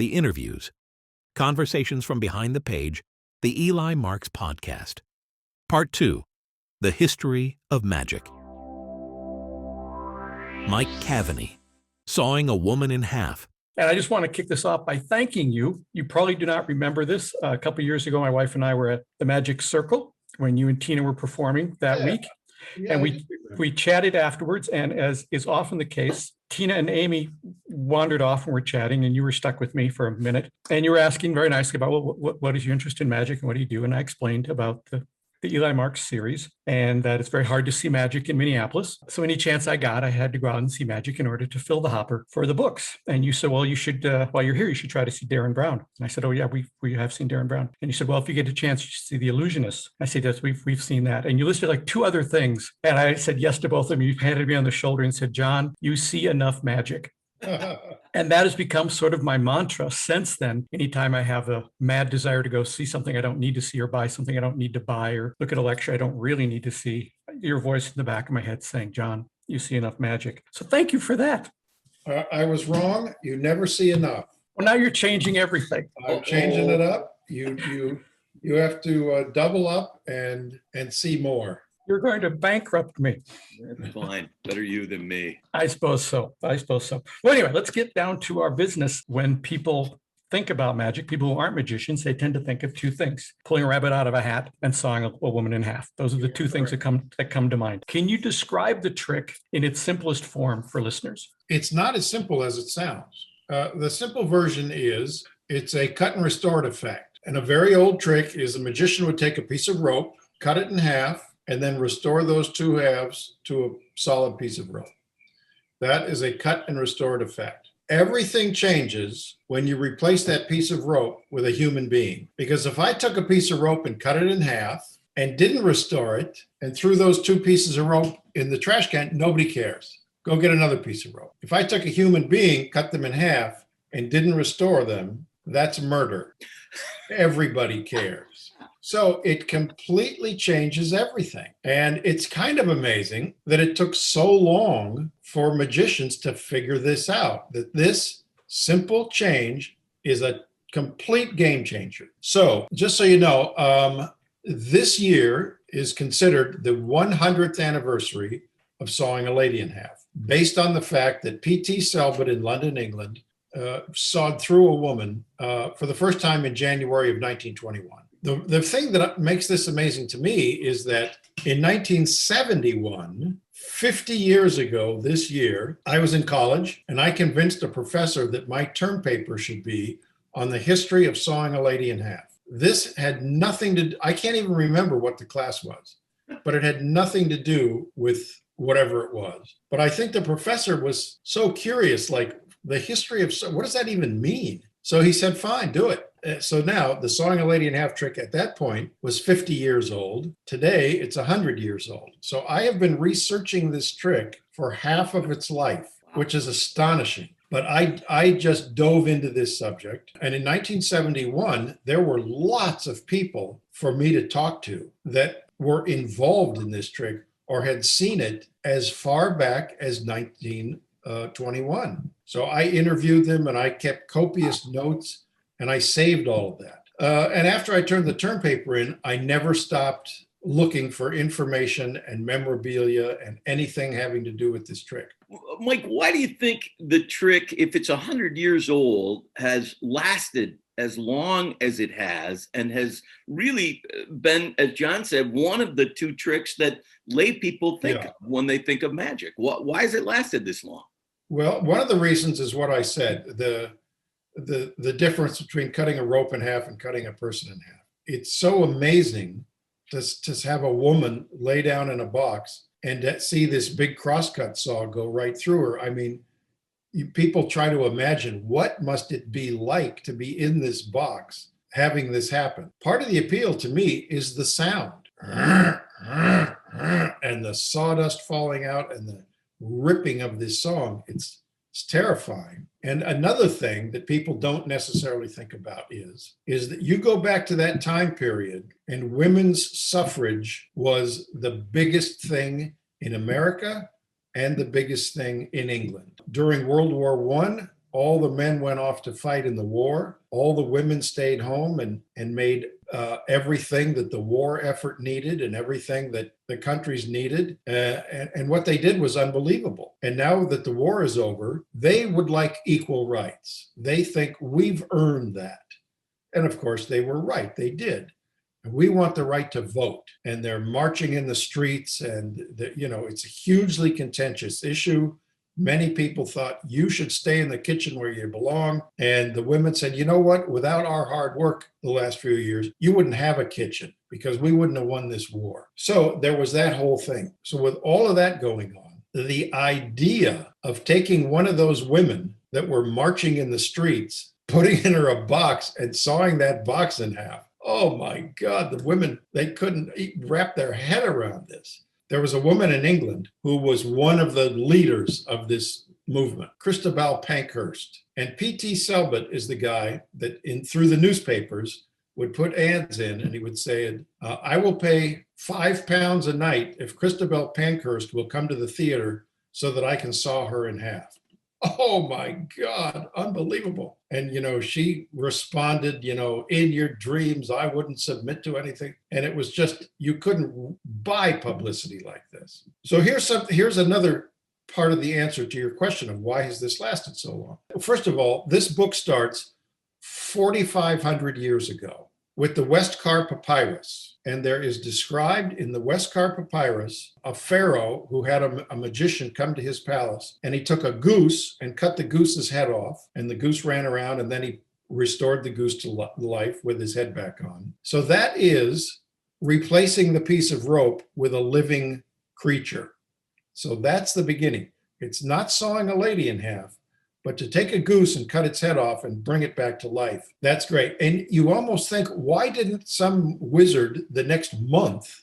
the interviews, conversations from behind the page, the Eli Marks Podcast. Part 2, The History of Magic. Mike Caveney, Sawing a Woman in Half. And I just want to kick this off by thanking you. You probably do not remember this. A couple of years ago, my wife and I were at the Magic Circle when you and Tina were performing that week. Yeah, and we chatted afterwards. And as is often the case, Tina and Amy wandered off and were chatting, and you were stuck with me for a minute. And you were asking very nicely about what is your interest in magic and what do you do? And I explained about the Eli Marks series, and that it's very hard to see magic in Minneapolis. So any chance I got, I had to go out and see magic in order to fill the hopper for the books. And you said, well, you should, while you're here, you should try to see Darren Brown. And I said, oh yeah, we have seen Darren Brown. And you said, well, if you get a chance, you should see The Illusionist. I said, yes, we've seen that. And you listed like 2 other things. And I said yes to both of them. You patted me on the shoulder and said, John, you see enough magic. And that has become sort of my mantra since then. Anytime I have a mad desire to go see something I don't need to see, or buy something I don't need to buy, or look at a lecture I don't really need to see, your voice in the back of my head saying, John, you see enough magic. So thank you for that. I was wrong. You never see enough. Well, now you're changing everything. I'm changing it up. You have to double up and see more. You're going to bankrupt me. That's fine. Better you than me. I suppose so. Well, anyway, let's get down to our business. When people think about magic, people who aren't magicians, they tend to think of 2 things: pulling a rabbit out of a hat and sawing a woman in half. Those are the 2 things that come to mind. Can you describe the trick in its simplest form for listeners? It's not as simple as it sounds. The simple version is it's a cut and restored effect. And a very old trick is a magician would take a piece of rope, cut it in half, and then restore those 2 halves to a solid piece of rope. That is a cut and restored effect. Everything changes when you replace that piece of rope with a human being. Because if I took a piece of rope and cut it in half and didn't restore it and threw those 2 pieces of rope in the trash can, nobody cares. Go get another piece of rope. If I took a human being, cut them in half, and didn't restore them, that's murder. Everybody cares. So it completely changes everything. And it's kind of amazing that it took so long for magicians to figure this out, that this simple change is a complete game changer. So just so you know, this year is considered the 100th anniversary of sawing a lady in half, based on the fact that P.T. Selbit in London, England, sawed through a woman for the first time in January of 1921. The thing that makes this amazing to me is that in 1971, 50 years ago this year, I was in college and I convinced a professor that my term paper should be on the history of sawing a lady in half. This had nothing to do, I can't even remember what the class was, but it had nothing to do with whatever it was. But I think the professor was so curious, like the history of, what does that even mean? So he said, fine, do it. So now the sawing a lady in half trick at that point was 50 years old. Today, it's 100 years old. So I have been researching this trick for half of its life, which is astonishing. But I just dove into this subject. And in 1971, there were lots of people for me to talk to that were involved in this trick or had seen it as far back as 1921. So I interviewed them and I kept copious notes and I saved all of that. And after I turned the term paper in, I never stopped looking for information and memorabilia and anything having to do with this trick. Mike, why do you think the trick, if it's 100 years old, has lasted as long as it has and has really been, as John said, one of the 2 tricks that lay people think of when they think of magic? Why has it lasted this long? Well, one of the reasons is what I said, the difference between cutting a rope in half and cutting a person in half. It's so amazing to have a woman lay down in a box and to see this big crosscut saw go right through her. I mean, people try to imagine what must it be like to be in this box having this happen. Part of the appeal to me is the sound and the sawdust falling out and the ripping of this song. It's terrifying. And another thing that people don't necessarily think about is that you go back to that time period and women's suffrage was the biggest thing in America and the biggest thing in England. During World War I, All the men went off to fight in the war. All the women stayed home and made everything that the war effort needed and everything that the countries needed. And what they did was unbelievable. And now that the war is over, they would like equal rights. They think we've earned that. And of course, they were right. They did. We want the right to vote. And they're marching in the streets. And, it's a hugely contentious issue. Many people thought you should stay in the kitchen where you belong. And the women said, you know what? Without our hard work the last few years, you wouldn't have a kitchen because we wouldn't have won this war. So there was that whole thing. So with all of that going on, the idea of taking one of those women that were marching in the streets, putting in her a box and sawing that box in half. Oh my God, the women, they couldn't wrap their head around this. There was a woman in England who was one of the leaders of this movement, Christabel Pankhurst. And P.T. Selbit is the guy that through the newspapers would put ads in, and he would say, I will pay £5 a night if Christabel Pankhurst will come to the theater so that I can saw her in half. Oh my God, unbelievable. And, she responded, in your dreams, I wouldn't submit to anything. And it was just, you couldn't buy publicity like this. So here's another part of the answer to your question of why has this lasted so long? First of all, this book starts 4,500 years ago with the Westcar Papyrus. And there is described in the Westcar Papyrus a pharaoh who had a magician come to his palace, and he took a goose and cut the goose's head off, and the goose ran around, and then he restored the goose to life with his head back on. So that is replacing the piece of rope with a living creature. So that's the beginning. It's not sawing a lady in half, but to take a goose and cut its head off and bring it back to life, that's great. And you almost think, why didn't some wizard the next month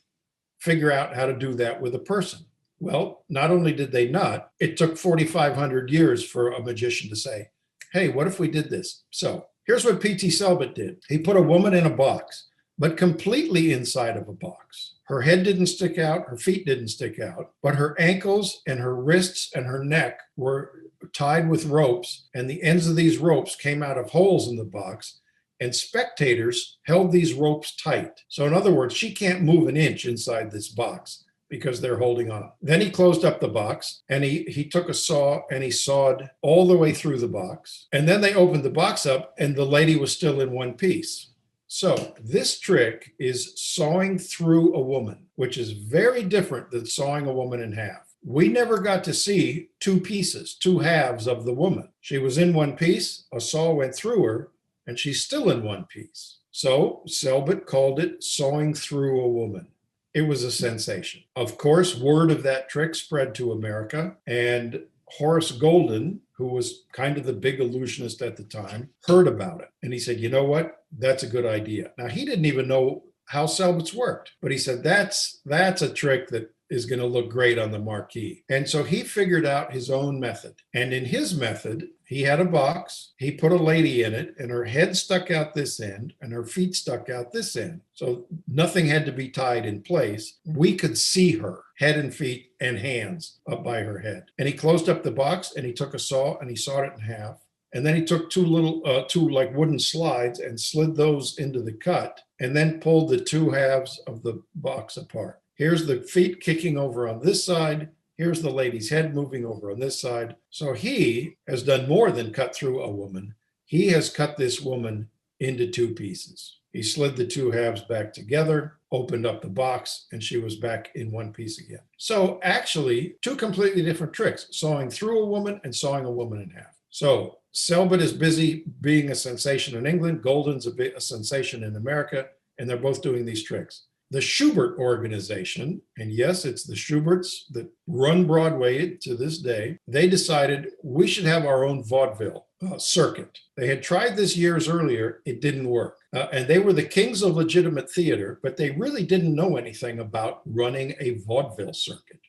figure out how to do that with a person? Well, not only did they not, it took 4,500 years for a magician to say, hey, what if we did this? So here's what P.T. Selbit did. He put a woman in a box, but completely inside of a box. Her head didn't stick out, her feet didn't stick out, but her ankles and her wrists and her neck were tied with ropes, and the ends of these ropes came out of holes in the box, and spectators held these ropes tight. So in other words, she can't move an inch inside this box because they're holding on. Then he closed up the box, and he took a saw and he sawed all the way through the box. And then they opened the box up, and the lady was still in one piece. So this trick is sawing through a woman, which is very different than sawing a woman in half. We never got to see two pieces, two halves of the woman. She was in one piece, a saw went through her, and she's still in one piece. So Selbit called it sawing through a woman. It was a sensation. Of course, word of that trick spread to America, and Horace Golden, who was kind of the big illusionist at the time, heard about it. And he said, you know what? That's a good idea. Now, he didn't even know how Selbit's worked, but he said, that's a trick that is going to look great on the marquee. And so he figured out his own method. And in his method, he had a box, he put a lady in it, and her head stuck out this end, and her feet stuck out this end. So nothing had to be tied in place. We could see her head and feet and hands up by her head. And he closed up the box, and he took a saw, and he sawed it in half. And then he took two like wooden slides and slid those into the cut, and then pulled the two halves of the box apart. Here's the feet kicking over on this side. Here's the lady's head moving over on this side. So he has done more than cut through a woman. He has cut this woman into two pieces. He slid the two halves back together, opened up the box, and she was back in one piece again. So actually, two completely different tricks, sawing through a woman and sawing a woman in half. So Selbit is busy being a sensation in England. Golden's a sensation in America, and they're both doing these tricks. The Schubert organization, and yes, it's the Schuberts that run Broadway to this day, they decided we should have our own vaudeville circuit. They had tried this years earlier. It didn't work. And they were the kings of legitimate theater, but they really didn't know anything about running a vaudeville circuit.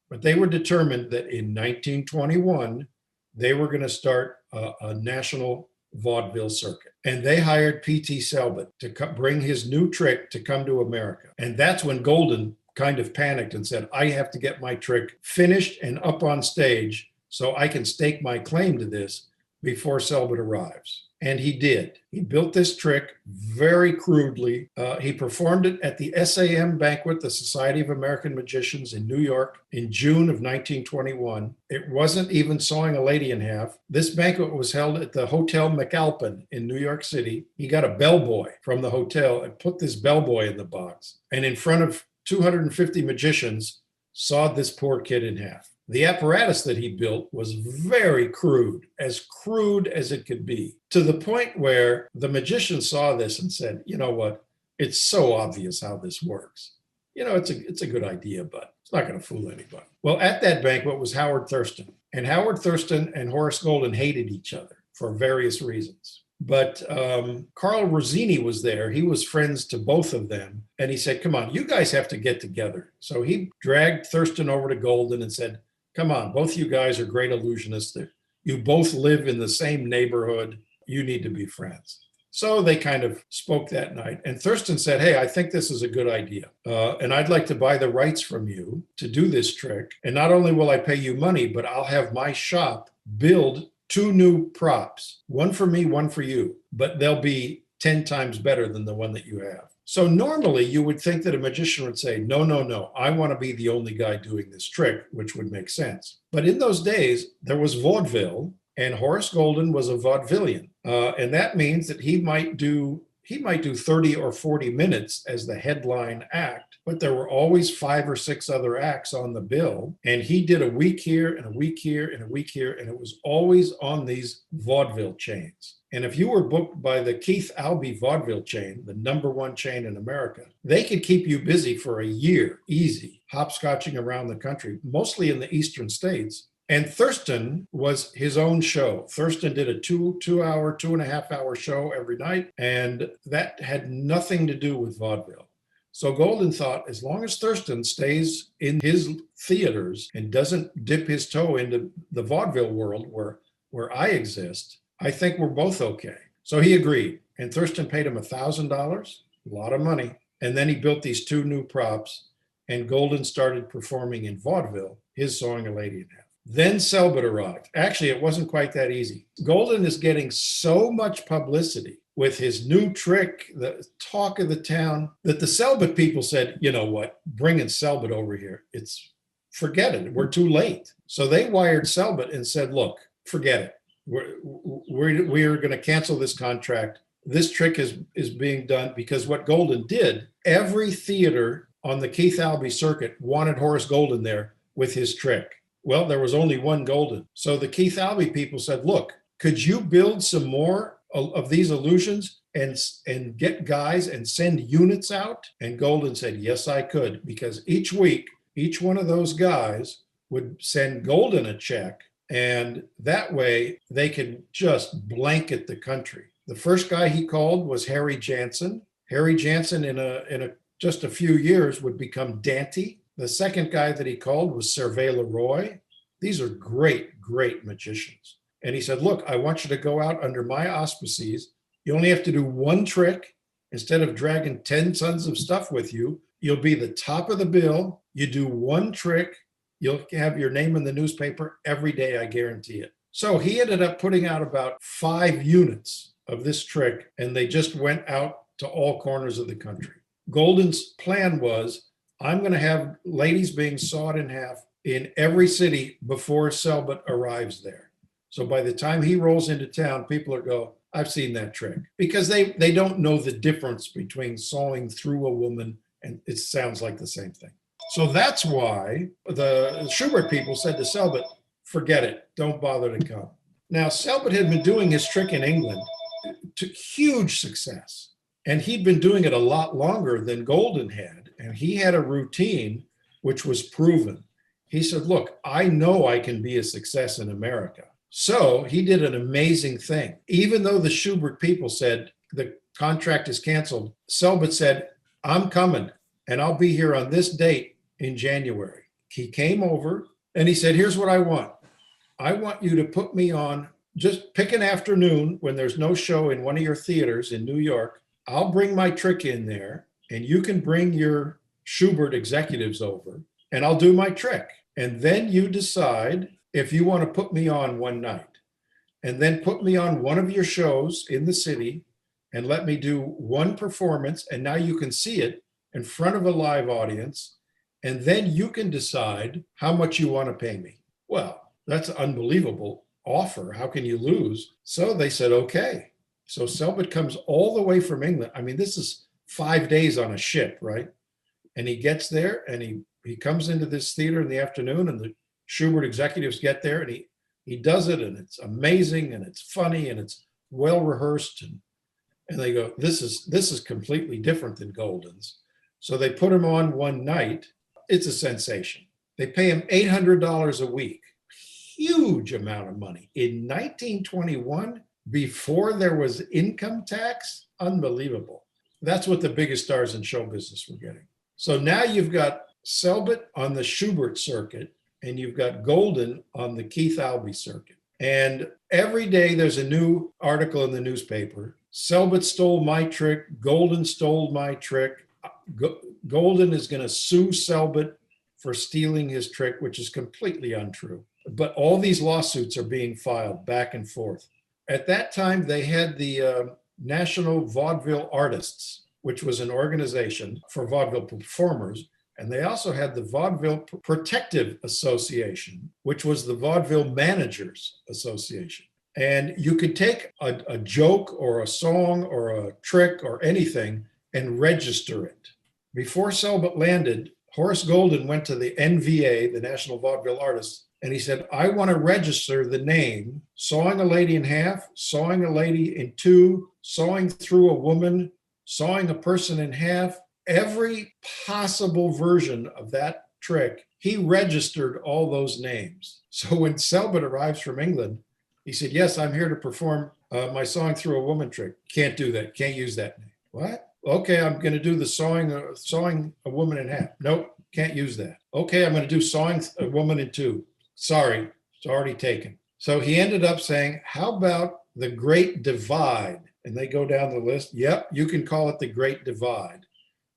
But they were determined that in 1921, they were going to start a national vaudeville circuit. And they hired P.T. Selbit to bring his new trick to come to America. And that's when Golden kind of panicked and said, I have to get my trick finished and up on stage so I can stake my claim to this, before Selbit arrives. And he did. He built this trick very crudely. He performed it at the SAM banquet, the Society of American Magicians in New York, in June of 1921. It wasn't even sawing a lady in half. This banquet was held at the Hotel McAlpin in New York City. He got a bellboy from the hotel and put this bellboy in the box. And in front of 250 magicians, sawed this poor kid in half. The apparatus that he built was very crude as it could be, to the point where the magician saw this and said, you know what, it's so obvious how this works. You know, it's a good idea, but it's not going to fool anybody. Well, at that banquet was Howard Thurston, and Howard Thurston and Horace Golden hated each other for various reasons. But Carl Rossini was there. He was friends to both of them. And he said, come on, you guys have to get together. So he dragged Thurston over to Golden and said, come on, both you guys are great illusionists. You both live in the same neighborhood. You need to be friends. So they kind of spoke that night. And Thurston said, hey, I think this is a good idea. And I'd like to buy the rights from you to do this trick. And not only will I pay you money, but I'll have my shop build 2 new props, one for me, one for you, but they'll be 10 times better than the one that you have. So normally you would think that a magician would say, no, no, no, I want to be the only guy doing this trick, which would make sense. But in those days, there was vaudeville, and Horace Golden was a vaudevillian. And that means that he might do 30 or 40 minutes as the headline act, but there were always 5 or 6 other acts on the bill. And he did a week here and a week here and a week here, and it was always on these vaudeville chains. And if you were booked by the Keith Albee vaudeville chain, the #1 chain in America, they could keep you busy for a year, easy, hopscotching around the country, mostly in the eastern states. And Thurston was his own show. Thurston did a 2.5 hour show every night, and that had nothing to do with vaudeville. So Golden thought, as long as Thurston stays in his theaters and doesn't dip his toe into the vaudeville world where I exist, I think we're both okay. So he agreed, and Thurston paid him $1,000, a lot of money. And then he built these 2 new props, and Golden started performing in vaudeville, his sawing a lady in half. Then Selbit arrived. Actually, it wasn't quite that easy. Golden is getting so much publicity with his new trick, the talk of the town, that the Selbit people said, you know what, bringing Selbit over here, forget it, we're too late. So they wired Selbit and said, look, forget it. We're going to cancel this contract. This trick is being done because what Golden did, every theater on the Keith Albee circuit wanted Horace Golden there with his trick. Well, there was only one Golden. So the Keith Albee people said, look, could you build some more of these illusions and get guys and send units out? And Golden said, yes, I could, because each week, each one of those guys would send Golden a check. And that way they could just blanket the country. The first guy he called was Harry Jansen. Harry Jansen in just a few years would become Dante. The second guy that he called was Servet Leroy. These are great, great magicians. And he said, look, I want you to go out under my auspices. You only have to do one trick. Instead of dragging 10 tons of stuff with you, you'll be the top of the bill. You do one trick. You'll have your name in the newspaper every day, I guarantee it. So he ended up putting out about 5 units of this trick, and they just went out to all corners of the country. Golden's plan was, I'm going to have ladies being sawed in half in every city before Selbit arrives there. So by the time he rolls into town, people are go, I've seen that trick. Because they don't know the difference between sawing through a woman, and it sounds like the same thing. So that's why the Schubert people said to Selbit, forget it, don't bother to come. Now, Selbit had been doing his trick in England to huge success. And he'd been doing it a lot longer than Golden had. And he had a routine which was proven. He said, look, I know I can be a success in America. So he did an amazing thing. Even though the Schubert people said the contract is canceled, Selbit said, I'm coming and I'll be here on this date in January. He came over and he said, here's what I want. I want you to put me on, just pick an afternoon when there's no show in one of your theaters in New York. I'll bring my trick in there and you can bring your Schubert executives over and I'll do my trick. And then you decide if you want to put me on one night. and then put me on one of your shows in the city and let me do one performance. And now you can see it in front of a live audience. And then you can decide how much you want to pay me. Well, that's an unbelievable offer. How can you lose? So they said, okay. So Selbit comes all the way from England. I mean, this is 5 days on a ship, right? And he gets there and he comes into this theater in the afternoon, and the Schubert executives get there, and he does it, and it's amazing, and it's funny, and it's well rehearsed, and they go, this is completely different than Golden's. So they put him on one night. It's a sensation. They pay him $800 a week, huge amount of money in 1921, before there was income tax. Unbelievable. That's what the biggest stars in show business were getting. So now you've got Selbit on the Schubert circuit, and you've got Golden on the Keith Albee circuit. And every day there's a new article in the newspaper. Selbit stole my trick. Golden stole my trick. Golden is going to sue Selbit for stealing his trick, which is completely untrue. But all these lawsuits are being filed back and forth. At that time, they had the National Vaudeville Artists, which was an organization for vaudeville performers. And they also had the Vaudeville Protective Association, which was the Vaudeville Managers Association. And you could take a joke or a song or a trick or anything and register it. Before Selbit landed, Horace Golden went to the NVA, the National Vaudeville Artists, and he said, I want to register the name Sawing a Lady in Half, Sawing a Lady in Two, Sawing Through a Woman, Sawing a Person in Half. Every possible version of that trick, he registered all those names. So when Selbit arrives from England, he said, yes, I'm here to perform my Sawing Through a Woman trick. Can't do that. Can't use that name. What? Okay, I'm going to do the sawing a woman in half. Nope, can't use that. Okay, I'm going to do Sawing a Woman in Two. Sorry, it's already taken. So he ended up saying, how about the Great Divide? And they go down the list. Yep, you can call it the Great Divide.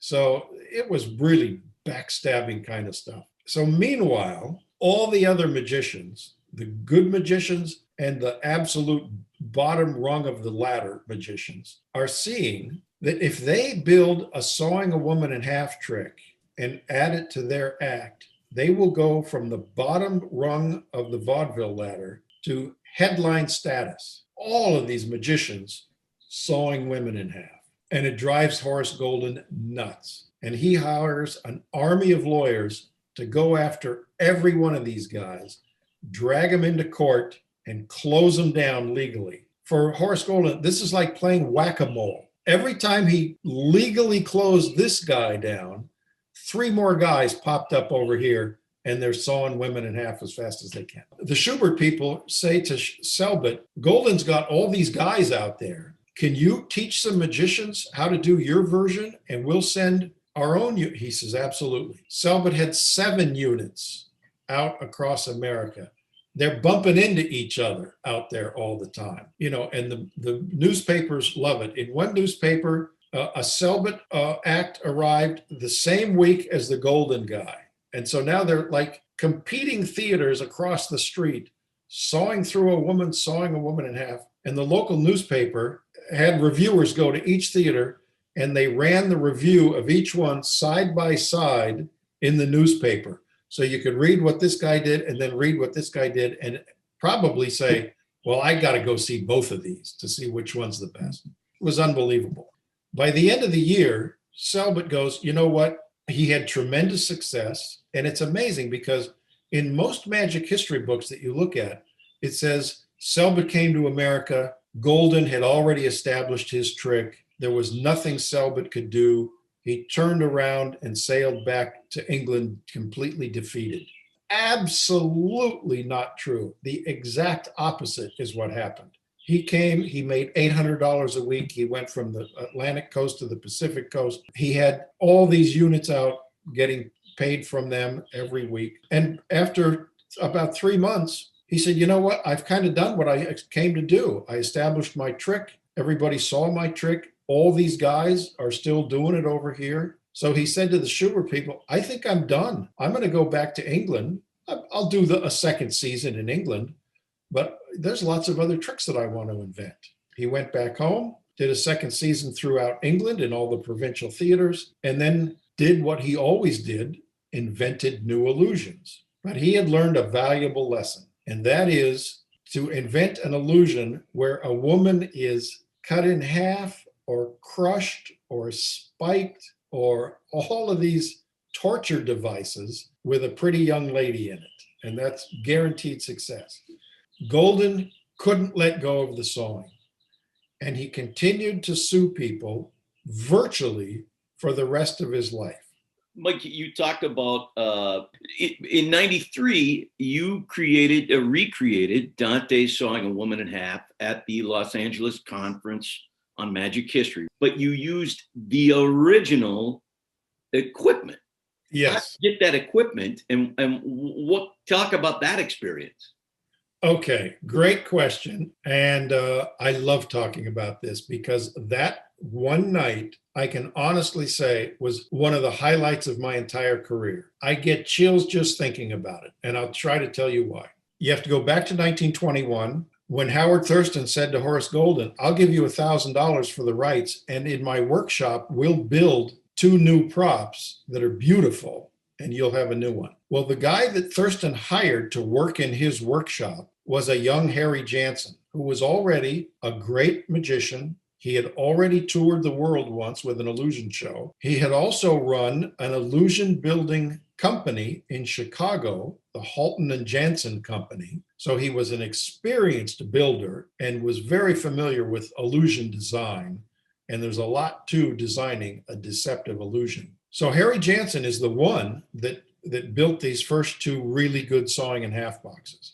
So it was really backstabbing kind of stuff. So meanwhile, all the other magicians, the good magicians and the absolute bottom rung of the ladder magicians, are seeing that if they build a Sawing a Woman in Half trick and add it to their act, they will go from the bottom rung of the vaudeville ladder to headline status. All of these magicians sawing women in half. And it drives Horace Golden nuts. And he hires an army of lawyers to go after every one of these guys, drag them into court, and close them down legally. For Horace Golden, this is like playing whack-a-mole. Every time he legally closed this guy down, 3 more guys popped up over here, and they're sawing women in half as fast as they can. The Schubert people say to Selbit, Golden's got all these guys out there. Can you teach some magicians how to do your version, and we'll send our own? He says, absolutely. Selbit had 7 units out across America. They're bumping into each other out there all the time, and the newspapers love it. In one newspaper, a Selbit act arrived the same week as the Golden guy. And so now they're like competing theaters across the street, sawing through a woman, sawing a woman in half. And the local newspaper had reviewers go to each theater, and they ran the review of each one side by side in the newspaper. So you could read what this guy did and then read what this guy did and probably say, well, I got to go see both of these to see which one's the best. It was unbelievable. By the end of the year, Selbit goes, you know what? He had tremendous success. And it's amazing because in most magic history books that you look at, it says Selbit came to America. Golden had already established his trick. There was nothing Selbit could do. He turned around and sailed back to England completely defeated. Absolutely not true. The exact opposite is what happened. He came, he made $800 a week. He went from the Atlantic coast to the Pacific coast. He had all these units out getting paid from them every week. And after about 3 months, he said, you know what? I've kind of done what I came to do. I established my trick. Everybody saw my trick. All these guys are still doing it over here. So he said to the Schubert people, I think I'm done. I'm going to go back to England. I'll do a second season in England, but there's lots of other tricks that I want to invent. He went back home, did a second season throughout England in all the provincial theaters, and then did what he always did, invented new illusions. But he had learned a valuable lesson, and that is to invent an illusion where a woman is cut in half or crushed or spiked or all of these torture devices with a pretty young lady in it. And that's guaranteed success. Golden couldn't let go of the sewing, and he continued to sue people virtually for the rest of his life. Mike, you talked about in '93, you recreated Dante sawing a woman in half at the Los Angeles Conference on Magic History, but you used the original equipment. Yes. How did you get that equipment, and what? Talk about that experience. Okay, great question. And I love talking about this because that one night, I can honestly say, was one of the highlights of my entire career. I get chills just thinking about it, and I'll try to tell you why. You have to go back to 1921 when Howard Thurston said to Horace Golden, I'll give you $1,000 for the rights, and in my workshop, we'll build 2 new props that are beautiful, and you'll have a new one. Well, the guy that Thurston hired to work in his workshop was a young Harry Jansen, who was already a great magician. He had already toured the world once with an illusion show. He had also run an illusion building company in Chicago, the Halton and Jansen Company. So he was an experienced builder and was very familiar with illusion design. And there's a lot to designing a deceptive illusion. So Harry Jansen is the one that built these first 2 really good sawing in half boxes.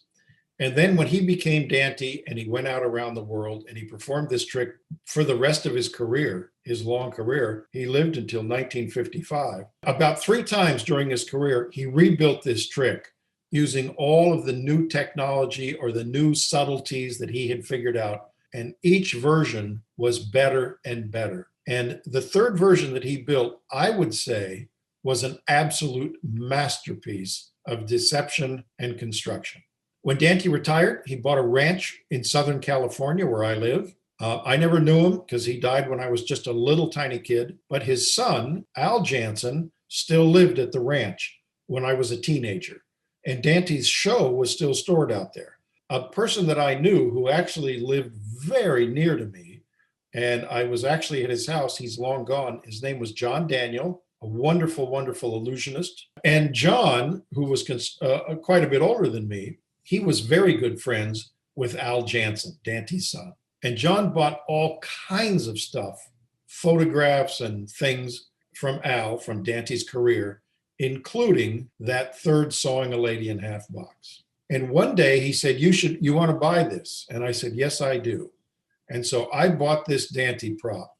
And then when he became Dante and he went out around the world and he performed this trick for the rest of his career, his long career, he lived until 1955. About 3 times during his career, he rebuilt this trick using all of the new technology or the new subtleties that he had figured out. And each version was better and better. And the third version that he built, I would say, was an absolute masterpiece of deception and construction. When Dante retired, he bought a ranch in Southern California where I live. I never knew him because he died when I was just a little tiny kid, but his son, Al Jansen, still lived at the ranch when I was a teenager. And Dante's show was still stored out there. A person that I knew who actually lived very near to me, and I was actually at his house, he's long gone, his name was John Daniel, a wonderful, wonderful illusionist. And John, who was quite a bit older than me, he was very good friends with Al Jansen, Dante's son. And John bought all kinds of stuff, photographs and things from Al, from Dante's career, including that third Sawing a Lady in Half box. And one day he said, you want to buy this? And I said, yes, I do. And so I bought this Dante prop,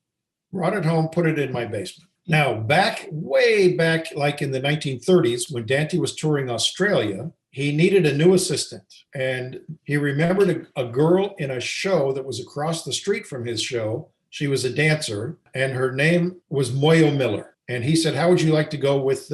brought it home, put it in my basement. Now, way back, like in the 1930s, when Dante was touring Australia, he needed a new assistant. And he remembered a girl in a show that was across the street from his show. She was a dancer, and her name was Moyo Miller. And he said, how would you like to go with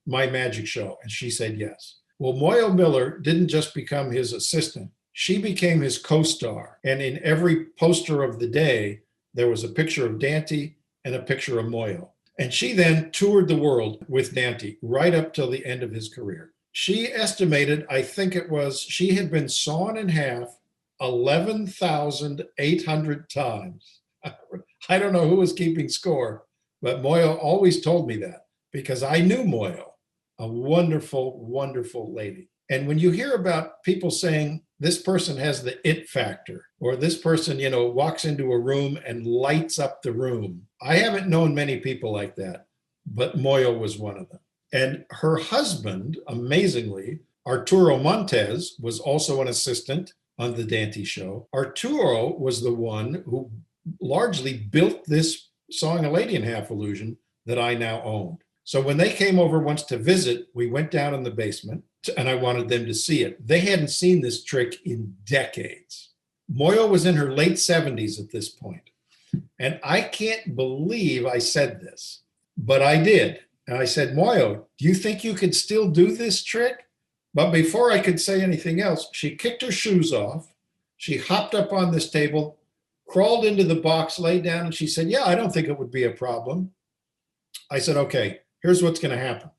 my magic show? And she said, yes. Well, Moyo Miller didn't just become his assistant. She became his co-star. And in every poster of the day, there was a picture of Dante and a picture of Moyo. And she then toured the world with Dante right up till the end of his career. She estimated, I think it was, she had been sawn in half 11,800 times. I don't know who was keeping score, but Moyo always told me that because I knew Moyo, a wonderful, wonderful lady. And when you hear about people saying this person has the it factor, or this person, walks into a room and lights up the room, I haven't known many people like that, but Moyo was one of them. And her husband, amazingly, Arturo Montes, was also an assistant on the Dante show. Arturo was the one who largely built this Sawing a Lady in Half illusion that I now owned. So when they came over once to visit, we went down in the basement and I wanted them to see it. They hadn't seen this trick in decades. Moyo was in her late 70s at this point. And I can't believe I said this, but I did. And I said, Moyo, do you think you could still do this trick? But before I could say anything else, she kicked her shoes off. She hopped up on this table, crawled into the box, laid down, and she said, yeah, I don't think it would be a problem. I said, okay, here's what's going to happen.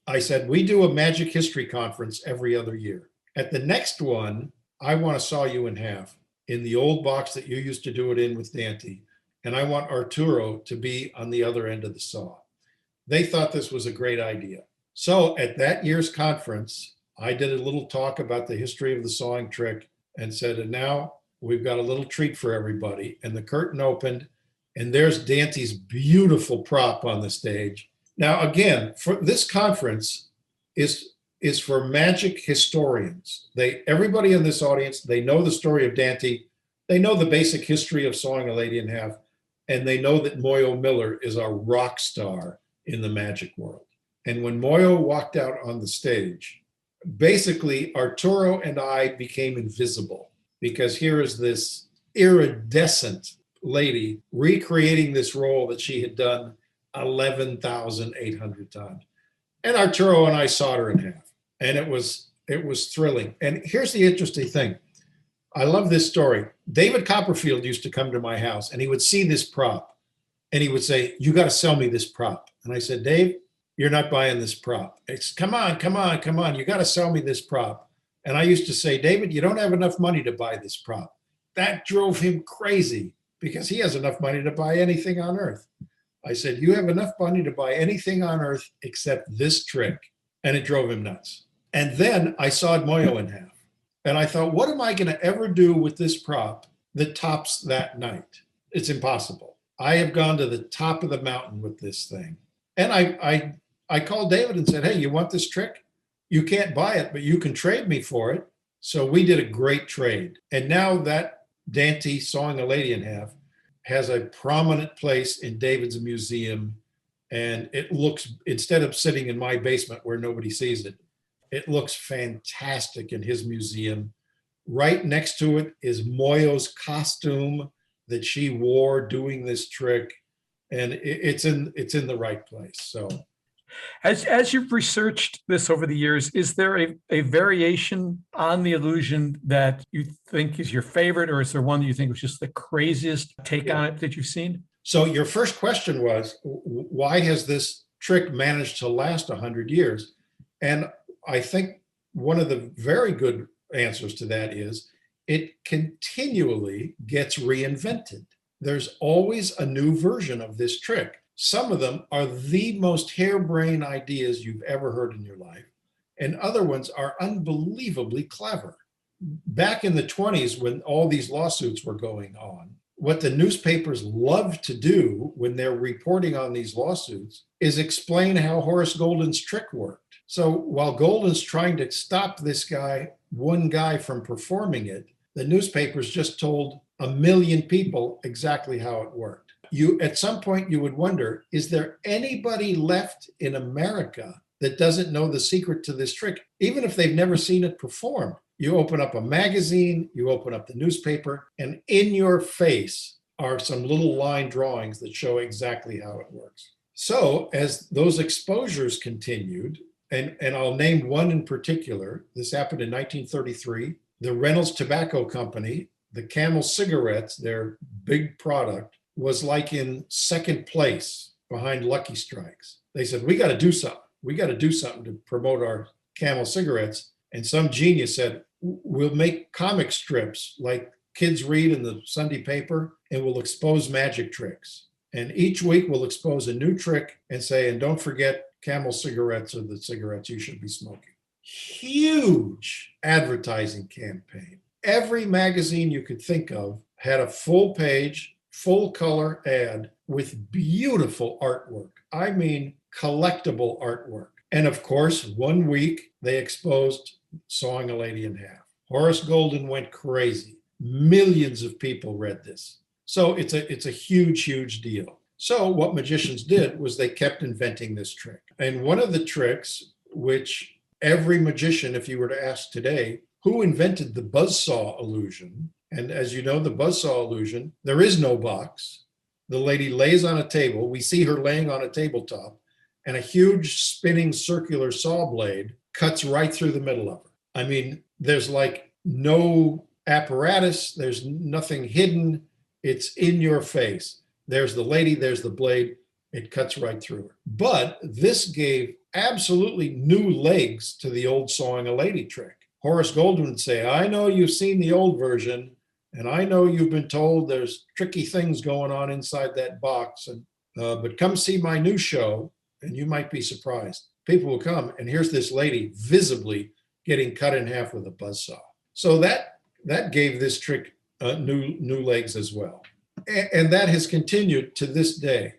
I said, we do a magic history conference every other year. At the next one, I want to saw you in half in the old box that you used to do it in with Dante. And I want Arturo to be on the other end of the saw. They thought this was a great idea. So at that year's conference, I did a little talk about the history of the sawing trick and said, and now we've got a little treat for everybody. And the curtain opened, and there's Dante's beautiful prop on the stage. Now, again, for this conference is for magic historians. Everybody in this audience, they know the story of Dante. They know the basic history of sawing a lady in half, and they know that Moyo Miller is a rock star in the magic world. And when Moyo walked out on the stage, basically Arturo and I became invisible, because here is this iridescent lady recreating this role that she had done 11,800 times. And Arturo and I sawed her in half, and it was thrilling. And here's the interesting thing. I love this story. David Copperfield used to come to my house, and he would see this prop, and he would say, you got to sell me this prop. And I said, Dave, you're not buying this prop. It's come on. You got to sell me this prop. And I used to say, David, you don't have enough money to buy this prop. That drove him crazy, because he has enough money to buy anything on earth. I said, you have enough money to buy anything on earth except this trick. And it drove him nuts. And then I sawed Moyo in half. And I thought, what am I going to ever do with this prop that tops that night? It's impossible. I have gone to the top of the mountain with this thing. And I called David and said, hey, you want this trick? You can't buy it, but you can trade me for it. So we did a great trade. And now that Dante sawing a lady in half has a prominent place in David's museum. And it looks, instead of sitting in my basement where nobody sees it, it looks fantastic in his museum. Right next to it is Moyo's costume that she wore doing this trick. And it's in the right place. So as you've researched this over the years, is there a variation on the illusion that you think is your favorite, or is there one that you think was just the craziest take on it that you've seen? So your first question was, why has this trick managed to last 100 years? And I think one of the very good answers to that is it continually gets reinvented. There's always a new version of this trick. Some of them are the most harebrained ideas you've ever heard in your life, and other ones are unbelievably clever. Back in the 20s, when all these lawsuits were going on, what the newspapers love to do when they're reporting on these lawsuits is explain how Horace Golden's trick worked. So while Golden's trying to stop this one guy from performing it, the newspapers just told 1 million people exactly how it worked. At some point you would wonder, is there anybody left in America that doesn't know the secret to this trick, even if they've never seen it performed? You open up a magazine, you open up the newspaper, and in your face are some little line drawings that show exactly how it works. So as those exposures continued, and I'll name one in particular, this happened in 1933, the Reynolds Tobacco Company, the Camel cigarettes, their big product, was like in second place behind Lucky Strikes. They said, we got to do something. We got to do something to promote our Camel cigarettes. And some genius said, we'll make comic strips like kids read in the Sunday paper, and we'll expose magic tricks. And each week we'll expose a new trick and say, and don't forget, Camel cigarettes are the cigarettes you should be smoking. Huge advertising campaign. Every magazine you could think of had a full page, full color ad with beautiful artwork. I mean, collectible artwork. And of course, one week they exposed sawing a lady in half. Horace Golden went crazy. Millions of people read this. So it's a huge, huge deal. So what magicians did was they kept inventing this trick. And one of the tricks, which every magician, if you were to ask today, who invented the buzzsaw illusion? And as you know, the buzzsaw illusion, there is no box. The lady lays on a table. We see her laying on a tabletop, and a huge spinning circular saw blade cuts right through the middle of her. I mean, there's like no apparatus, there's nothing hidden. It's in your face. There's the lady, there's the blade. It cuts right through her. But this gave absolutely new legs to the old sawing a lady trick. Horace Goldwyn would say, I know you've seen the old version, and I know you've been told there's tricky things going on inside that box, but come see my new show, and you might be surprised. People will come, and here's this lady visibly getting cut in half with a buzzsaw. So that gave this trick new legs as well. And that has continued to this day.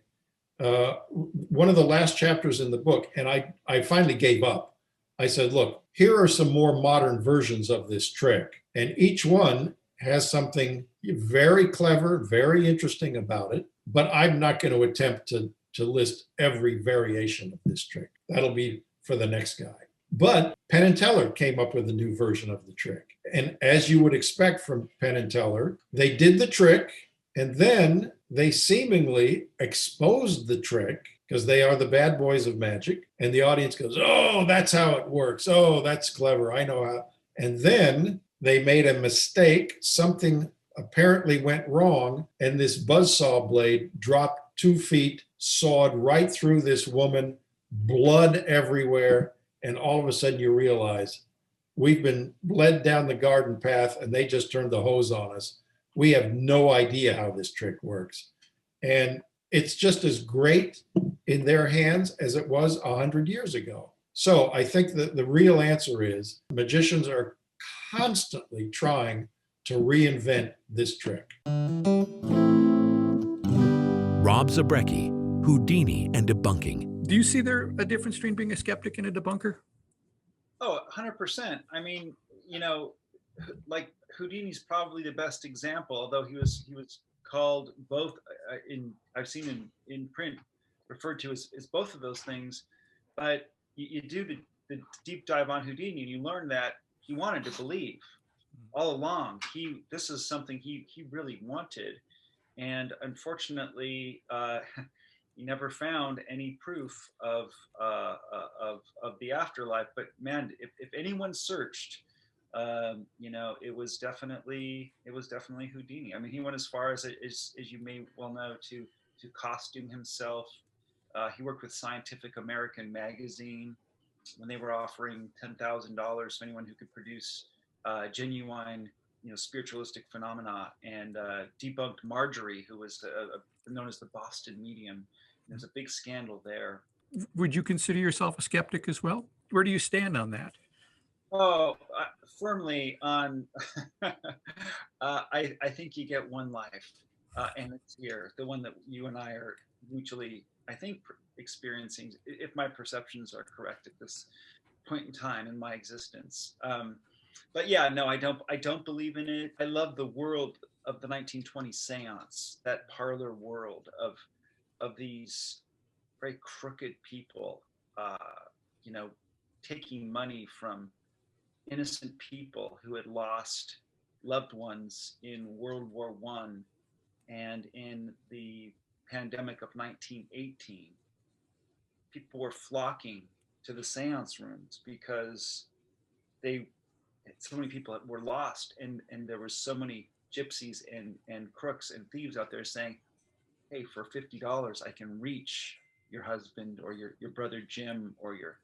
One of the last chapters in the book, and I finally gave up. I said, look, here are some more modern versions of this trick, and each one has something very clever, very interesting about it, but I'm not going to attempt to list every variation of this trick. That'll be for the next guy. But Penn and Teller came up with a new version of the trick. And as you would expect from Penn and Teller, they did the trick, and then they seemingly exposed the trick because they are the bad boys of magic. And the audience goes, oh, that's how it works. Oh, that's clever. I know how. And then they made a mistake. Something apparently went wrong. And this buzzsaw blade dropped 2 feet, sawed right through this woman, blood everywhere. And all of a sudden you realize we've been led down the garden path and they just turned the hose on us. We have no idea how this trick works. And it's just as great in their hands as it was 100 years ago. So I think that the real answer is magicians are constantly trying to reinvent this trick. Rob Zabrecky, Houdini and Debunking. Do you see there a difference between being a skeptic and a debunker? Oh, 100%. I mean, like Houdini's probably the best example, although he was called both I've seen in print referred to as both of those things. But you do the deep dive on Houdini and you learn that he wanted to believe all along. This is something he really wanted. And unfortunately, he never found any proof of the afterlife. But man, if anyone searched, it was definitely Houdini. I mean, he went as far as you may well know to costume himself. He worked with Scientific American magazine when they were offering $10,000 to anyone who could produce genuine, spiritualistic phenomena, and debunked Marjorie, who was known as the Boston medium. There's a big scandal there. Would you consider yourself a skeptic as well? Where do you stand on that? Oh, firmly on. I think you get one life, and it's here, the one that you and I are mutually, I think, experiencing, if my perceptions are correct at this point in time in my existence. But yeah, no, I don't believe in it. I love the world of the 1920 seance, that parlor world of these very crooked people, taking money from innocent people who had lost loved ones in World War I and in the pandemic of 1918. People were flocking to the seance rooms because so many people were lost, and there were so many gypsies and crooks and thieves out there saying, hey, for $50 I can reach your husband or your brother Jim or your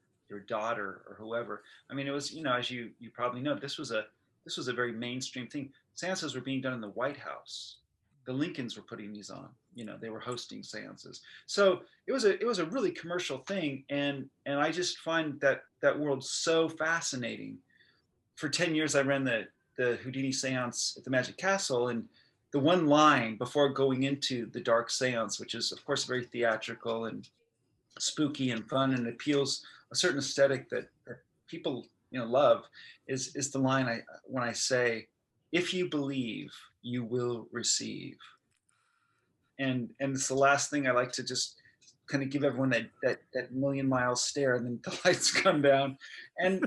daughter or whoever. I mean, it was, as you probably know, this was a very mainstream thing. Seances were being done in the White House. The Lincolns were putting these on. They were hosting seances. So it was a really commercial thing, and I just find that world so fascinating. For 10 years, I ran the Houdini seance at the Magic Castle, and the one line before going into the dark seance, which is of course very theatrical and spooky and fun and appeals a certain aesthetic that people love, is the line when I say, if you believe, you will receive. And it's the last thing I like to just kind of give everyone that million-mile stare, and then the lights come down. And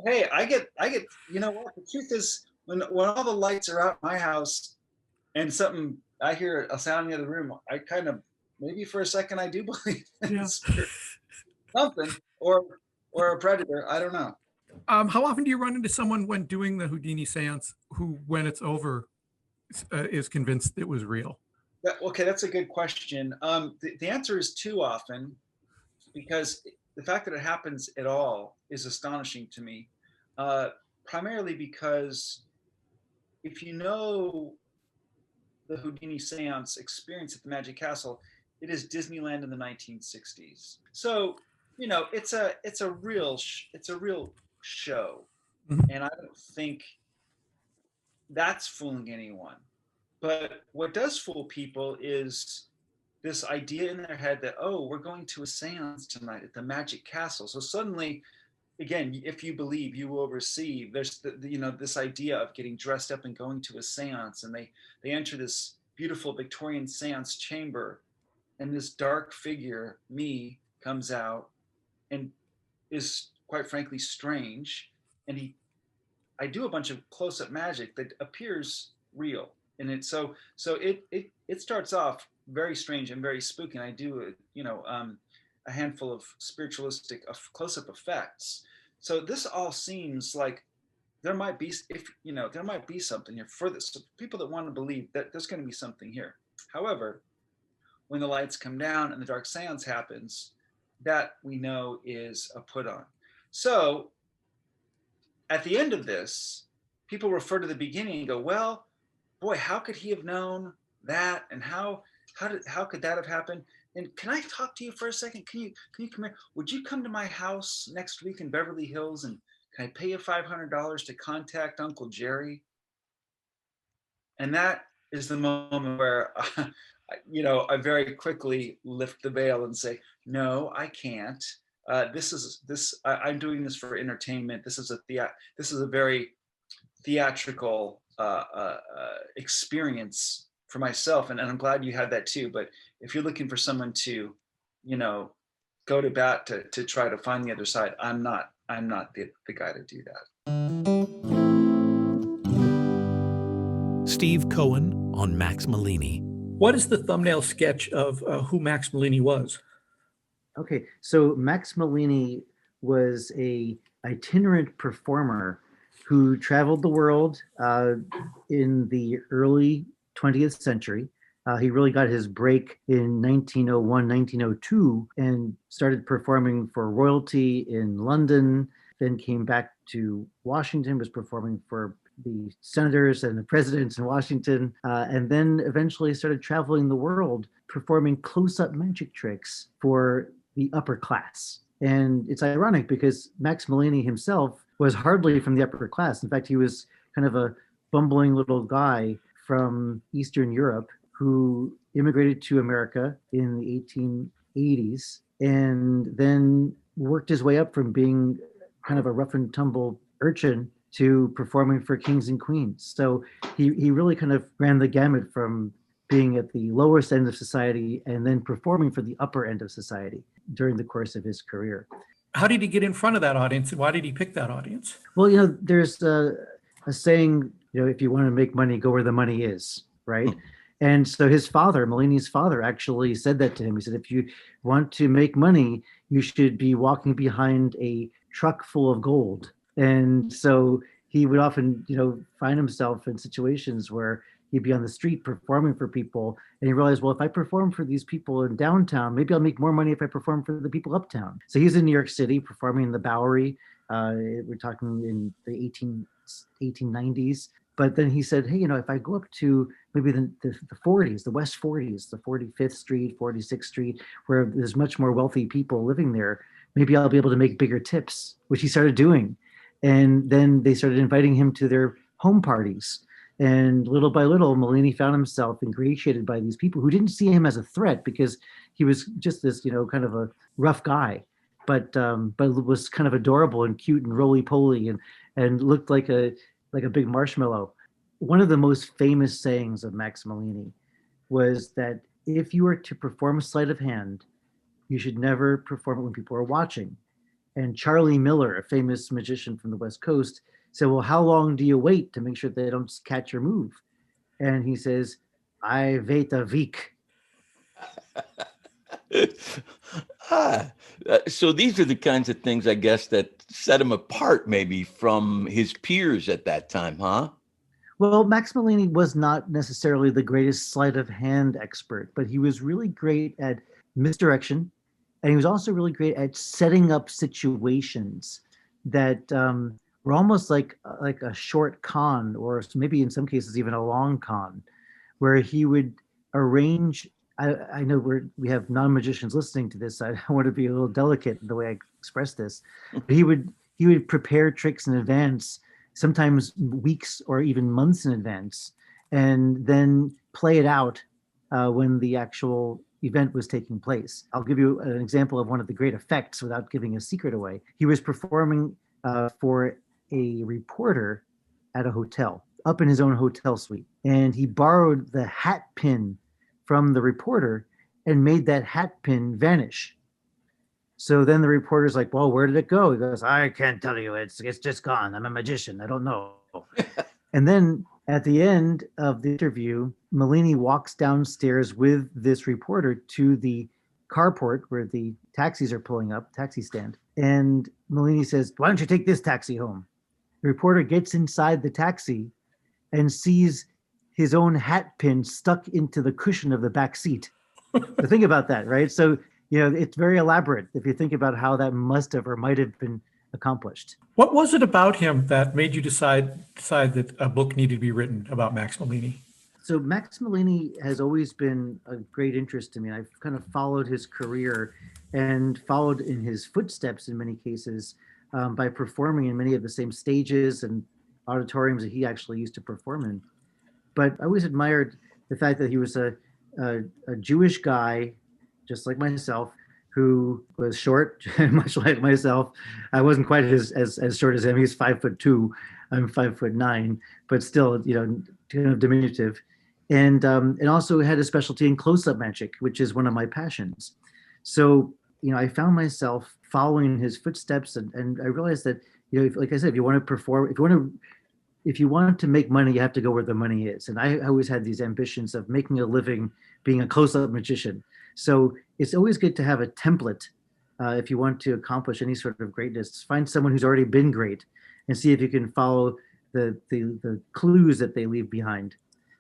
hey, I get what the truth is, when all the lights are out in my house and I hear a sound in the other room, I kind of, maybe for a second I do believe in spirit, something, or or a predator. I don't know. How often do you run into someone when doing the Houdini seance who, when it's over, is convinced it was real? Okay, that's a good question. The answer is too often, because the fact that it happens at all is astonishing to me. Primarily because if you know the Houdini seance experience at the Magic Castle, it is Disneyland in the 1960s. So, it's a real show. Mhm. And I don't think that's fooling anyone. But what does fool people is this idea in their head that, oh, we're going to a seance tonight at the Magic Castle. So suddenly, again, if you believe, you will receive. There's this idea of getting dressed up and going to a seance, and they enter this beautiful Victorian seance chamber, and this dark figure, me, comes out and is quite frankly strange, and I do a bunch of close-up magic that appears real, and it starts off very strange and very spooky. And I do a handful of spiritualistic close-up effects. So this all seems like there might be, there might be something here for this. So people that want to believe that there's going to be something here. However, when the lights come down and the dark seance happens, that we know is a put on. So at the end of this, people refer to the beginning and go, well, boy, how could he have known that? And how could that have happened? And can I talk to you for a second? Can you come here? Would you come to my house next week in Beverly Hills, and can I pay you $500 to contact Uncle Jerry? And that is the moment where, I very quickly lift the veil and say, no, I can't. I'm doing this for entertainment. This is a very theatrical experience for myself, and I'm glad you had that too. But if you're looking for someone to, go to bat to try to find the other side, I'm not the guy to do that. Steve Cohen on Max Malini. What is the thumbnail sketch of who Max Malini was? Okay, so Max Malini was a itinerant performer who traveled the world in the early 20th century. He really got his break in 1901, 1902, and started performing for royalty in London, then came back to Washington, was performing for the senators and the presidents in Washington, and then eventually started traveling the world performing close-up magic tricks for the upper class. And it's ironic because Max Malini himself was hardly from the upper class. In fact, he was kind of a bumbling little guy from Eastern Europe who immigrated to America in the 1880s and then worked his way up from being kind of a rough and tumble urchin to performing for kings and queens. So he really kind of ran the gamut from being at the lowest end of society and then performing for the upper end of society during the course of his career. How did he get in front of that audience, and why did he pick that audience? Well, there's a saying, if you want to make money, go where the money is, right? And so his father, Malini's father, actually said that to him. He said, if you want to make money, you should be walking behind a truck full of gold. And so he would often, find himself in situations where he'd be on the street performing for people, and he realized, well, if I perform for these people in downtown, maybe I'll make more money if I perform for the people uptown. So he's in New York City performing in the Bowery. We're talking in the 1890s. But then he said, hey, if I go up to maybe the 40s, the West 40s, the 45th Street, 46th Street, where there's much more wealthy people living there, maybe I'll be able to make bigger tips, which he started doing. And then they started inviting him to their home parties. And little by little, Malini found himself ingratiated by these people who didn't see him as a threat because he was just this, kind of a rough guy, but was kind of adorable and cute and roly-poly and looked like a big marshmallow. One of the most famous sayings of Max Malini was that if you were to perform a sleight of hand, you should never perform it when people are watching. And Charlie Miller, a famous magician from the West Coast, said, well, how long do you wait to make sure they don't catch your move? And he says, I wait a week. So these are the kinds of things, I guess, that set him apart maybe from his peers at that time, huh? Well, Max Malini was not necessarily the greatest sleight of hand expert, but he was really great at misdirection, and he was also really great at setting up situations that were almost like a short con, or maybe in some cases even a long con, where he would arrange. I know we have non-magicians listening to this. I want to be a little delicate in the way I express this. But he would prepare tricks in advance, sometimes weeks or even months in advance, and then play it out when the actual event was taking place. I'll give you an example of one of the great effects without giving a secret away. He was performing for a reporter at a hotel, up in his own hotel suite. And he borrowed the hat pin from the reporter and made that hat pin vanish. So then the reporter's like, well, where did it go? He goes, I can't tell you. It's just gone. I'm a magician. I don't know. And then at the end of the interview, Malini walks downstairs with this reporter to the carport where the taxis are pulling up, taxi stand. And Malini says, why don't you take this taxi home? The reporter gets inside the taxi and sees his own hat pin stuck into the cushion of the back seat. So think about that, right? So, it's very elaborate if you think about how that must have or might have been accomplished. What was it about him that made you decide that a book needed to be written about Max Malini? So Max Malini has always been a great interest to me. I've kind of followed his career and followed in his footsteps in many cases by performing in many of the same stages and auditoriums that he actually used to perform in. But I always admired the fact that he was a Jewish guy, just like myself, who was short, much like myself. I wasn't quite as short as him. He's 5'2". I'm 5'9", but still, kind of diminutive. And also had a specialty in close-up magic, which is one of my passions. So, I found myself following his footsteps, and I realized that, like I said, if you want to perform, if you want to make money, you have to go where the money is. And I always had these ambitions of making a living being a close-up magician. So it's always good to have a template if you want to accomplish any sort of greatness. Find someone who's already been great and see if you can follow the clues that they leave behind.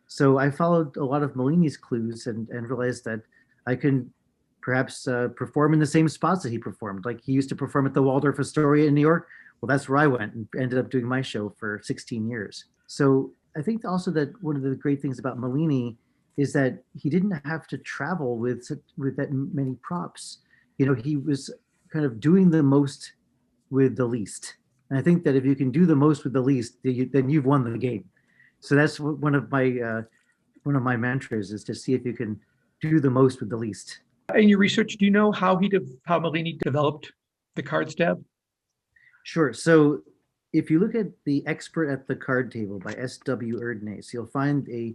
So I followed a lot of Malini's clues and realized that I can perhaps perform in the same spots that he performed. Like he used to perform at the Waldorf Astoria in New York. Well, that's where I went and ended up doing my show for 16 years. So I think also that one of the great things about Malini is that he didn't have to travel with that many props. He was kind of doing the most with the least. And I think that if you can do the most with the least, then you've won the game. So that's one of my mantras, is to see if you can do the most with the least. In your research, do you know how Malini developed the card stab? Sure. So if you look at The Expert at the Card Table by S.W. Erdnase, you'll find a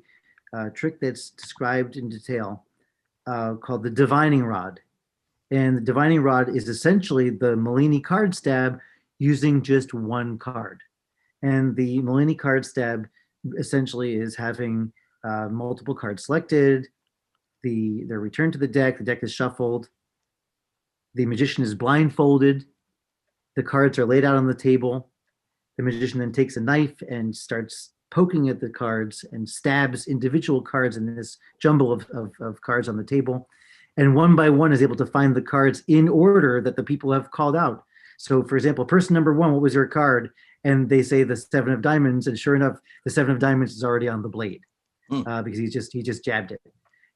trick that's described in detail called the divining rod. And the divining rod is essentially the Malini card stab using just one card. And the Malini card stab essentially is having multiple cards selected, they're returned to the deck is shuffled, the magician is blindfolded, the cards are laid out on the table, the magician then takes a knife and starts poking at the cards and stabs individual cards in this jumble of cards on the table, and one by one is able to find the cards in order that the people have called out. So for example, person number 1, what was your card? And they say the 7 of diamonds, and sure enough, the 7 of diamonds is already on the blade because he just jabbed it.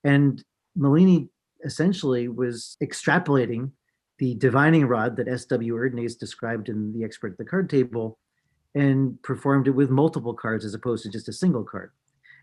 And Malini essentially was extrapolating the divining rod that S.W. Erdnase described in The Expert at the Card Table and performed it with multiple cards as opposed to just a single card.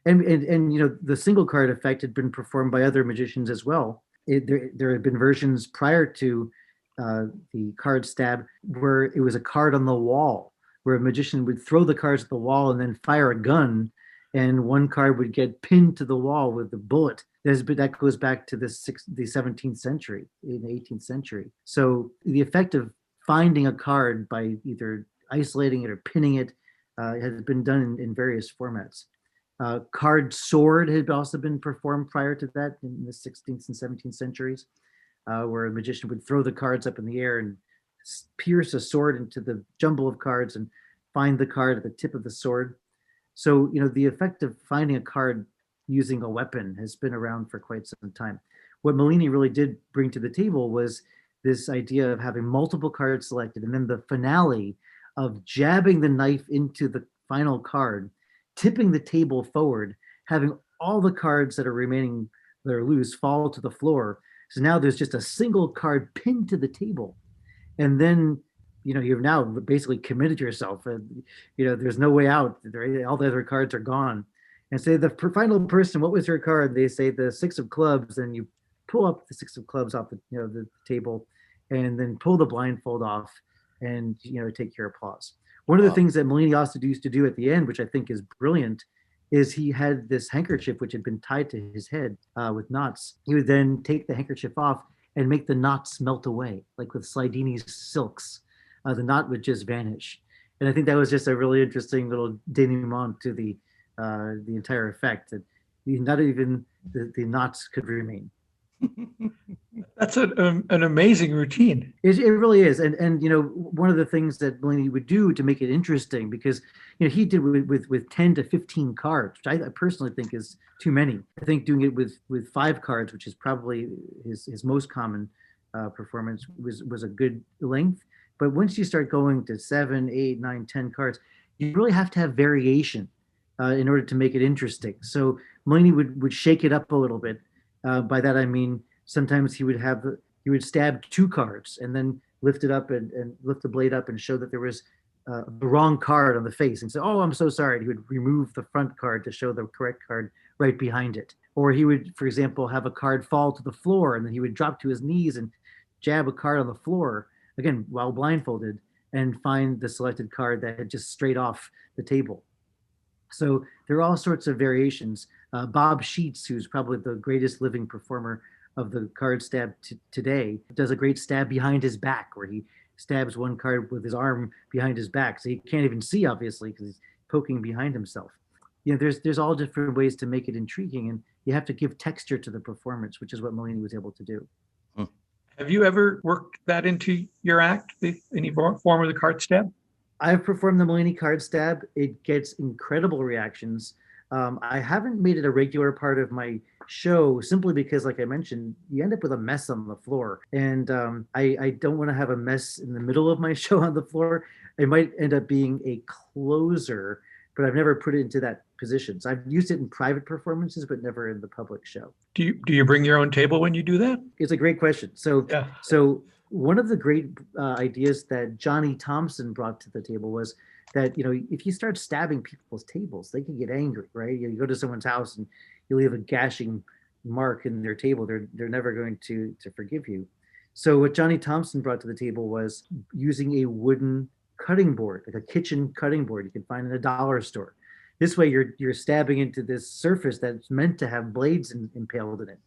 And the single card effect had been performed by other magicians as well. There had been versions prior to the card stab where it was a card on the wall, where a magician would throw the cards at the wall and then fire a gun, and one card would get pinned to the wall with a bullet. That goes back to the 17th century, in the 18th century. So the effect of finding a card by either isolating it or pinning it has been done in various formats. Card sword had also been performed prior to that in the 16th and 17th centuries. where a magician would throw the cards up in the air and pierce a sword into the jumble of cards and find the card at the tip of the sword. So, the effect of finding a card using a weapon has been around for quite some time. What Malini really did bring to the table was this idea of having multiple cards selected, and then the finale of jabbing the knife into the final card, tipping the table forward, having all the cards that are remaining that are loose fall to the floor. So now there's just a single card pinned to the table. And then, you've now basically committed yourself. And, there's no way out. All the other cards are gone. And say the final person, what was your card? They say the 6 of clubs, and you pull up the 6 of clubs off the table, and then pull the blindfold off, and take your applause. One of the things that Malini also used to do at the end, which I think is brilliant, is he had this handkerchief which had been tied to his head with knots. He would then take the handkerchief off and make the knots melt away, like with Slidini's silks. The knot would just vanish. And I think that was just a really interesting little denouement to the entire effect, that not even the knots could remain. That's an amazing routine. It really is, and one of the things that Malini would do to make it interesting, because he did with 10 to 15 cards, which I personally think is too many. I think doing it with 5 cards, which is probably his most common performance, was a good length. But once you start going to 7, 8, 9, 10 cards, you really have to have variation in order to make it interesting. So Malini would shake it up a little bit. By that I mean sometimes he would stab 2 cards and then lift it up and lift the blade up and show that there was the wrong card on the face, and say, "Oh, I'm so sorry." He would remove the front card to show the correct card right behind it. Or he would, for example, have a card fall to the floor, and then he would drop to his knees and jab a card on the floor, again while blindfolded, and find the selected card that had just strayed off the table. So there are all sorts of variations. Bob Sheets, who's probably the greatest living performer of the card stab today, does a great stab behind his back, where he stabs one card with his arm behind his back, so he can't even see, obviously, because he's poking behind himself. There's all different ways to make it intriguing, and you have to give texture to the performance, which is what Malini was able to do. Have you ever worked that into your act, any form of the card stab? I've performed the Malini card stab. It gets incredible reactions. I haven't made it a regular part of my show simply because, like I mentioned, you end up with a mess on the floor. And I don't want to have a mess in the middle of my show on the floor. It might end up being a closer, but I've never put it into that position. So I've used it in private performances, but never in the public show. Do you bring your own table when you do that? It's a great question. So one of the great ideas that Johnny Thompson brought to the table was that, if you start stabbing people's tables, they can get angry, right? You go to someone's house and you leave a gashing mark in their table, they're never going to forgive you. So what Johnny Thompson brought to the table was using a wooden cutting board, like a kitchen cutting board you can find in a dollar store. This way you're stabbing into this surface that's meant to have blades impaled in it.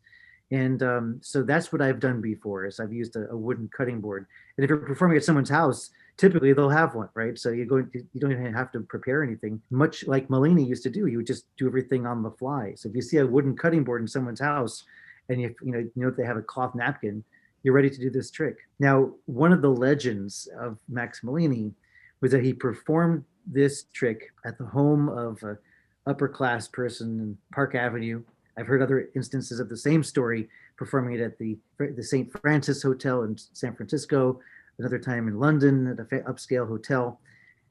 And so that's what I've done before, is I've used a wooden cutting board. And if you're performing at someone's house, typically they'll have one, right? So you don't even have to prepare anything, much like Malini used to do. You would just do everything on the fly. So if you see a wooden cutting board in someone's house, and you know if they have a cloth napkin, you're ready to do this trick. Now, one of the legends of Max Malini was that he performed this trick at the home of an upper class person in Park Avenue. I've heard other instances of the same story, performing it at the St. Francis Hotel in San Francisco, another time in London at an upscale hotel.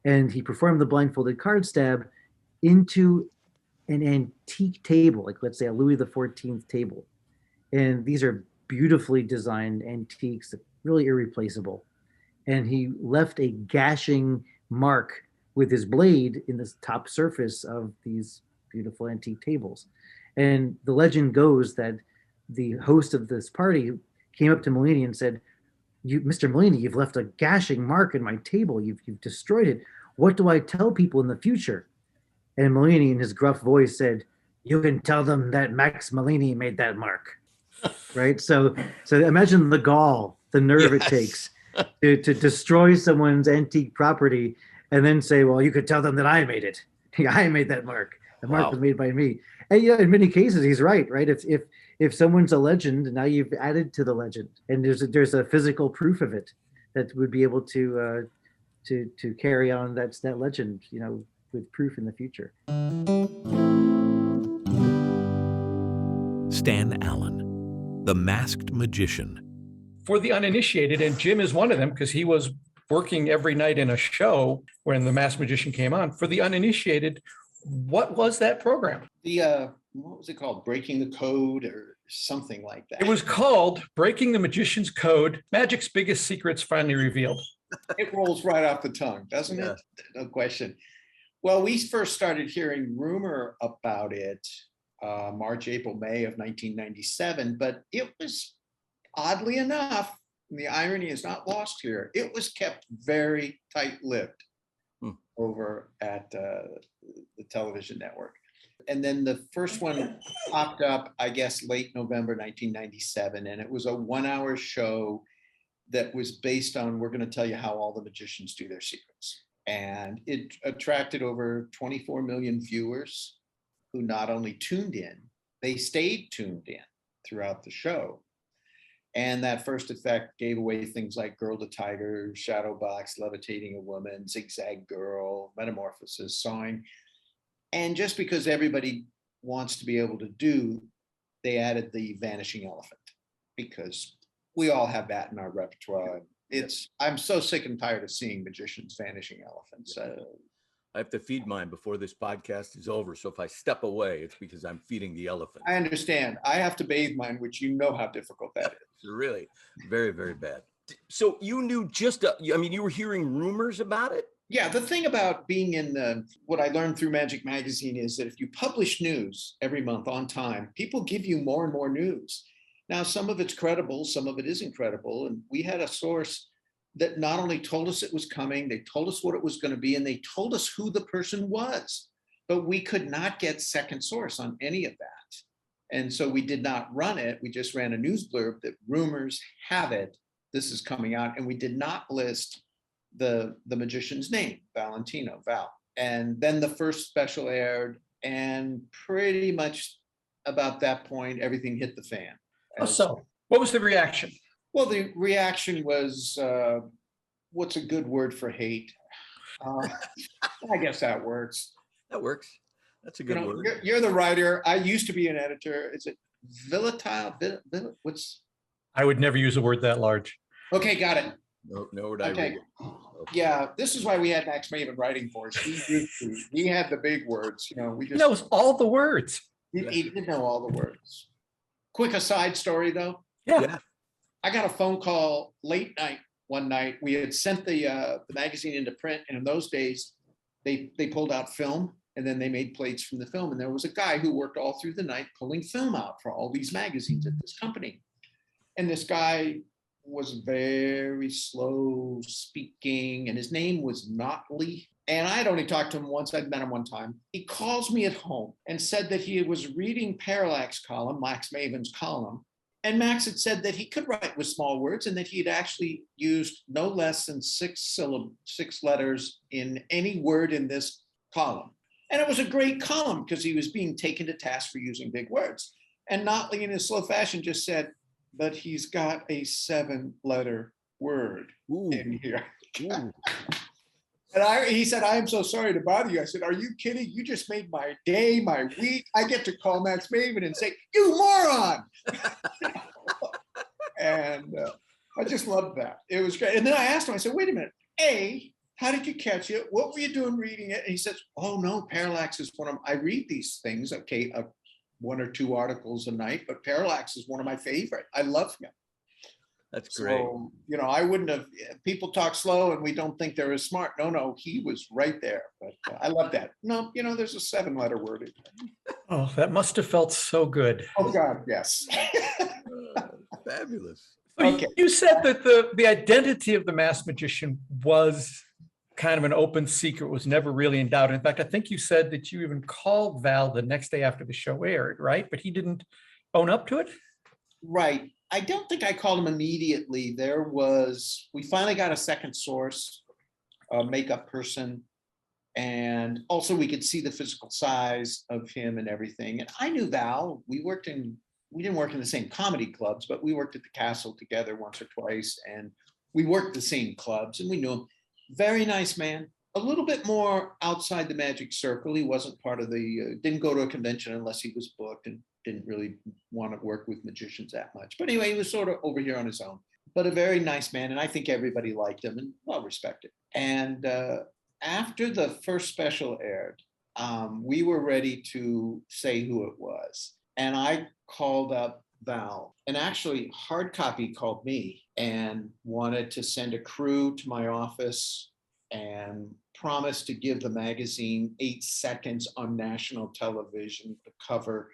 And he performed the blindfolded card stab into an antique table, like let's say a Louis XIV table. And these are beautifully designed antiques, that really irreplaceable. And he left a gashing mark with his blade in the top surface of these beautiful antique tables. And the legend goes that the host of this party came up to Malini and said, Mr. Malini, you've left a gashing mark in my table. You've destroyed it. What do I tell people in the future? And Malini, in his gruff voice, said, "You can tell them that Max Malini made that mark." Right? So imagine the gall, the nerve it takes to destroy someone's antique property and then say, "Well, you could tell them that I made it. I made that mark. The mark was made by me." And in many cases, he's right? If if someone's a legend, now you've added to the legend, and there's a physical proof of it that would be able to carry on that legend, with proof in the future. Stan Allen, the masked magician. For the uninitiated, and Jim is one of them because he was working every night in a show when the Masked Magician came on. For the uninitiated, what was that program? What was it called? Breaking the Code or something like that. It was called Breaking the Magician's Code, Magic's Biggest Secrets Finally Revealed. It rolls right off the tongue, doesn't it? No question. Well, we first started hearing rumor about it March, April, May of 1997, but it was, oddly enough, and the irony is not lost here, it was kept very tight-lipped over at the television network. And then the first one popped up, I guess, late November 1997, and it was a 1-hour show that was based on, we're going to tell you how all the magicians do their secrets. And it attracted over 24 million viewers who not only tuned in, they stayed tuned in throughout the show. And that first effect gave away things like Girl to Tiger, Shadow Box, Levitating a Woman, Zigzag Girl, Metamorphosis, Sawing. And just because everybody wants to be able to do, they added the Vanishing Elephant, because we all have that in our repertoire. I'm so sick and tired of seeing magicians vanishing elephants. I have to feed mine before this podcast is over. So if I step away, it's because I'm feeding the elephant. I understand. I have to bathe mine, which you know how difficult that is. Really, very, very bad. So you knew you were hearing rumors about it? Yeah, the thing about being in what I learned through Magic Magazine is that if you publish news every month on time, people give you more and more news. Now, some of it's credible, some of it isn't credible. And we had a source that not only told us it was coming, they told us what it was going to be, and they told us who the person was. But we could not get second source on any of that. And so we did not run it. We just ran a news blurb that rumors have it, this is coming out. And we did not list the magician's name, Val. And then the first special aired, and pretty much about that point, everything hit the fan. So what was the reaction? Well, the reaction was, what's a good word for hate? I guess that works. That works. That's a good word. You're the writer. I used to be an editor. Is it volatile? I would never use a word that large. Okay, got it. No word I read. Okay. Yeah, this is why we had Max Maven writing for us. He had the big words. We just knows all the words. He did know all the words. Quick aside story, though. Yeah. I got a phone call late night one night. We had sent the magazine into print, and in those days, they pulled out film, and then they made plates from the film. And there was a guy who worked all through the night pulling film out for all these magazines at this company. And this guy was very slow speaking, and his name was Notley. And I'd only talked to him once. I'd met him one time. He calls me at home and said that he was reading Parallax column, Max Maven's column. And Max had said that he could write with small words, and that he had actually used no less than 6 letters in any word in this column. And it was a great column because he was being taken to task for using big words. And Notley, in his slow fashion, just said, but he's got a 7-letter word in here. And he said, I am so sorry to bother you. I said, are you kidding? You just made my day, my week. I get to call Max Maven and say, you moron. And I just loved that. It was great. And then I asked him, I said, wait a minute. How did you catch it? What were you doing reading it? And he says, oh, no, Parallax is one of I read these things, okay, 1 or 2 articles a night, but Parallax is one of my favorite. I love him. That's great. So, I wouldn't have, people talk slow and we don't think they're as smart. No, he was right there. But I love that. No, there's a 7-letter word in there. Oh, that must have felt so good. Oh, God, yes. Fabulous. Okay. You said that the identity of the masked magician was kind of an open secret, was never really in doubt. In fact, I think you said that you even called Val the next day after the show aired, right? But he didn't own up to it? Right. I don't think I called him immediately. We finally got a second source, a makeup person. And also we could see the physical size of him and everything. And I knew Val. We worked in we didn't work in the same comedy clubs, but we worked at the Castle together once or twice, and we worked the same clubs, and we knew him. Very nice man. A little bit more outside the magic circle. He wasn't part of the, didn't go to a convention unless he was booked, and didn't really want to work with magicians that much. But anyway, he was sort of over here on his own, but a very nice man. And I think everybody liked him and well respected. And after the first special aired, we were ready to say who it was. And I called up Val, and actually Hard Copy called me and wanted to send a crew to my office and promised to give the magazine 8 seconds on national television to cover,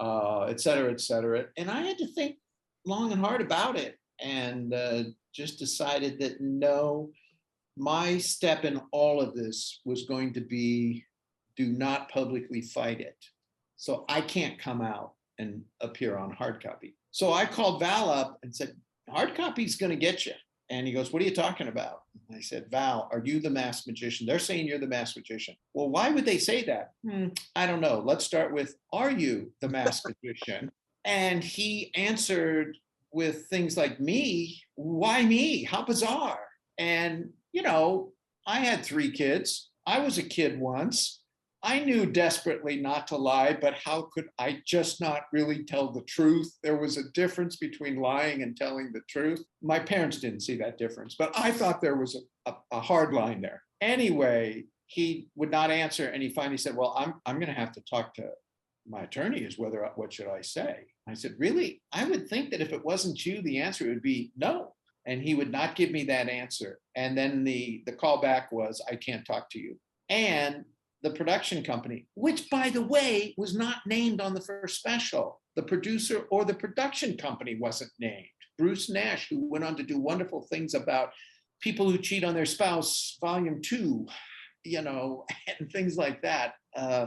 et cetera, et cetera. And I had to think long and hard about it, and just decided that no, my step in all of this was going to be, do not publicly fight it. So I can't come out and appear on Hard Copy. So I called Val up and said, Hard Copy's going to get you. And he goes, what are you talking about? And I said, Val, are you the masked magician? They're saying you're the masked magician. Well, why would they say that? I don't know. Let's start with, are you the masked magician? And he answered with things like, me? Why me? How bizarre. And, you know, I had 3 kids. I was a kid once. I knew desperately not to lie, but how could I just not really tell the truth? There was a difference between lying and telling the truth. My parents didn't see that difference, but I thought there was a hard line there. Anyway, he would not answer, and he finally said, well, I'm going to have to talk to my attorney is whether, what should I say? I said, really? I would think that if it wasn't you, the answer would be no. And he would not give me that answer. And then the callback was, I can't talk to you. And the production company, which by the way, was not named on the first special. The producer or the production company wasn't named. Bruce Nash, who went on to do wonderful things about people who cheat on their spouse, volume 2, you know, and things like that,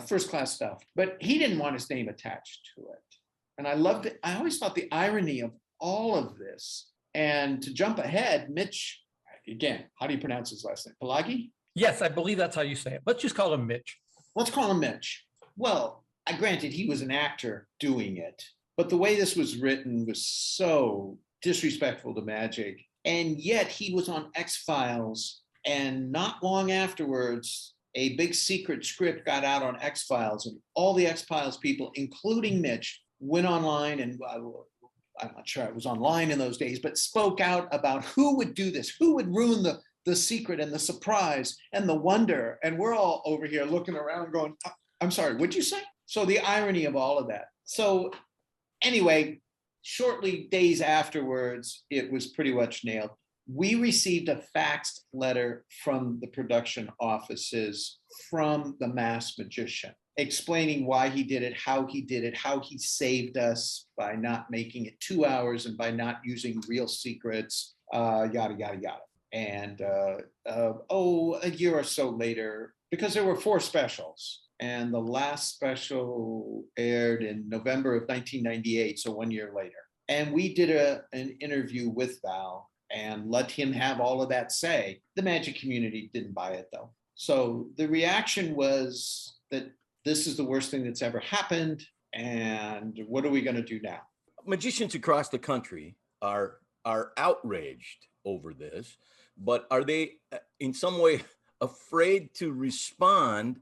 first class stuff. But he didn't want his name attached to it. And I loved it. I always thought the irony of all of this. And to jump ahead, Mitch, again, how do you pronounce his last name? Pelagi? Yes, I believe that's how you say it. Let's just call him Mitch. Let's call him Mitch. Well, granted, he was an actor doing it, but the way this was written was so disrespectful to magic. And yet he was on X-Files, and not long afterwards, a big secret script got out on X-Files, and all the X-Files people, including Mitch, went online, and I'm not sure it was online in those days, but spoke out about who would do this, who would ruin the secret and the surprise and the wonder. And we're all over here looking around going, I'm sorry, what'd you say? So the irony of all of that. So anyway, shortly days afterwards, it was pretty much nailed. We received a faxed letter from the production offices from the masked magician, explaining why he did it, how he saved us by not making it 2 hours and by not using real secrets, yada, yada, yada. And a year or so later, because there were 4 specials, and the last special aired in November of 1998, so 1 year later. And we did an interview with Val and let him have all of that say. The magic community didn't buy it, though. So the reaction was that this is the worst thing that's ever happened, and what are we going to do now? Magicians across the country are outraged over this, but are they in some way afraid to respond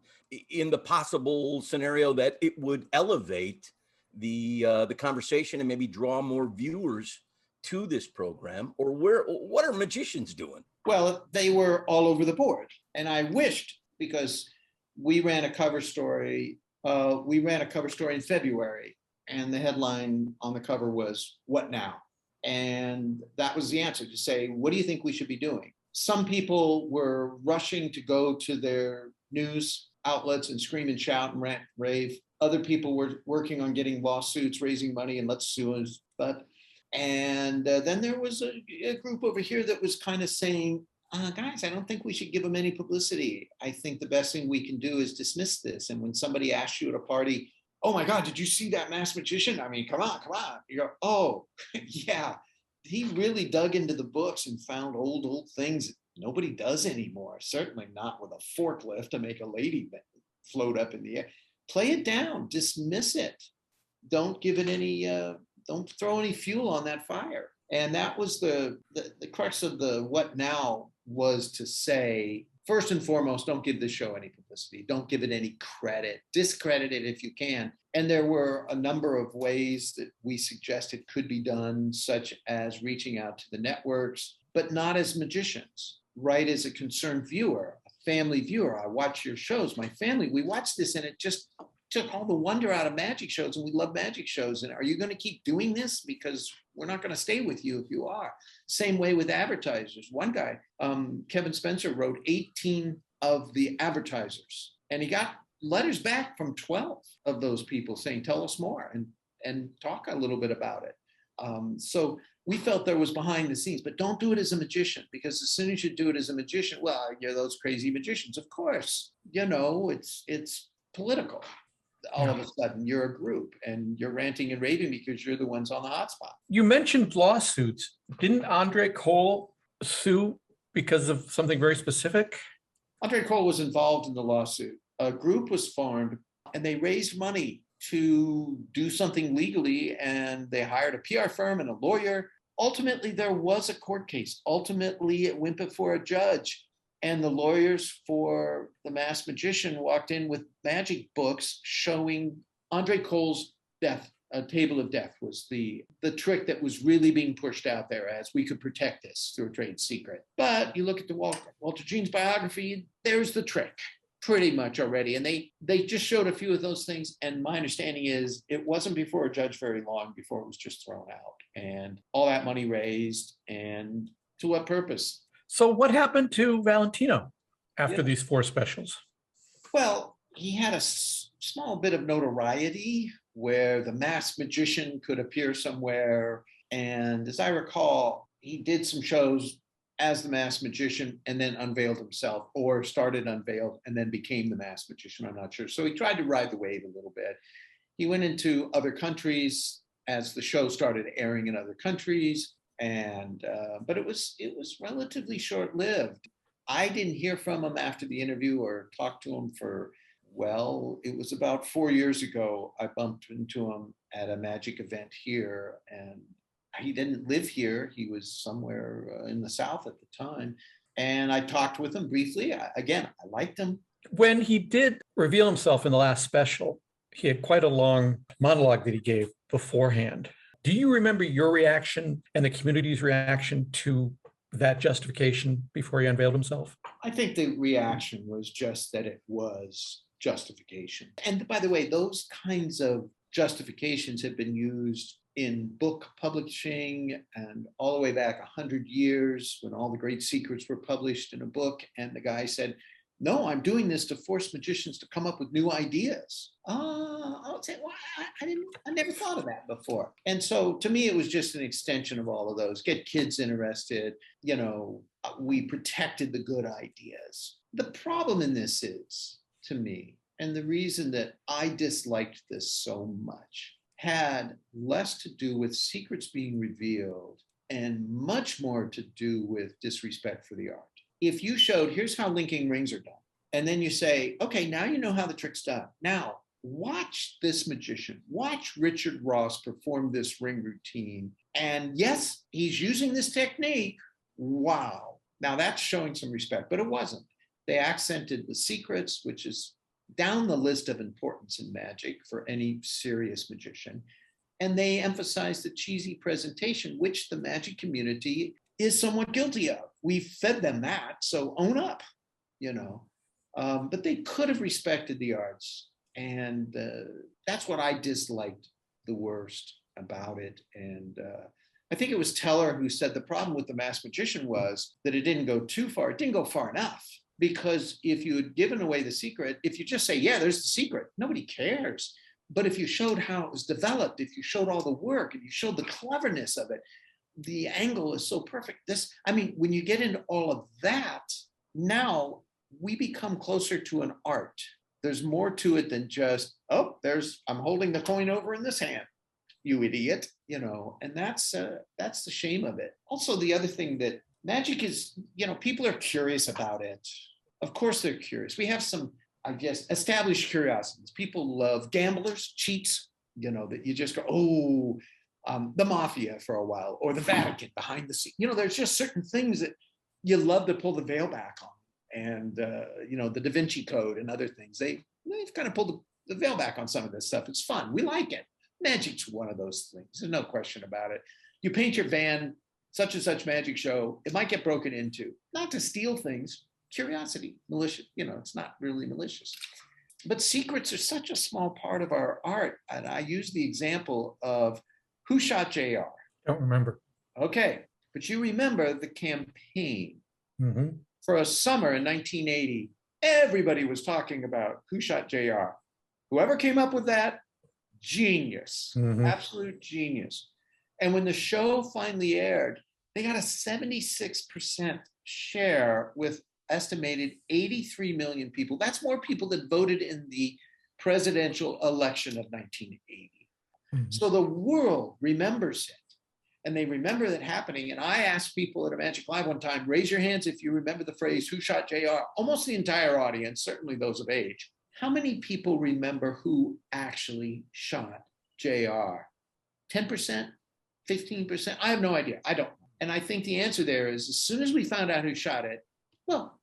in the possible scenario that it would elevate the conversation and maybe draw more viewers to this program? Or what are magicians doing? Well, they were all over the board, and I wished, because we ran a cover story in February, and the headline on the cover was, "What now?" And that was the answer, to say, what do you think we should be doing? Some people were rushing to go to their news outlets and scream and shout and rant, rave. Other people were working on getting lawsuits, raising money, and let's sue us. And then there was a group over here that was kind of saying, guys, I don't think we should give them any publicity. I think the best thing we can do is dismiss this. And when somebody asks you at a party, oh my God, did you see that masked magician? I mean, come on. You go, oh, yeah. He really dug into the books and found old things that nobody does anymore. Certainly not with a forklift to make a lady float up in the air. Play it down, dismiss it. don't give it any, don't throw any fuel on that fire. And that was the crux of the what now was to say, first and foremost, don't give this show any publicity. Don't give it any credit. Discredit it if you can. And there were a number of ways that we suggested could be done, such as reaching out to the networks, but not as magicians, right? As a concerned viewer, a family viewer. I watch your shows. My family, we watched this and it just took all the wonder out of magic shows, and we love magic shows. And are you going to keep doing this? Because we're not going to stay with you if you are. Same way with advertisers. One guy, Kevin Spencer, wrote 18 of the advertisers, and he got letters back from 12 of those people saying, tell us more and talk a little bit about it. So we felt there was behind the scenes, but don't do it as a magician, because as soon as you do it as a magician, well, you're those crazy magicians. Of course, it's political. All of a sudden you're a group and you're ranting and raving because you're the ones on the hotspot. You mentioned lawsuits. Didn't Andre Cole sue because of something very specific? Andre Cole was involved in the lawsuit. A group was formed and they raised money to do something legally, and they hired a PR firm and a lawyer. Ultimately, there was a court case. Ultimately, it went before a judge. And the lawyers for the masked magician walked in with magic books showing Andre Cole's death. A table of death was the trick that was really being pushed out there as we could protect this through a trade secret. But you look at the Walter Gene's biography, there's the trick pretty much already. And they just showed a few of those things. And my understanding is it wasn't before a judge very long before it was just thrown out. And all that money raised, and to what purpose? So what happened to Valentino after these 4 specials? Well, he had a small bit of notoriety where the masked magician could appear somewhere. And as I recall, he did some shows as the masked magician and then unveiled himself, or started unveiled and then became the masked magician. I'm not sure. So he tried to ride the wave a little bit. He went into other countries as the show started airing in other countries. And but it was relatively short-lived. I didn't hear from him after the interview or talk to him for, well, it was about 4 years ago. I bumped into him at a magic event here, and he didn't live here. He was somewhere in the South at the time. And I talked with him briefly. I liked him. When he did reveal himself in the last special, he had quite a long monologue that he gave beforehand. Do you remember your reaction and the community's reaction to that justification before he unveiled himself? I think the reaction was just that it was justification. And by the way, those kinds of justifications have been used in book publishing and all the way back 100 years when all the great secrets were published in a book. And the guy said, no, I'm doing this to force magicians to come up with new ideas. I would say, well, I never thought of that before. And so to me, it was just an extension of all of those. Get kids interested. We protected the good ideas. The problem in this is, to me, and the reason that I disliked this so much, had less to do with secrets being revealed and much more to do with disrespect for the art. If you showed, here's how linking rings are done, and then you say, okay, now you know how the trick's done. Now, watch this magician, watch Richard Ross perform this ring routine. And yes, he's using this technique. Wow. Now that's showing some respect, but it wasn't. They accented the secrets, which is down the list of importance in magic for any serious magician. And they emphasized the cheesy presentation, which the magic community is somewhat guilty of. We fed them that, so own up, but they could have respected the arts. And that's what I disliked the worst about it. And I think it was Teller who said the problem with the masked magician was that it didn't go too far. It didn't go far enough, because if you had given away the secret, if you just say, yeah, there's the secret, nobody cares. But if you showed how it was developed, if you showed all the work, if you showed the cleverness of it, the angle is so perfect. When you get into all of that, now we become closer to an art. There's more to it than just, I'm holding the coin over in this hand, you idiot, and that's the shame of it. Also, the other thing that magic is, people are curious about it. Of course they're curious. We have some, established curiosities. People love gamblers, cheats, that you just go, oh, the mafia for a while, or the Vatican behind the scenes. There's just certain things that you love to pull the veil back on. And, the Da Vinci Code and other things, they've kind of pulled the veil back on some of this stuff. It's fun. We like it. Magic's one of those things. There's no question about it. You paint your van, such and such magic show, it might get broken into, not to steal things, curiosity, malicious, it's not really malicious. But secrets are such a small part of our art. And I use the example of Who Shot JR? Don't remember. Okay, but you remember the campaign. Mm-hmm. For a summer in 1980, everybody was talking about Who Shot JR? Whoever came up with that, genius, absolute genius. And when the show finally aired, they got a 76% share with estimated 83 million people. That's more people that voted in the presidential election of 1980. So the world remembers it. And they remember that happening. And I asked people at a Magic Live one time, raise your hands if you remember the phrase, Who Shot JR? Almost the entire audience, certainly those of age. How many people remember who actually shot JR? 10%? 15%? I have no idea. I don't know. And I think the answer there is, as soon as we found out who shot it, well,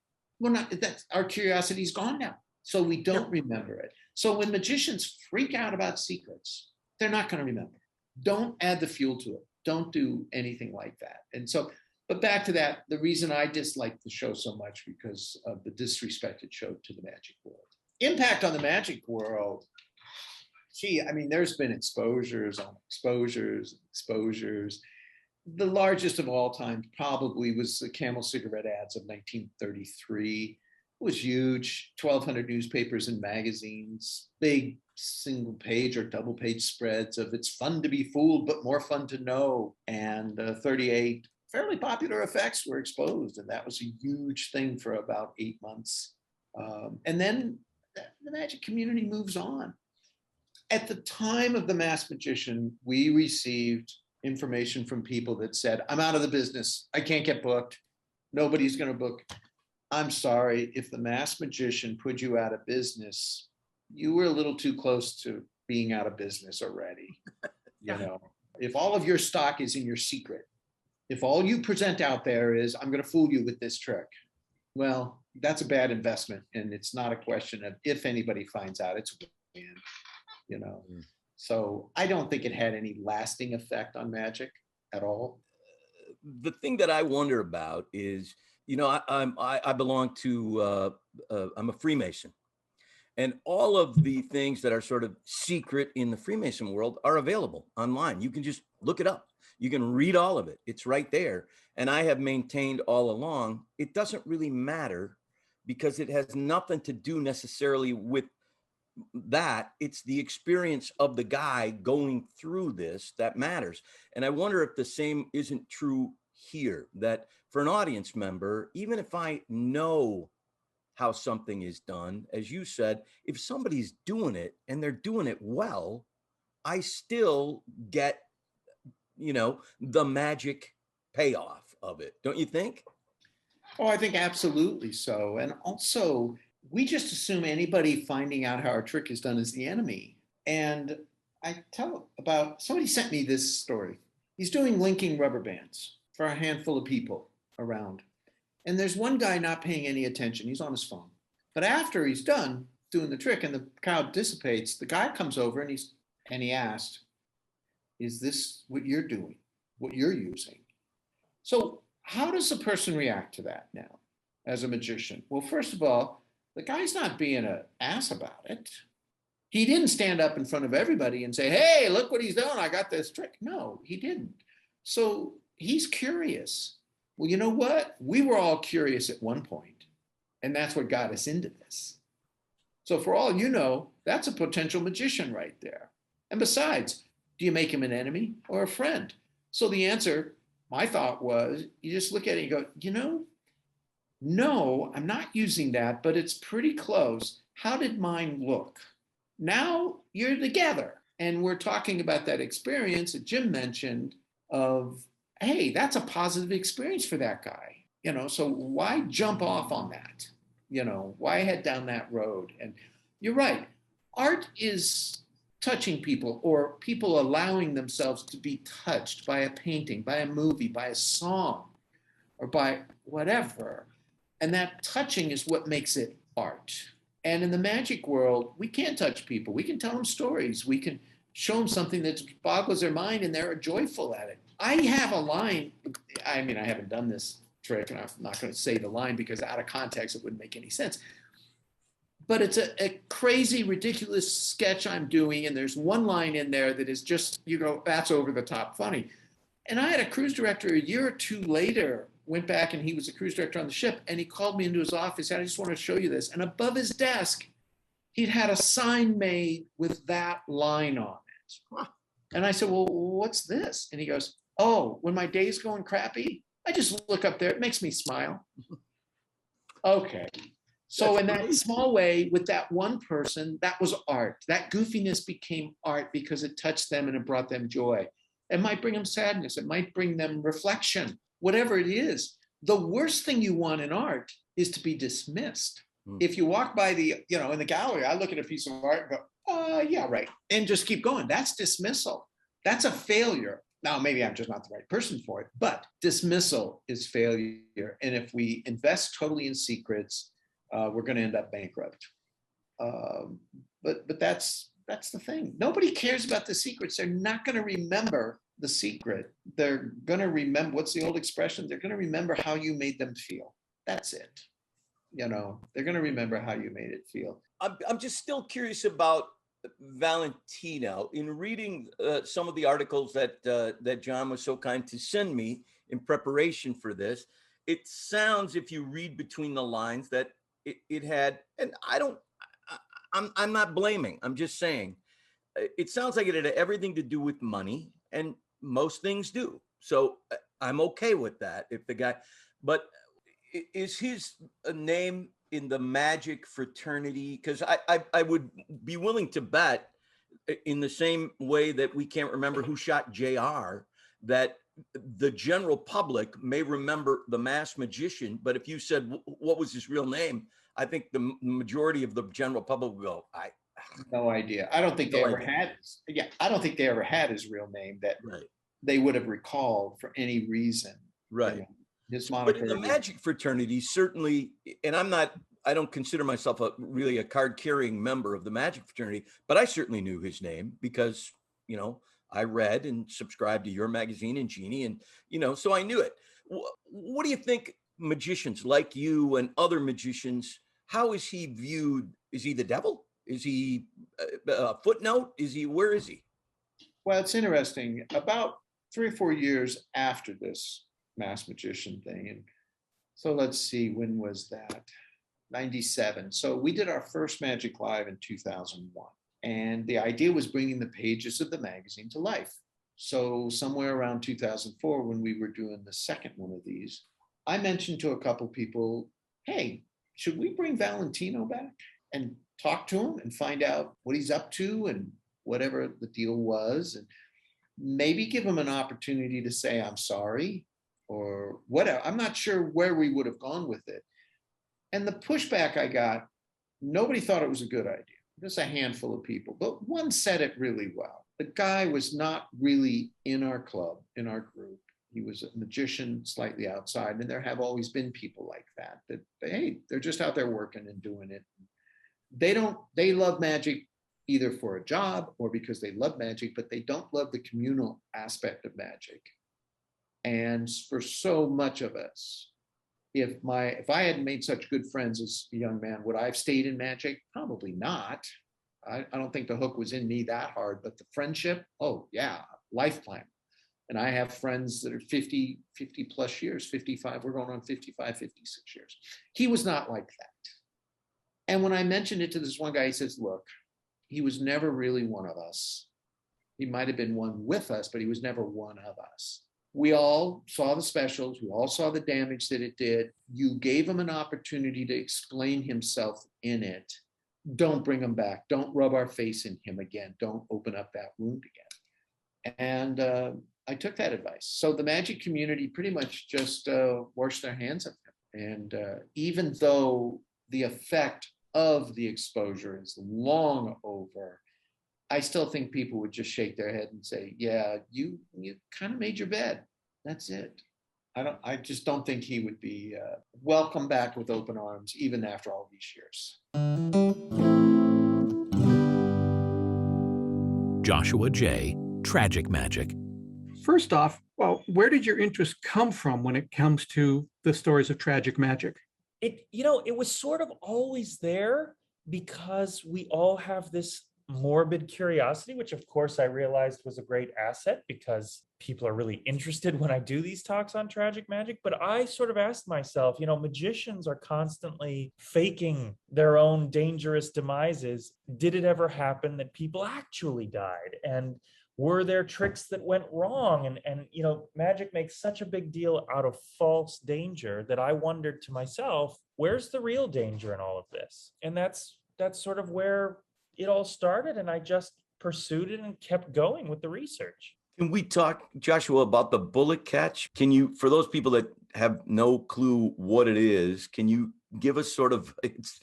our curiosity is gone now. So we don't remember it. So when magicians freak out about secrets, they're not going to remember. Don't add the fuel to it. Don't do anything like that. And so, but back to that, the reason I dislike the show so much because of the disrespect it showed to the magic world. Impact on the magic world. Gee, there's been exposures on exposures. The largest of all time probably was the Camel cigarette ads of 1933. It was huge, 1,200 newspapers and magazines, big single page or double page spreads of it's fun to be fooled, but more fun to know. And 38 fairly popular effects were exposed. And that was a huge thing for about 8 months. And then the magic community moves on. At the time of The Masked Magician, we received information from people that said, I'm out of the business. I can't get booked. Nobody's going to book. I'm sorry, if The Masked Magician put you out of business, you were a little too close to being out of business already. If all of your stock is in your secret, if all you present out there is, I'm going to fool you with this trick, well, that's a bad investment. And it's not a question of if anybody finds out, it's when, So I don't think it had any lasting effect on magic at all. The thing that I wonder about is, I belong to, I'm a Freemason. And all of the things that are sort of secret in the Freemason world are available online. You can just look it up. You can read all of it. It's right there. And I have maintained all along, it doesn't really matter because it has nothing to do necessarily with that. It's the experience of the guy going through this that matters. And I wonder if the same isn't true here, that for an audience member, even if I know how something is done, as you said, if somebody's doing it and they're doing it well, I still get, the magic payoff of it. Don't you think? Oh, I think absolutely so. And also, we just assume anybody finding out how our trick is done is the enemy. And I tell about, somebody sent me this story. He's doing linking rubber bands for a handful of people around. And there's one guy not paying any attention. He's on his phone. But after he's done doing the trick and the crowd dissipates, the guy comes over and he asked, is this what you're doing, what you're using? So how does a person react to that now as a magician? Well, first of all, the guy's not being an ass about it. He didn't stand up in front of everybody and say, hey, look what he's done. I got this trick. No, he didn't. So he's curious. Well, you know what? We were all curious at one point, and that's what got us into this. So for all you know, that's a potential magician right there. And besides, do you make him an enemy or a friend? So the answer, my thought was, you just look at it and go, no, I'm not using that, but it's pretty close. How did mine look? Now you're together. And we're talking about that experience that Jim mentioned of, hey, that's a positive experience for that guy. So why jump off on that? Why head down that road? And you're right. Art is touching people, or people allowing themselves to be touched by a painting, by a movie, by a song, or by whatever. And that touching is what makes it art. And in the magic world, we can't touch people. We can tell them stories. We can show them something that boggles their mind, and they're joyful at it. I have a line. I mean, I haven't done this trick, and I'm not going to say the line because out of context, it wouldn't make any sense. But it's a crazy, ridiculous sketch I'm doing, and there's one line in there that is just, you go, that's over the top funny. And I had a cruise director a year or two later, went back, and he was a cruise director on the ship, and he called me into his office, and I just want to show you this. And above his desk, he'd had a sign made with that line on it. And I said, well, what's this? And he goes, oh, when my day's going crappy, I just look up there. It makes me smile. Okay. So in that small way, with that one person, that was art. That goofiness became art because it touched them and it brought them joy. It might bring them sadness. It might bring them reflection, whatever it is. The worst thing you want in art is to be dismissed. If you walk by in the gallery, I look at a piece of art and go, yeah, right. And just keep going. That's dismissal. That's a failure. Now, maybe I'm just not the right person for it, but dismissal is failure. And if we invest totally in secrets, we're going to end up bankrupt. But that's the thing. Nobody cares about the secrets. They're not going to remember the secret. They're going to remember, what's the old expression? They're going to remember how you made them feel. That's it. They're going to remember how you made it feel. I'm just still curious about Valentino. In reading some of the articles that John was so kind to send me in preparation for this, it sounds, if you read between the lines, that it had, and I'm not blaming, I'm just saying, it sounds like it had everything to do with money, and most things do. So I'm okay with that. If the guy, but is his name in the magic fraternity? Because I would be willing to bet, in the same way that we can't remember who shot JR, that the general public may remember the masked magician, but if you said what was his real name, I think the majority of the general public would go, no idea. I don't think they ever had. Yeah, I don't think they ever had his real name that they would have recalled for any reason. Right. His moniker. But in the magic fraternity, certainly, and I don't consider myself really a card-carrying member of the magic fraternity, but I certainly knew his name because, I read and subscribed to your magazine and Jeannie, and, so I knew it. What do you think magicians like you and other magicians, how is he viewed? Is he the devil? Is he a footnote? Where is he? Well, it's interesting. About 3 or 4 years after this masked magician thing, and so let's see, when was that? 97. So we did our first Magic Live in 2001. And the idea was bringing the pages of the magazine to life. So somewhere around 2004, when we were doing the second one of these, I mentioned to a couple people, hey, should we bring Valentino back and talk to him and find out what he's up to and whatever the deal was, and maybe give him an opportunity to say, I'm sorry, or whatever. I'm not sure where we would have gone with it. And the pushback I got, nobody thought it was a good idea. Just a handful of people, but one said it really well. The guy was not really in our club, in our group. He was a magician slightly outside, and there have always been people like that, hey, they're just out there working and doing it. They love magic either for a job or because they love magic, but they don't love the communal aspect of magic. And for so much of us, if I hadn't made such good friends as a young man, would I have stayed in magic? Probably not. I don't think the hook was in me that hard, but the friendship, oh yeah, lifetime. And I have friends that are 50 plus years, 55, we're going on 55, 56 years. He was not like that. And when I mentioned it to this one guy, he says, look, he was never really one of us. He might've been one with us, but he was never one of us. We all saw the specials. We all saw the damage that it did. You gave him an opportunity to explain himself in it. Don't bring him back. Don't rub our face in him again. Don't open up that wound again. And I took that advice. So the magic community pretty much just washed their hands of him. And even though the effect of the exposure is long over, I still think people would just shake their head and say, yeah, you kind of made your bed. That's it. I just don't think he would be welcome back with open arms, even after all these years. Joshua J., Tragic Magic. First off, well, where did your interest come from when it comes to the stories of tragic magic? It was sort of always there because we all have this morbid curiosity, which of course I realized was a great asset because people are really interested when I do these talks on tragic magic. But I sort of asked myself, magicians are constantly faking their own dangerous demises. Did it ever happen that people actually died? And were there tricks that went wrong? And magic makes such a big deal out of false danger that I wondered to myself, where's the real danger in all of this? And that's sort of where it all started. And I just pursued it and kept going with the research. Can we talk, Joshua, about the bullet catch? Can you, for those people that have no clue what it is, can you give us sort of its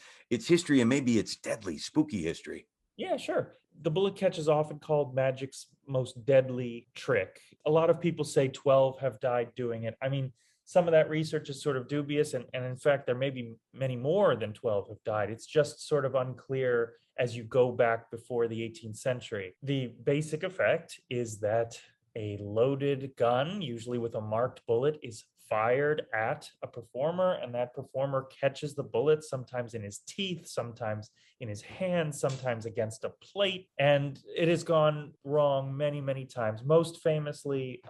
history and maybe its deadly, spooky history? Yeah, sure. The bullet catch is often called magic's most deadly trick. A lot of people say 12 have died doing it. I mean, some of that research is sort of dubious, and in fact, there may be many more than 12 have died. It's just sort of unclear as you go back before the 18th century. The basic effect is that a loaded gun, usually with a marked bullet, is fired at a performer, and that performer catches the bullet, sometimes in his teeth, sometimes in his hands, sometimes against a plate. And it has gone wrong many, many times, most famously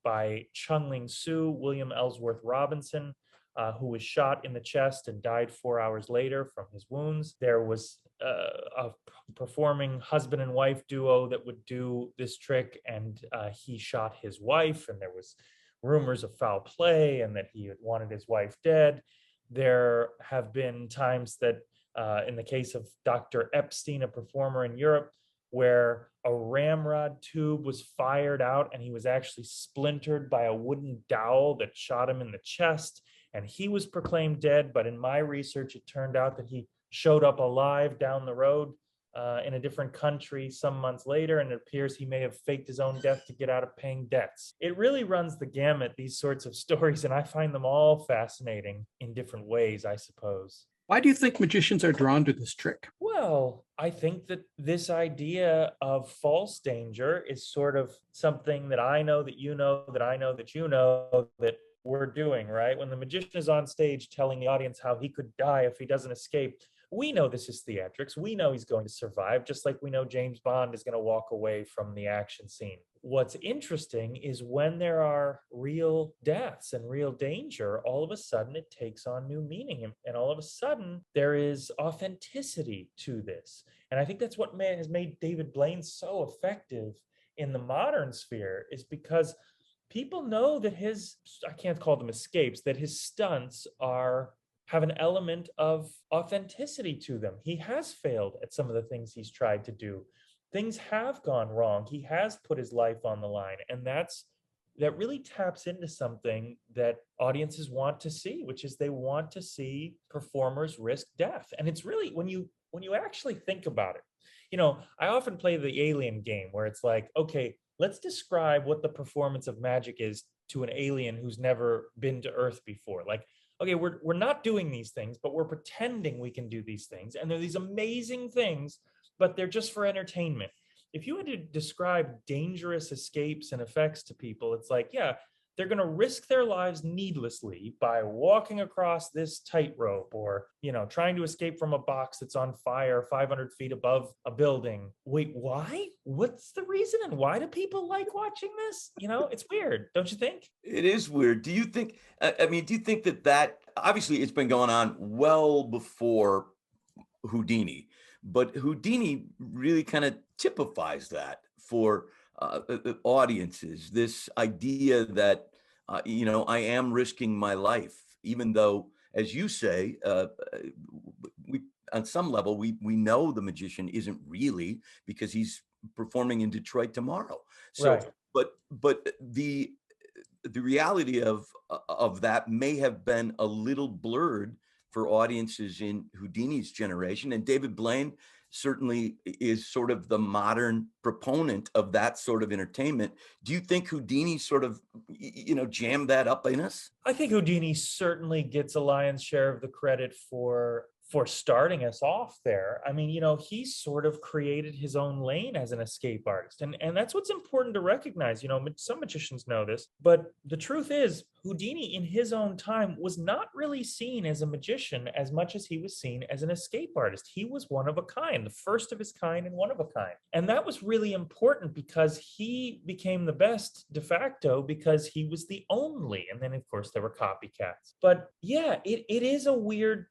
by Chung-Ling Soo, William Ellsworth Robinson, who was shot in the chest and died 4 hours later from his wounds. There was a performing husband and wife duo that would do this trick, and he shot his wife, and there was rumors of foul play and that he had wanted his wife dead. There have been times that in the case of Dr. Epstein, a performer in Europe, where a ramrod tube was fired out and he was actually splintered by a wooden dowel that shot him in the chest, and he was proclaimed dead. But in my research, it turned out that he showed up alive down the road in a different country some months later, and it appears he may have faked his own death to get out of paying debts. It really runs the gamut, these sorts of stories, and I find them all fascinating in different ways, I suppose. Why do you think magicians are drawn to this trick? Well, I think that this idea of false danger is sort of something that I know that you know, that I know that you know, that we're doing, right? When the magician is on stage telling the audience how he could die if he doesn't escape, we know this is theatrics. We know he's going to survive, just like we know James Bond is going to walk away from the action scene. What's interesting is when there are real deaths and real danger, all of a sudden it takes on new meaning. And all of a sudden there is authenticity to this. And I think that's what has made David Blaine so effective in the modern sphere, is because people know that I can't call them escapes, that his stunts have an element of authenticity to them. He has failed at some of the things he's tried to do. Things have gone wrong. He has put his life on the line. And that really taps into something that audiences want to see, which is they want to see performers risk death. And it's really, when you actually think about it, I often play the alien game where it's like, okay, let's describe what the performance of magic is to an alien who's never been to Earth before. Like, okay, we're not doing these things, but we're pretending we can do these things. And they're these amazing things, but they're just for entertainment. If you had to describe dangerous escapes and effects to people, it's like, yeah, they're going to risk their lives needlessly by walking across this tightrope or, trying to escape from a box that's on fire 500 feet above a building. Wait, why? What's the reason? And why do people like watching this? It's weird, don't you think? It is weird. Do you think, do you think that obviously it's been going on well before Houdini, but Houdini really kind of typifies that for audiences, this idea that, I am risking my life, even though, as you say, we on some level, we know the magician isn't really, because he's performing in Detroit tomorrow. So, right. But the reality of that may have been a little blurred for audiences in Houdini's generation. And David Blaine certainly is sort of the modern proponent of that sort of entertainment. Do you think Houdini sort of, jammed that up in us? I think Houdini certainly gets a lion's share of the credit for starting us off there. I mean, he sort of created his own lane as an escape artist. And that's what's important to recognize. Some magicians know this, but the truth is Houdini in his own time was not really seen as a magician as much as he was seen as an escape artist. He was one of a kind, the first of his kind and one of a kind. And that was really important because he became the best de facto because he was the only. And then of course there were copycats. But yeah, it is a weird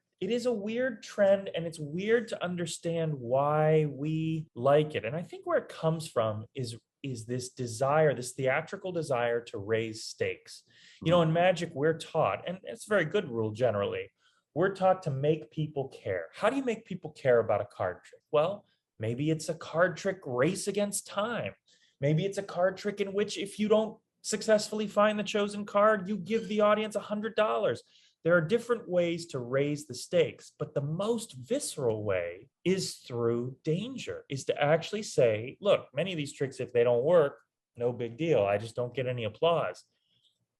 trend, and it's weird to understand why we like it. And I think where it comes from is this desire, this theatrical desire to raise stakes. In magic, we're taught, and it's a very good rule generally, we're taught to make people care. How do you make people care about a card trick? Well, maybe it's a card trick race against time. Maybe it's a card trick in which if you don't successfully find the chosen card, you give the audience $100. There are different ways to raise the stakes, but the most visceral way is through danger, is to actually say, look, many of these tricks, if they don't work, no big deal. I just don't get any applause.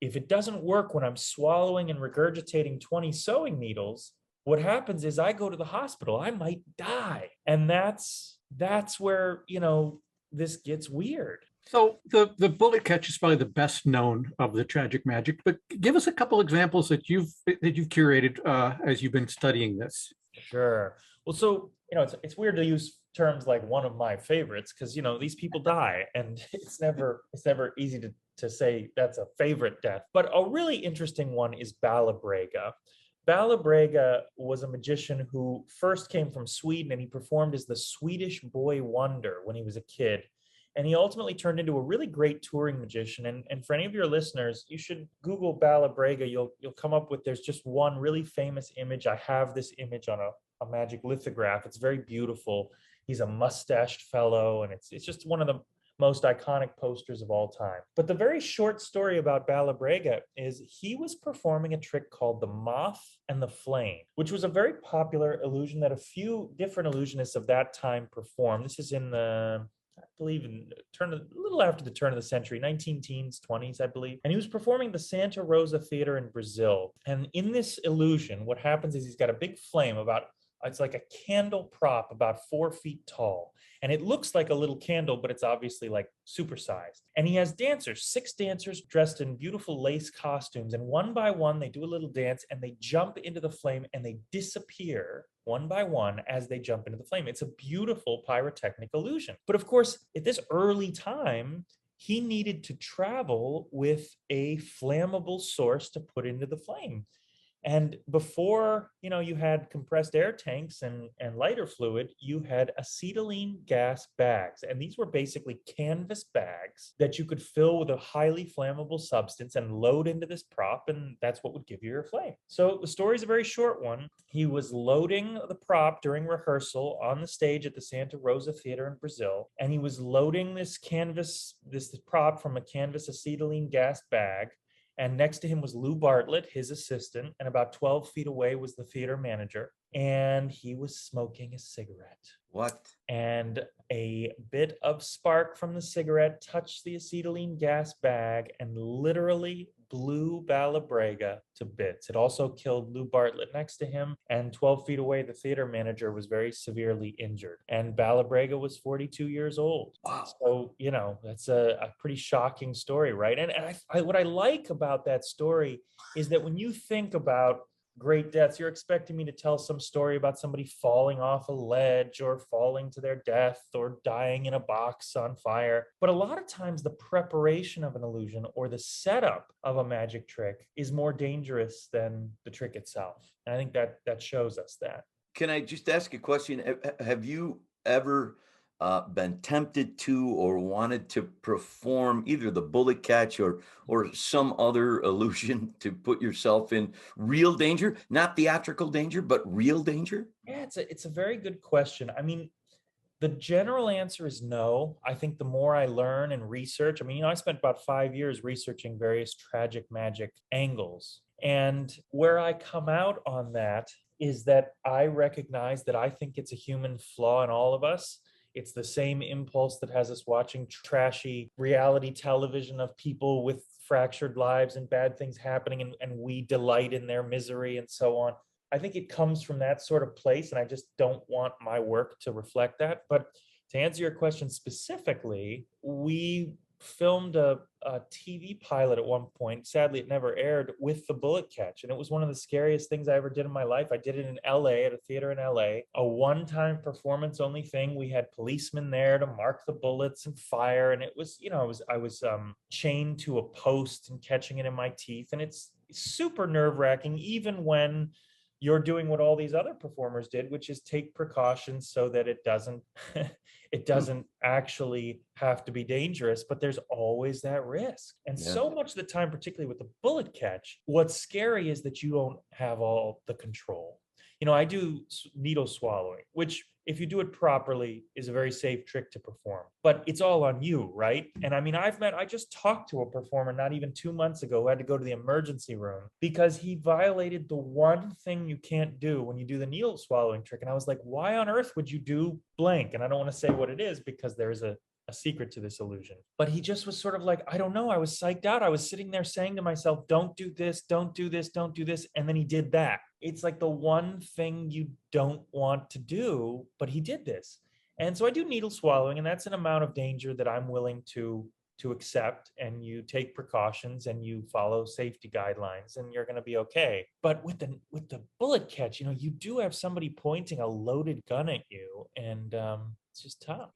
If it doesn't work when I'm swallowing and regurgitating 20 sewing needles, what happens is I go to the hospital. I might die. And that's where, this gets weird. So the bullet catch is probably the best known of the tragic magic, but give us a couple examples that you've curated as you've been studying this. Sure. Well, so it's weird to use terms like one of my favorites because these people die, and it's never easy to say that's a favorite death. But a really interesting one is Balabrega. Balabrega was a magician who first came from Sweden, and he performed as the Swedish boy wonder when he was a kid. And he ultimately turned into a really great touring magician. And for any of your listeners, you should Google Balabrega. You'll come up with, there's just one really famous image. I have this image on a magic lithograph. It's very beautiful. He's a mustached fellow, and it's just one of the most iconic posters of all time. But the very short story about Balabrega is he was performing a trick called the Moth and the Flame, which was a very popular illusion that a few different illusionists of that time performed. This is in the, I believe, a little after the turn of the century, 19 teens, 20s, I believe. And he was performing the Santa Rosa Theater in Brazil. And in this illusion, what happens is he's got a big flame it's like a candle prop about 4 feet tall. And it looks like a little candle, but it's obviously like supersized. And he has dancers, 6 dancers dressed in beautiful lace costumes. And one by one, they do a little dance and they jump into the flame and they disappear one by one as they jump into the flame. It's a beautiful pyrotechnic illusion. But of course, at this early time, he needed to travel with a flammable source to put into the flame. And before, you had compressed air tanks and lighter fluid, you had acetylene gas bags. And these were basically canvas bags that you could fill with a highly flammable substance and load into this prop. And that's what would give you your flame. So the story is a very short one. He was loading the prop during rehearsal on the stage at the Santa Rosa Theater in Brazil. And he was loading this prop from a canvas acetylene gas bag. And next to him was Lou Bartlett, his assistant, and about 12 feet away was the theater manager. And he was smoking a cigarette. What? And a bit of spark from the cigarette touched the acetylene gas bag and literally blew Balabrega to bits. It also killed Lou Bartlett next to him, and 12 feet away, the theater manager was very severely injured. And Balabrega was 42 years old. Wow. So, that's a pretty shocking story, right? And what I like about that story is that when you think about great deaths, you're expecting me to tell some story about somebody falling off a ledge or falling to their death or dying in a box on fire. But a lot of times the preparation of an illusion or the setup of a magic trick is more dangerous than the trick itself. And I think that shows us that. Can I just ask a question? Have you ever been tempted to or wanted to perform either the bullet catch or some other illusion to put yourself in real danger, not theatrical danger, but real danger? Yeah, it's a very good question. I mean, the general answer is no. I think the more I learn and research, I spent about 5 years researching various tragic magic angles. And where I come out on that is that I recognize that I think it's a human flaw in all of us. It's the same impulse that has us watching trashy reality television of people with fractured lives and bad things happening, and we delight in their misery and so on. I think it comes from that sort of place, and I just don't want my work to reflect that. But to answer your question specifically, we filmed a TV pilot at one point. Sadly, it never aired, with the bullet catch. And it was one of the scariest things I ever did in my life. I did it in LA at a theater in LA, a one-time performance only thing. We had policemen there to mark the bullets and fire. And it was, I was chained to a post and catching it in my teeth. And it's super nerve-wracking, even when you're doing what all these other performers did, which is take precautions so that it doesn't it doesn't actually have to be dangerous, but there's always that risk. And so much of the time, particularly with the bullet catch, what's scary is that you don't have all the control. I do needle swallowing, which, if you do it properly, is a very safe trick to perform, but it's all on you, right? And I mean, I just talked to a performer not even 2 months ago who had to go to the emergency room because he violated the one thing you can't do when you do the needle swallowing trick. And I was like, why on earth would you do blank? And I don't want to say what it is because there is a secret to this illusion. But he just was sort of like, I don't know. I was psyched out. I was sitting there saying to myself, don't do this, don't do this, don't do this. And then he did that. It's like the one thing you don't want to do, but he did this. And so I do needle swallowing, and that's an amount of danger that I'm willing to accept. And you take precautions and you follow safety guidelines, and you're going to be okay. But with the bullet catch, you do have somebody pointing a loaded gun at you, and it's just tough.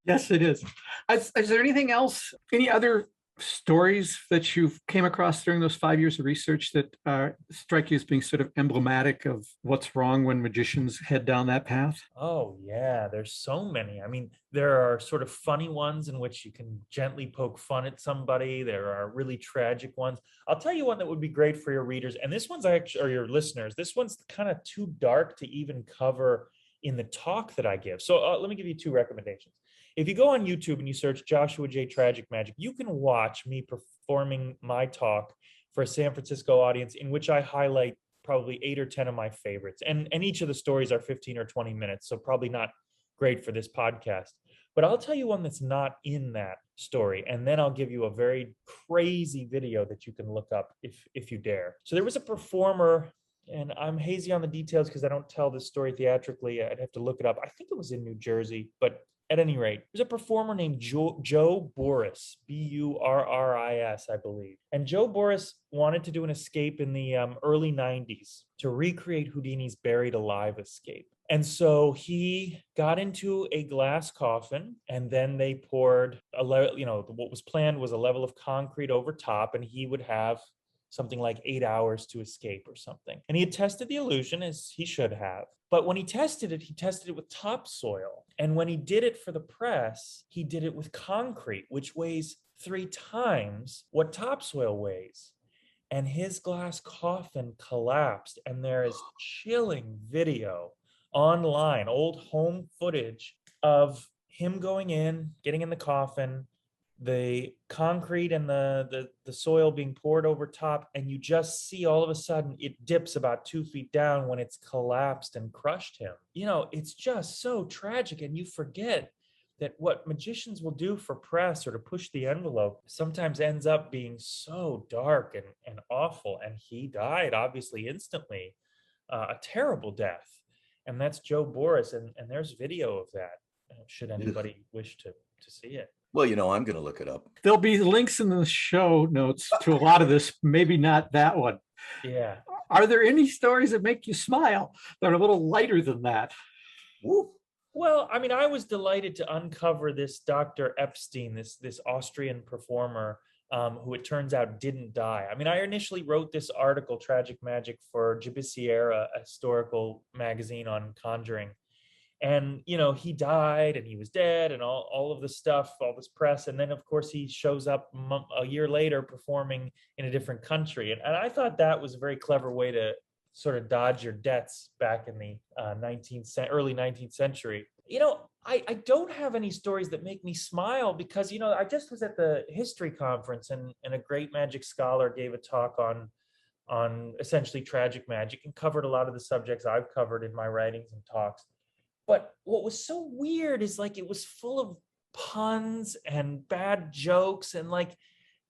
Yes, it is. Is there anything else, any other stories that you've came across during those 5 years of research that strike you as being sort of emblematic of what's wrong when magicians head down that path? Oh, yeah, there's so many. I mean, there are sort of funny ones in which you can gently poke fun at somebody. There are really tragic ones. I'll tell you one that would be great for your readers. And this one's actually, or your listeners, this one's kind of too dark to even cover in the talk that I give. So let me give you 2 recommendations. If you go on YouTube and you search Joshua J. Tragic Magic, you can watch me performing my talk for a San Francisco audience, in which I highlight probably 8 or 10 of my favorites. And each of the stories are 15 or 20 minutes, so probably not great for this podcast. But I'll tell you one that's not in that story, and then I'll give you a very crazy video that you can look up if you dare. So there was a performer, and I'm hazy on the details because I don't tell this story theatrically. I'd have to look it up. I think it was in New Jersey, but at any rate, there's a performer named Joe Boris, Burris, I believe. And Joe Boris wanted to do an escape in the early 90s to recreate Houdini's buried alive escape. And so he got into a glass coffin, and then they poured what was planned was a level of concrete over top, and he would have something like 8 hours to escape or something. And he had tested the illusion, as he should have. But when he tested it with topsoil. And when he did it for the press, he did it with concrete, which weighs 3 times what topsoil weighs. And his glass coffin collapsed. And there is chilling video online, old home footage of him going in, getting in the coffin, the concrete and the soil being poured over top, and you just see all of a sudden it dips about 2 feet down when it's collapsed and crushed him. It's just so tragic, and you forget that what magicians will do for press or to push the envelope sometimes ends up being so dark and awful. And he died, obviously, instantly, a terrible death. And that's Joe Boris, and there's video of that, should anybody wish to see it. Well, I'm going to look it up. There'll be links in the show notes to a lot of this, maybe not that one. Yeah. Are there any stories that make you smile that are a little lighter than that? Woo. Well, I mean, I was delighted to uncover this Dr. Epstein, this Austrian performer, who it turns out didn't die. I mean, I initially wrote this article, Tragic Magic, for Judiciaire, a historical magazine on conjuring. And, he died and he was dead and all of the stuff, all this press. And then, of course, he shows up a year later performing in a different country. And I thought that was a very clever way to sort of dodge your debts back in the early 19th century. I don't have any stories that make me smile because, I just was at the history conference and a great magic scholar gave a talk on on essentially tragic magic and covered a lot of the subjects I've covered in my writings and talks. But what was so weird is like it was full of puns and bad jokes, and like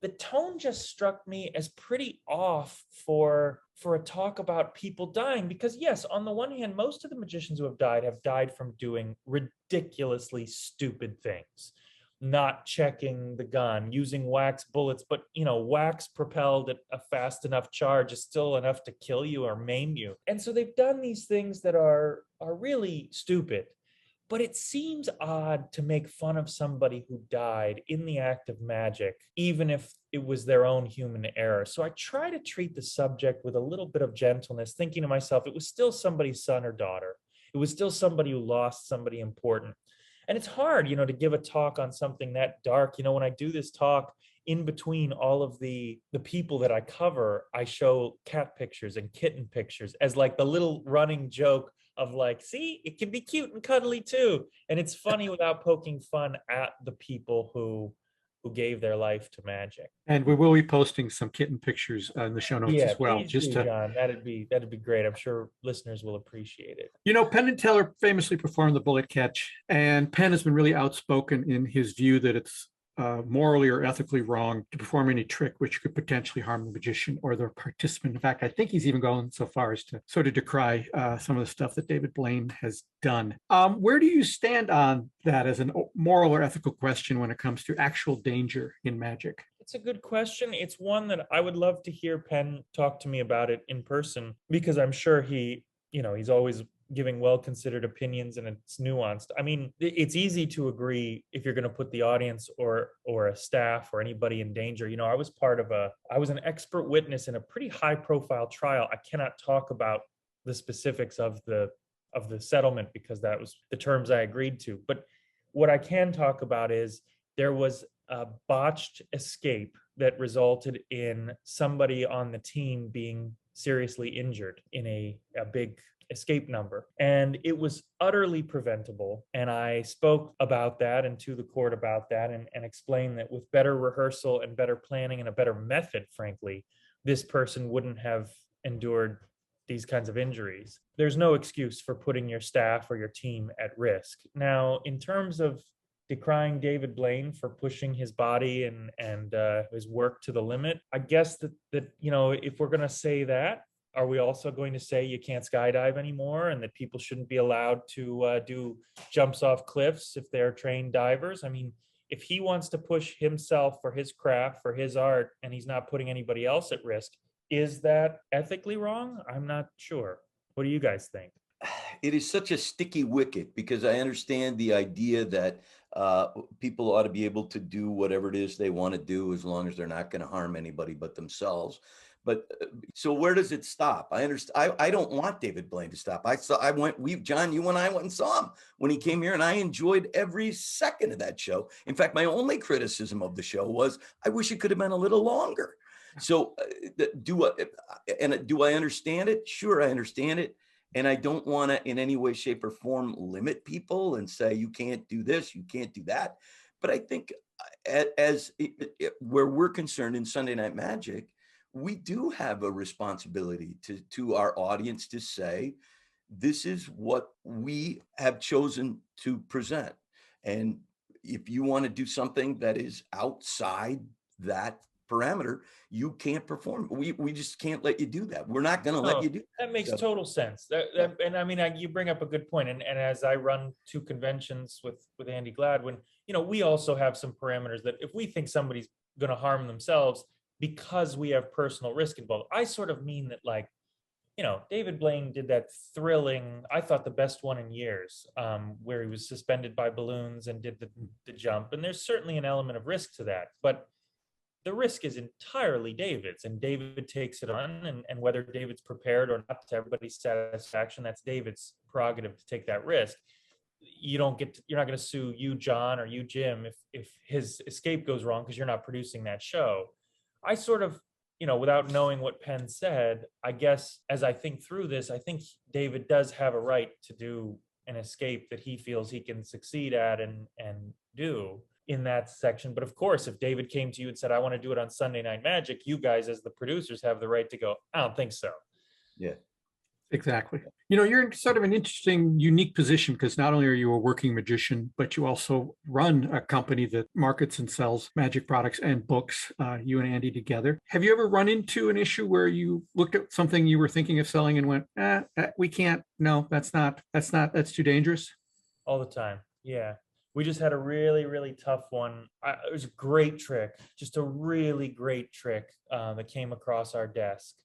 the tone just struck me as pretty off for a talk about people dying. Because yes, on the one hand, most of the magicians who have died from doing ridiculously stupid things, not checking the gun, using wax bullets, but wax propelled at a fast enough charge is still enough to kill you or maim you. And so they've done these things that are really stupid. But it seems odd to make fun of somebody who died in the act of magic, even if it was their own human error. So I try to treat the subject with a little bit of gentleness, thinking to myself, it was still somebody's son or daughter. It was still somebody who lost somebody important. And it's hard, to give a talk on something that dark. When I do this talk, in between all of the people that I cover, I show cat pictures and kitten pictures as like the little running joke of like, see, it can be cute and cuddly too. And it's funny without poking fun at the people who gave their life to magic. And we will be posting some kitten pictures in the show notes as well. Please do, John. That'd be great. I'm sure listeners will appreciate it. Penn and Teller famously performed the bullet catch, and Penn has been really outspoken in his view that it's morally or ethically wrong to perform any trick which could potentially harm the magician or the participant. In fact, I think he's even gone so far as to sort of decry some of the stuff that David Blaine has done. Where do you stand on that as a moral or ethical question when it comes to actual danger in magic? It's a good question. It's one that I would love to hear Penn talk to me about it in person, because I'm sure he's always giving well-considered opinions and it's nuanced. I mean, it's easy to agree if you're going to put the audience or a staff or anybody in danger. I was an expert witness in a pretty high-profile trial. I cannot talk about the specifics of the settlement because that was the terms I agreed to. But what I can talk about is there was a botched escape that resulted in somebody on the team being seriously injured in a big escape number. And it was utterly preventable. And I spoke about that and to the court about that and explained that with better rehearsal and better planning and a better method, frankly, this person wouldn't have endured these kinds of injuries. There's no excuse for putting your staff or your team at risk. Now, in terms of decrying David Blaine for pushing his body and his work to the limit, I guess that if we're going to say that, are we also going to say you can't skydive anymore and that people shouldn't be allowed to do jumps off cliffs if they're trained divers? I mean, if he wants to push himself for his craft, for his art, and he's not putting anybody else at risk, is that ethically wrong? I'm not sure. What do you guys think? It is such a sticky wicket because I understand the idea that people ought to be able to do whatever it is they want to do as long as they're not going to harm anybody but themselves. But so where does it stop? I understand. I don't want David Blaine to stop. John, you and I went and saw him when he came here, and I enjoyed every second of that show. In fact, my only criticism of the show was I wish it could have been a little longer. So do I understand it? Sure, I understand it. And I don't want to in any way, shape, or form limit people and say, you can't do this, you can't do that. But I think where we're concerned in Sunday Night Magic, we do have a responsibility to our audience to say, this is what we have chosen to present. And if you want to do something that is outside that parameter, you can't perform. We just can't let you do that. We're not going to let you do that. That makes total sense. And I mean, you bring up a good point. And as I run 2 conventions with Andy Gladwin, we also have some parameters that if we think somebody's going to harm themselves because we have personal risk involved, I sort of mean that, like, David Blaine did that thrilling, I thought the best one in years, where he was suspended by balloons and did the jump. And there's certainly an element of risk to that, but the risk is entirely David's, and David takes it on, and whether David's prepared or not to everybody's satisfaction, that's David's prerogative to take that risk. You're not going to sue you, John, or you, Jim, if his escape goes wrong because you're not producing that show. I sort of, without knowing what Penn said, I guess as I think through this, I think David does have a right to do an escape that he feels he can succeed at and do. in that section. But of course, if David came to you and said, I want to do it on Sunday Night Magic, you guys as the producers have the right to go, I don't think so. Yeah. Exactly. You're in sort of an interesting, unique position because not only are you a working magician, but you also run a company that markets and sells magic products and books, you and Andy together. Have you ever run into an issue where you looked at something you were thinking of selling and went, we can't, no, that's too dangerous? All the time. Yeah. We just had a really, really tough one. It was a great trick, just a really great trick that came across our desk.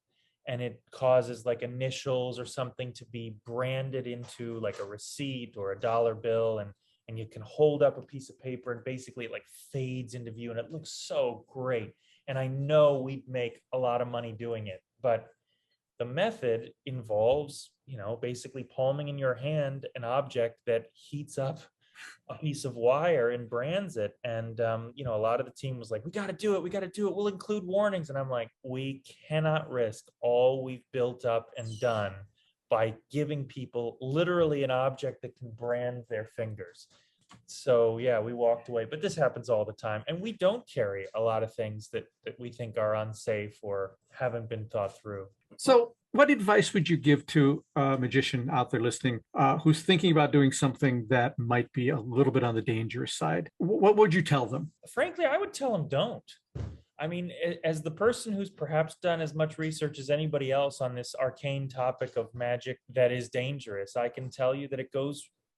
And it causes like initials or something to be branded into like a receipt or a dollar bill. And you can hold up a piece of paper and basically it like fades into view and it looks so great. And I know we'd make a lot of money doing it, but the method involves, basically palming in your hand an object that heats up a piece of wire and brands it. And, a lot of the team was like, we got to do it. We got to do it. We'll include warnings. And I'm like, we cannot risk all we've built up and done by giving people literally an object that can brand their fingers. So yeah, we walked away, but this happens all the time. And we don't carry a lot of things that we think are unsafe or haven't been thought through. So what advice would you give to a magician out there listening who's thinking about doing something that might be a little bit on the dangerous side? What would you tell them? Frankly, I would tell them don't. I mean, as the person who's perhaps done as much research as anybody else on this arcane topic of magic that is dangerous, I can tell you that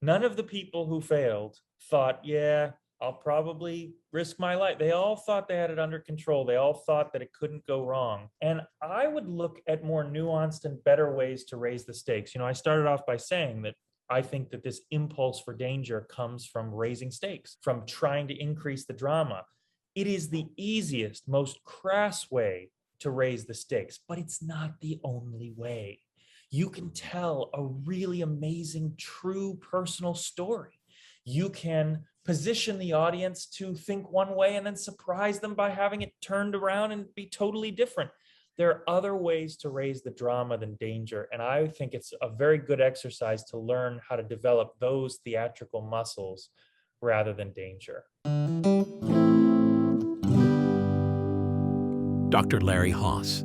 none of the people who failed thought, yeah, I'll probably risk my life. They all thought they had it under control. They all thought that it couldn't go wrong. And I would look at more nuanced and better ways to raise the stakes. I started off by saying that I think that this impulse for danger comes from raising stakes, from trying to increase the drama. It is the easiest, most crass way to raise the stakes, but it's not the only way. You can tell a really amazing, true personal story. You can position the audience to think one way and then surprise them by having it turned around and be totally different. There are other ways to raise the drama than danger. And I think it's a very good exercise to learn how to develop those theatrical muscles rather than danger. Dr. Larry Haas,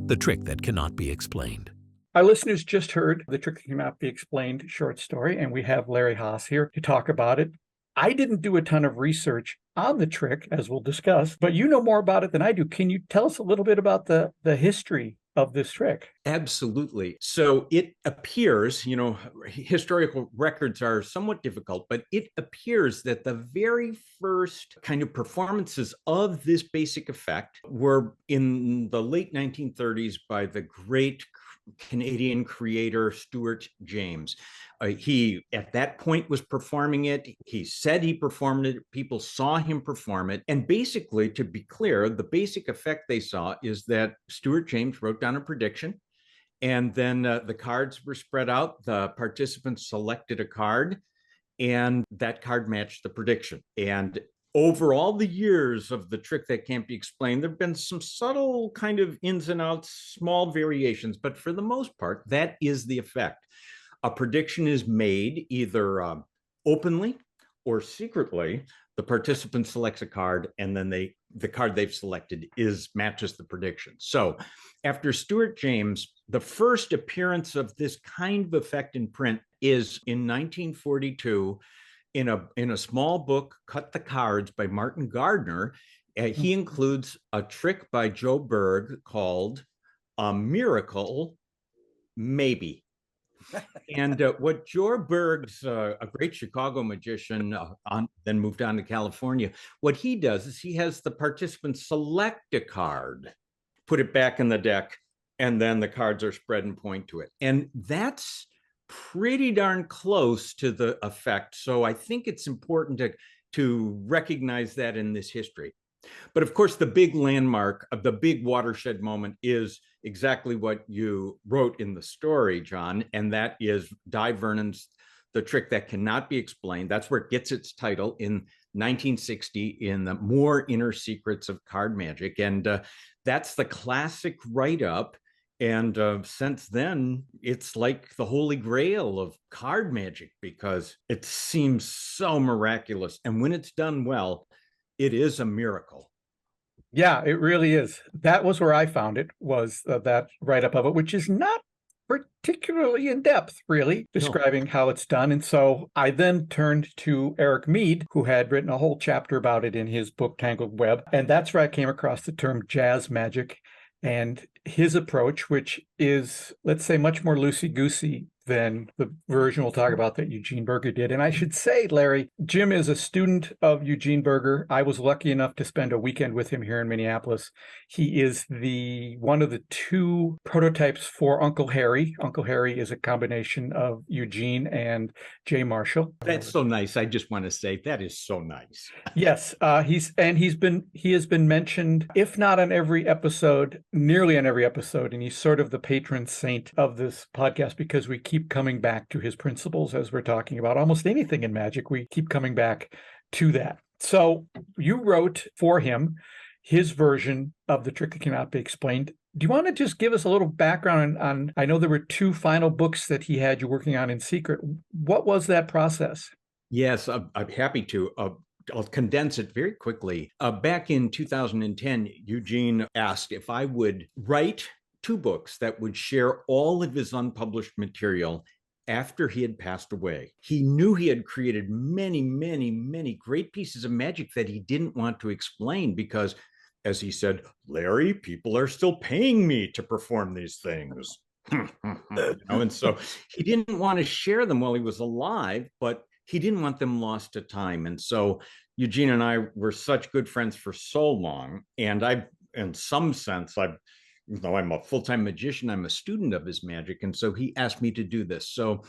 The Trick That Cannot Be Explained. Our listeners just heard The Trick That Cannot Be Explained short story, and we have Larry Haas here to talk about it. I didn't do a ton of research on the trick, as we'll discuss, but you know more about it than I do. Can you tell us a little bit about the history of this trick? Absolutely. So it appears, historical records are somewhat difficult, but it appears that the very first kind of performances of this basic effect were in the late 1930s by the great Canadian creator Stuart James. He, at that point, was performing it. He said he performed it. People saw him perform it. And basically, to be clear, the basic effect they saw is that Stuart James wrote down a prediction, and then the cards were spread out. The participants selected a card, and that card matched the prediction. And over all the years of The Trick That Can't Be Explained, there have been some subtle kind of ins and outs, small variations, but for the most part, that is the effect. A prediction is made either openly or secretly. The participant selects a card, and then the card they've selected matches the prediction. So after Stuart James, the first appearance of this kind of effect in print is in 1942 in a small book, Cut the Cards, by Martin Gardner. He includes a trick by Joe Berg called A Miracle Maybe. And what Joe Berg's a great Chicago magician, then moved on to California. What he does is he has the participants select a card, put it back in the deck, and then the cards are spread and point to it. And that's pretty darn close to the effect. So I think it's important to recognize that in this history. But of course, the big landmark of the big watershed moment is exactly what you wrote in the story, John, and that is Di Vernon's The Trick That Cannot Be Explained. That's where it gets its title in 1960 in the More Inner Secrets of Card Magic. And that's the classic write-up. And since then, it's like the holy grail of card magic because it seems so miraculous. And when it's done well, It is a miracle. Yeah, it really is. That was where I found it, was that write-up of it, which is not particularly in depth, really, describing how it's done. And so I then turned to Eric Mead, who had written a whole chapter about it in his book, Tangled Web. And that's where I came across the term jazz magic and his approach, which is, let's say, much more loosey-goosey than the version we'll talk about that Eugene Berger did. And I should say, Larry, Jim is a student of Eugene Berger. I was lucky enough to spend a weekend with him here in Minneapolis. He is one of the two prototypes for Uncle Harry. Uncle Harry is a combination of Eugene and Jay Marshall. That's so nice. I just want to say that is so nice. Yes, he has been mentioned, if not on every episode, nearly on every episode, and he's sort of the patron saint of this podcast because we keep coming back to his principles as we're talking about almost anything in magic. We keep coming back to that. So you wrote for him his version of The Trick That Cannot Be Explained. Do you want to just give us a little background on, I know there were two final books that he had you working on in secret. What was that process? Yes, I'm happy to. I'll condense it very quickly. Back in 2010, Eugene asked if I would write 2 books that would share all of his unpublished material after he had passed away. He knew he had created many, many, many great pieces of magic that he didn't want to explain because, as he said, Larry, people are still paying me to perform these things. And so he didn't want to share them while he was alive, but he didn't want them lost to time. And so Eugene and I were such good friends for so long. And in some sense, even though I'm a full-time magician, I'm a student of his magic. And so he asked me to do this. So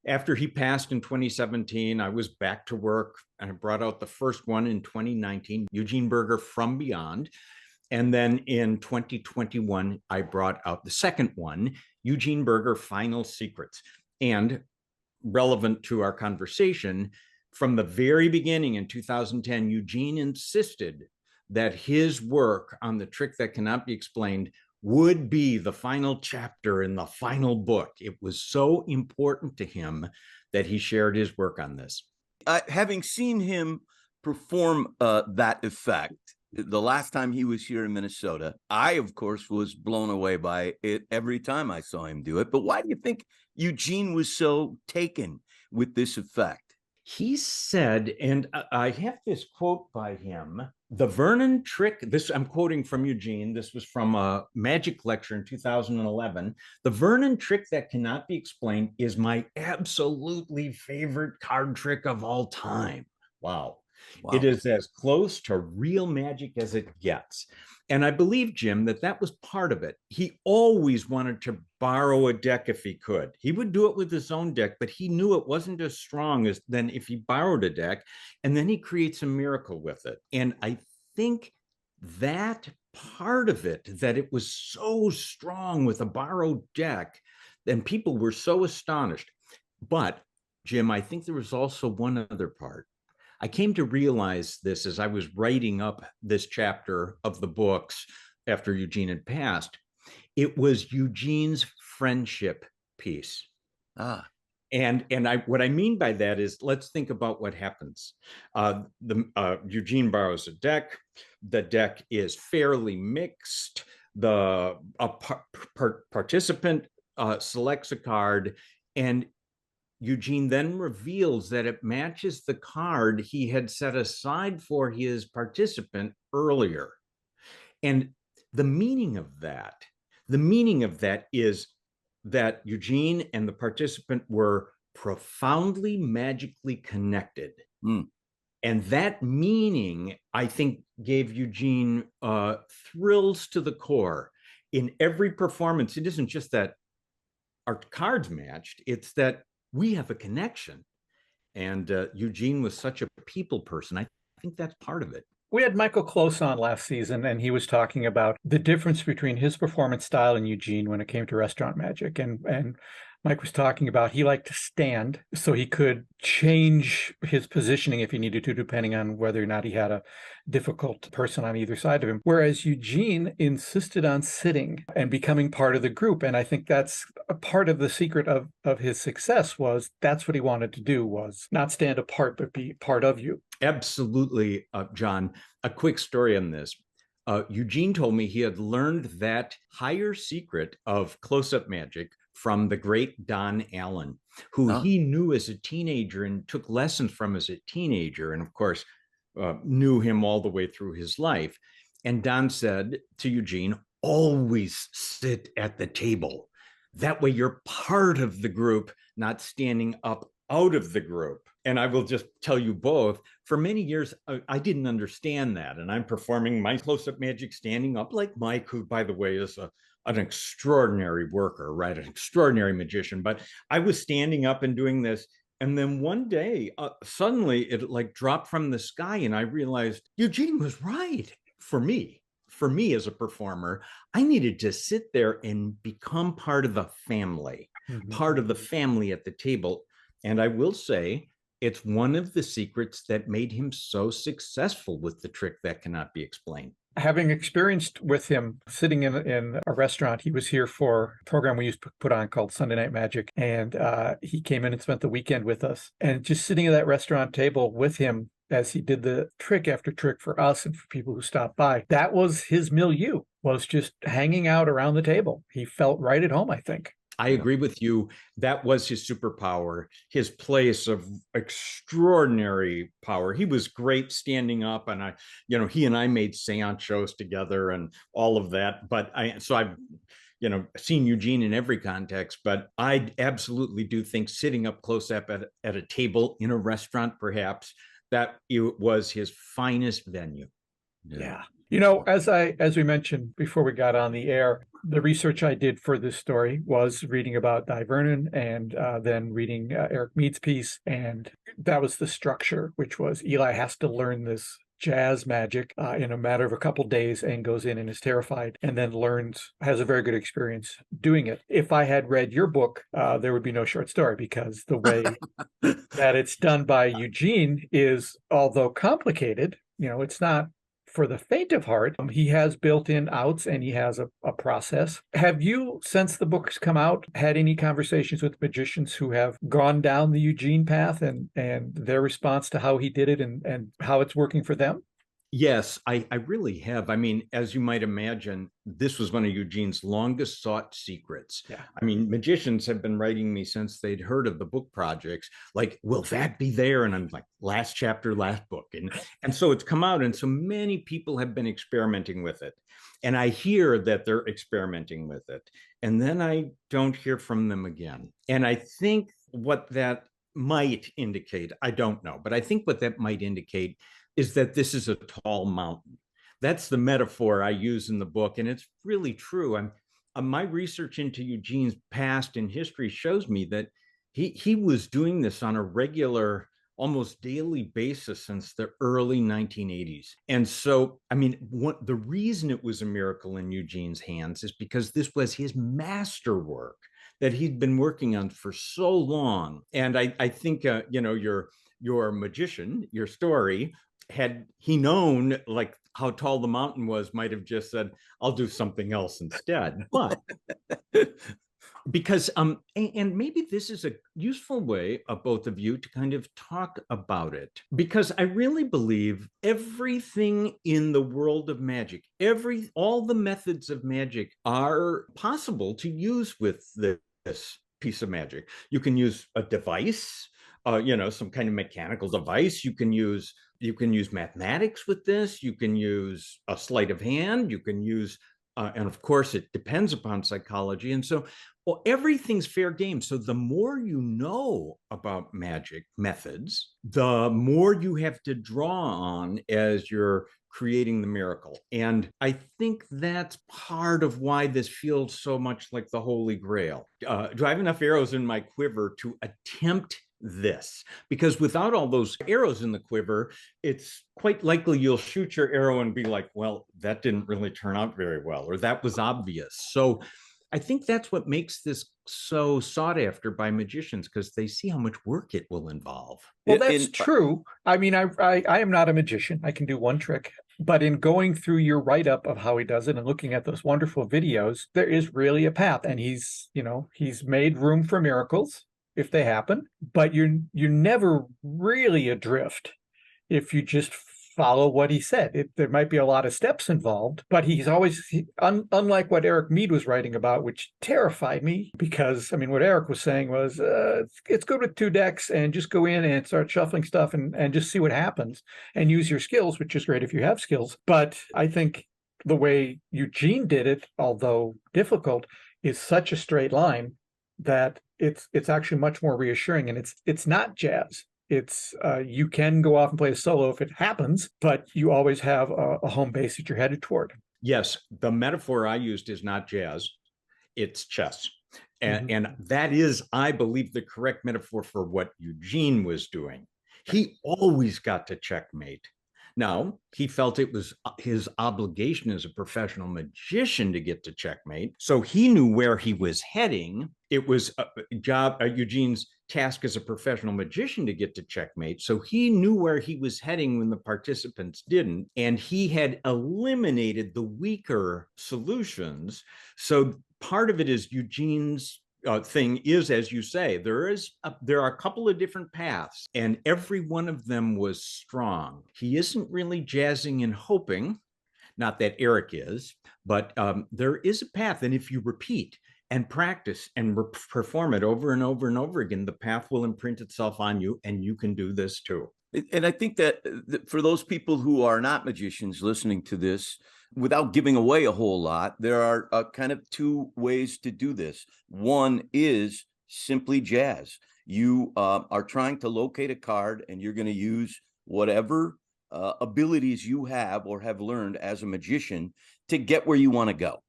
after he passed in 2017, I was back to work and I brought out the first one in 2019, Eugene Berger From Beyond. And then in 2021, I brought out the second one, Eugene Berger Final Secrets. And relevant to our conversation, from the very beginning in 2010, Eugene insisted that his work on The Trick That Cannot Be Explained would be the final chapter in the final book. It was so important to him that he shared his work on this. Having seen him perform that effect, the last time he was here in Minnesota, I, of course, was blown away by it every time I saw him do it. But why do you think Eugene was so taken with this effect? He said, and I have this quote by him, the Vernon trick, this I'm quoting from Eugene, this was from a magic lecture in 2011. The Vernon trick that cannot be explained is my absolutely favorite card trick of all time. Wow. It is as close to real magic as it gets. And I believe, Jim, that was part of it. He always wanted to borrow a deck if he could. He would do it with his own deck, but he knew it wasn't as strong as then if he borrowed a deck, and then he creates a miracle with it. And I think that part of it, that it was so strong with a borrowed deck, and people were so astonished. But, Jim, I think there was also one other part. I came to realize this as I was writing up this chapter of the books after Eugene had passed. It was Eugene's friendship piece. And what I mean by that is, let's think about what happens. Eugene borrows a deck. The deck is fairly mixed. The participant selects a card, and Eugene then reveals that it matches the card he had set aside for his participant earlier. And the meaning of that is that Eugene and the participant were profoundly magically connected. And that meaning, I think, gave Eugene thrills to the core. In every performance, it isn't just that our cards matched, it's that we have a connection. And Eugene was such a people person. I think that's part of it. We had Michael Close on last season, and he was talking about the difference between his performance style and Eugene when it came to restaurant magic. And Mike was talking about, he liked to stand so he could change his positioning if he needed to, depending on whether or not he had a difficult person on either side of him. Whereas Eugene insisted on sitting and becoming part of the group. And I think that's a part of the secret of his success, was that's what he wanted to do, was not stand apart, but be part of you. Absolutely, John. A quick story on this. Eugene told me he had learned that higher secret of close-up magic from the great Don Allen, who he knew as a teenager and took lessons from as a teenager, and of course, knew him all the way through his life. And Don said to Eugene, always sit at the table. That way you're part of the group, not standing up out of the group. And I will just tell you both, for many years, I didn't understand that. And I'm performing my close-up magic standing up like Mike, who, by the way, is an extraordinary worker, right? An extraordinary magician. But I was standing up and doing this. And then one day, suddenly it like dropped from the sky. And I realized Eugene was right for me. For me as a performer, I needed to sit there and become part of the family, part of the family at the table. And I will say, it's one of the secrets that made him so successful with the trick that cannot be explained. Having experienced with him sitting in a restaurant, he was here for a program we used to put on called Sunday Night Magic. And he came in and spent the weekend with us. And just sitting at that restaurant table with him as he did the trick after trick for us and for people who stopped by, that was his milieu, was just hanging out around the table. He felt right at home, I think. I agree with you. That was his superpower, his place of extraordinary power. He was great standing up, and he and I made seance shows together and all of that. But I've seen Eugene in every context, but I absolutely do think sitting up close up at a table in a restaurant, perhaps, that it was his finest venue. Yeah. As we mentioned before we got on the air, the research I did for this story was reading about Di Vernon and then reading Eric Mead's piece. And that was the structure, which was Eli has to learn this jazz magic in a matter of a couple days and goes in and is terrified and then has a very good experience doing it. If I had read your book, there would be no short story, because the way that it's done by Eugene is, although complicated, it's not for the faint of heart. He has built-in outs and he has a process. Have you, since the book's come out, had any conversations with magicians who have gone down the Eugene path and their response to how he did it and how it's working for them? Yes, I really have. I mean, as you might imagine, this was one of Eugene's longest sought secrets. Yeah. I mean, magicians have been writing me since they'd heard of the book projects, like, will that be there? And I'm like, last chapter, last book. And so it's come out, and so many people have been experimenting with it. And I hear that they're experimenting with it. And then I don't hear from them again. And I think what that might indicate, I don't know, but I think what that might indicate is that this is a tall mountain. That's the metaphor I use in the book, and it's really true. My research into Eugene's past and history shows me that he was doing this on a regular, almost daily basis since the early 1980s. And so, I mean, the reason it was a miracle in Eugene's hands is because this was his masterwork that he'd been working on for so long. And I think, your magician, your story, had he known like how tall the mountain was, might have just said, I'll do something else instead. But because and maybe this is a useful way of both of you to kind of talk about it, because I really believe everything in the world of magic, all the methods of magic are possible to use with this piece of magic. You can use a device, some kind of mechanical device. You can use mathematics with this. You can use a sleight of hand. You can use, and of course, it depends upon psychology. And so, everything's fair game. So the more you know about magic methods, the more you have to draw on as you're creating the miracle. And I think that's part of why this feels so much like the Holy Grail. Do I have enough arrows in my quiver to attempt this? Because without all those arrows in the quiver, it's quite likely you'll shoot your arrow and be like, well, that didn't really turn out very well, or that was obvious. So I think that's what makes this so sought after by magicians, because they see how much work it will involve. Well, that's true. I mean, I am not a magician. I can do one trick. But in going through your write-up of how he does it and looking at those wonderful videos, there is really a path. And he's made room for miracles if they happen, but you're never really adrift if you just follow what he said. There might be a lot of steps involved, but he's always, unlike what Eric Mead was writing about, which terrified me, because, I mean, what Eric was saying was, it's good with 2 decks and just go in and start shuffling stuff and just see what happens and use your skills, which is great if you have skills. But I think the way Eugene did it, although difficult, is such a straight line that it's actually much more reassuring, and it's not jazz. It's you can go off and play a solo if it happens, but you always have a home base that you're headed toward. Yes, the metaphor I used is not jazz, it's chess. And that is, I believe, the correct metaphor for what Eugene was doing. He always got to checkmate. Now, he felt it was his obligation as a professional magician to get to checkmate. So he knew where he was heading. It was Eugene's task as a professional magician to get to checkmate. So he knew where he was heading when the participants didn't. And he had eliminated the weaker solutions. So part of it is Eugene's thing is, as you say, there are a couple of different paths, and every one of them was strong. He isn't really jazzing and hoping, not that Eric is, but there is a path. And if you repeat and practice and perform it over and over and over again, the path will imprint itself on you, and you can do this too. And I think that for those people who are not magicians listening to this, without giving away a whole lot, there are kind of 2 ways to do this. One is simply jazz. You are trying to locate a card, and you're going to use whatever abilities you have or have learned as a magician to get where you want to go.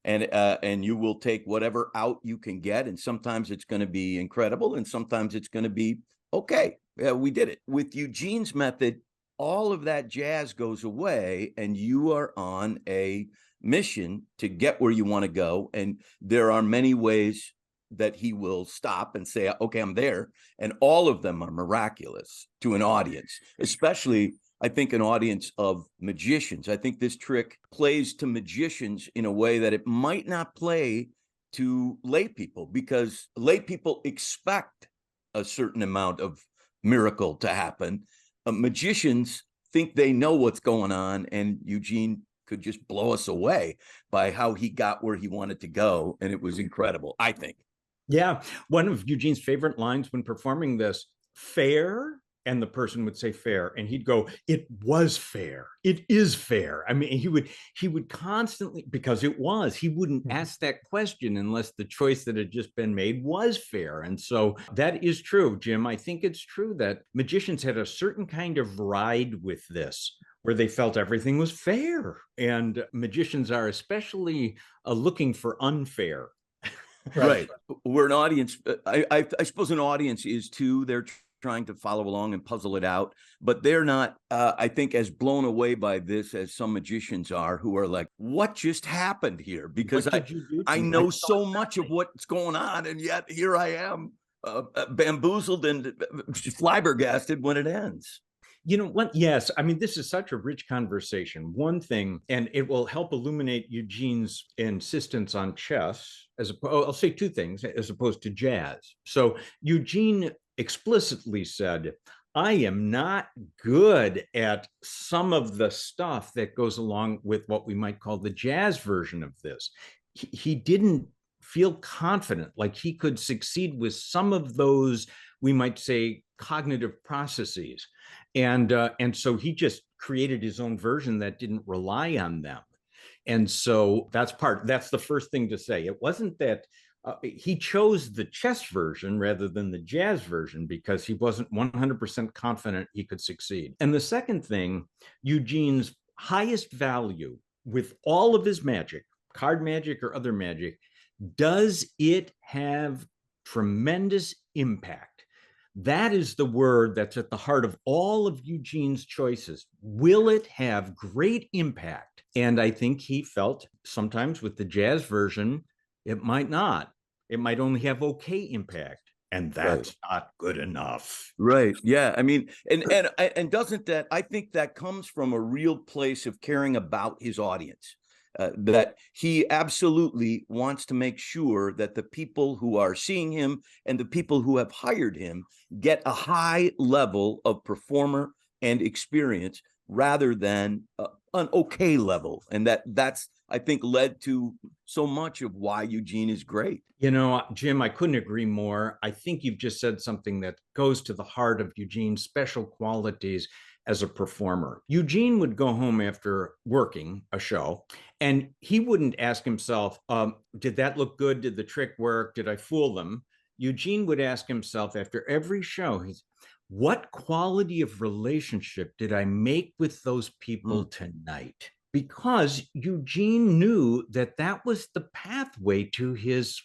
And you will take whatever out you can get. And sometimes it's going to be incredible, and sometimes it's going to be, okay, yeah, we did it. With Eugene's method, all of that jazz goes away, and you are on a mission to get where you want to go. And there are many ways that he will stop and say, okay, I'm there. And all of them are miraculous to an audience, especially, I think, an audience of magicians. I think this trick plays to magicians in a way that it might not play to lay people, because lay people expect a certain amount of miracle to happen. Magicians think they know what's going on, and Eugene could just blow us away by how he got where he wanted to go. And it was incredible, I think. Yeah. One of Eugene's favorite lines when performing this, fair, and the person would say fair, and he'd go, it was fair. It is fair. I mean, he would constantly, because it was, he wouldn't ask that question unless the choice that had just been made was fair. And so that is true, Jim. I think it's true that magicians had a certain kind of ride with this, where they felt everything was fair. And magicians are especially looking for unfair. Right. We're an audience. I suppose an audience is too. They're trying to follow along and puzzle it out, but they're not, I think, as blown away by this as some magicians are, who are like, what just happened here? Because I know so much of what's going on, and yet here I am, bamboozled and flabbergasted when it ends. You know what? Yes. I mean, this is such a rich conversation. One thing, and it will help illuminate Eugene's insistence on chess, I'll say 2 things, as opposed to jazz. So Eugene explicitly said, I am not good at some of the stuff that goes along with what we might call the jazz version of this. He didn't feel confident, like he could succeed with some of those, we might say, cognitive processes. And so he just created his own version that didn't rely on them. And so that's the first thing to say. It wasn't that he chose the chess version rather than the jazz version because he wasn't 100% confident he could succeed. And the second thing, Eugene's highest value with all of his magic, card magic or other magic, does it have tremendous impact? That is the word that's at the heart of all of Eugene's choices. Will it have great impact? And I think he felt sometimes with the jazz version, It might not. It might only have okay impact. And that's Right. not good enough. Right. Yeah. I mean, and doesn't that, I think that comes from a real place of caring about his audience. That he absolutely wants to make sure that the people who are seeing him and the people who have hired him get a high level of performer and experience rather than an okay level. And that's, I think, led to so much of why Eugene is great. You know, Jim, I couldn't agree more. I think you've just said something that goes to the heart of Eugene's special qualities as a performer. Eugene would go home after working a show and he wouldn't ask himself, did that look good? Did the trick work? Did I fool them? Eugene would ask himself after every show, what quality of relationship did I make with those people tonight? Because Eugene knew that that was the pathway to his,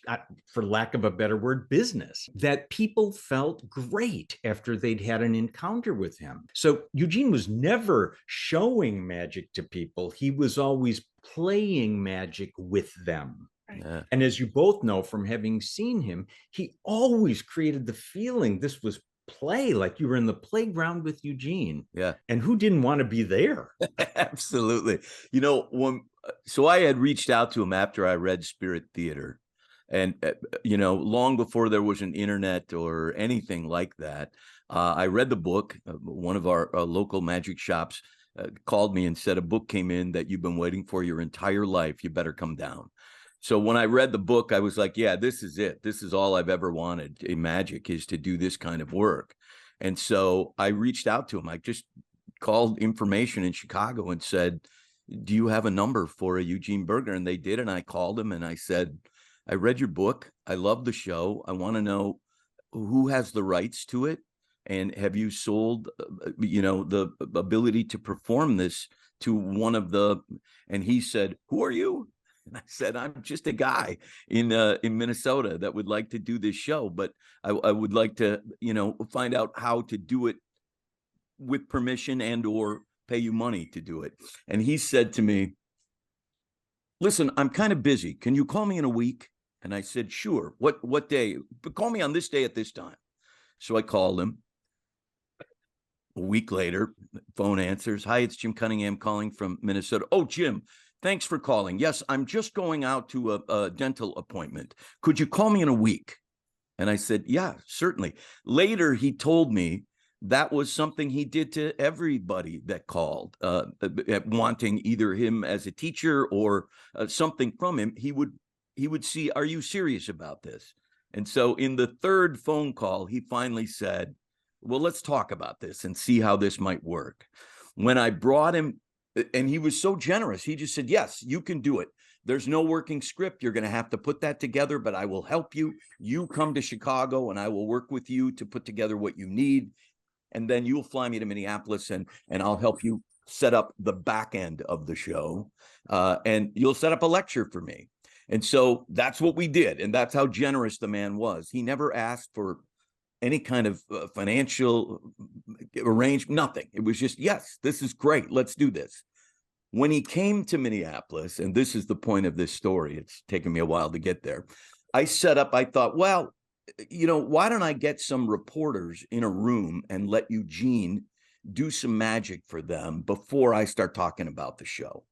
for lack of a better word, business, that people felt great after they'd had an encounter with him. So Eugene was never showing magic to people. He was always playing magic with them. Yeah. And as you both know from having seen him, he always created the feeling this was play, like you were in the playground with Eugene. Yeah. And who didn't want to be there? Absolutely. You know, so I had reached out to him after I read Spirit Theater. And, you know, long before there was an internet or anything like that, I read the book. One of our local magic shops called me and said, a book came in that you've been waiting for your entire life. You better come down. So when I read the book, I was like, yeah, this is it. This is all I've ever wanted in magic, is to do this kind of work. And so I reached out to him. I just called information in Chicago and said, do you have a number for a Eugene Berger? And they did. And I called him and I said, I read your book. I love the show. I want to know who has the rights to it. And have you sold, you know, the ability to perform this to one of the, and he said, who are you? And I said, I'm just a guy in Minnesota that would like to do this show, but I would like to, you know, find out how to do it with permission and or pay you money to do it. And he said to me, listen, I'm kind of busy. Can you call me in a week? And I said, sure. What day? But call me on this day at this time. So I called him. A week later, phone answers. Hi, it's Jim Cunningham calling from Minnesota. Oh, Jim, thanks for calling. Yes, I'm just going out to a dental appointment. Could you call me in a week? And I said, yeah, certainly. Later, he told me that was something he did to everybody that called, wanting either him as a teacher or something from him. He would see, are you serious about this? And so in the third phone call, he finally said, well, let's talk about this and see how this might work. When I brought him, and he was so generous, he just said, yes, you can do it. There's no working script. You're going to have to put that together, but I will help you. You come to Chicago and I will work with you to put together what you need. And then you'll fly me to Minneapolis and I'll help you set up the back end of the show. And you'll set up a lecture for me. And so that's what we did. And that's how generous the man was. He never asked for any kind of financial arrangement, nothing. It was just, yes, this is great. Let's do this. When he came to Minneapolis, and this is the point of this story, it's taken me a while to get there. I thought, well, you know, why don't I get some reporters in a room and let Eugene do some magic for them before I start talking about the show?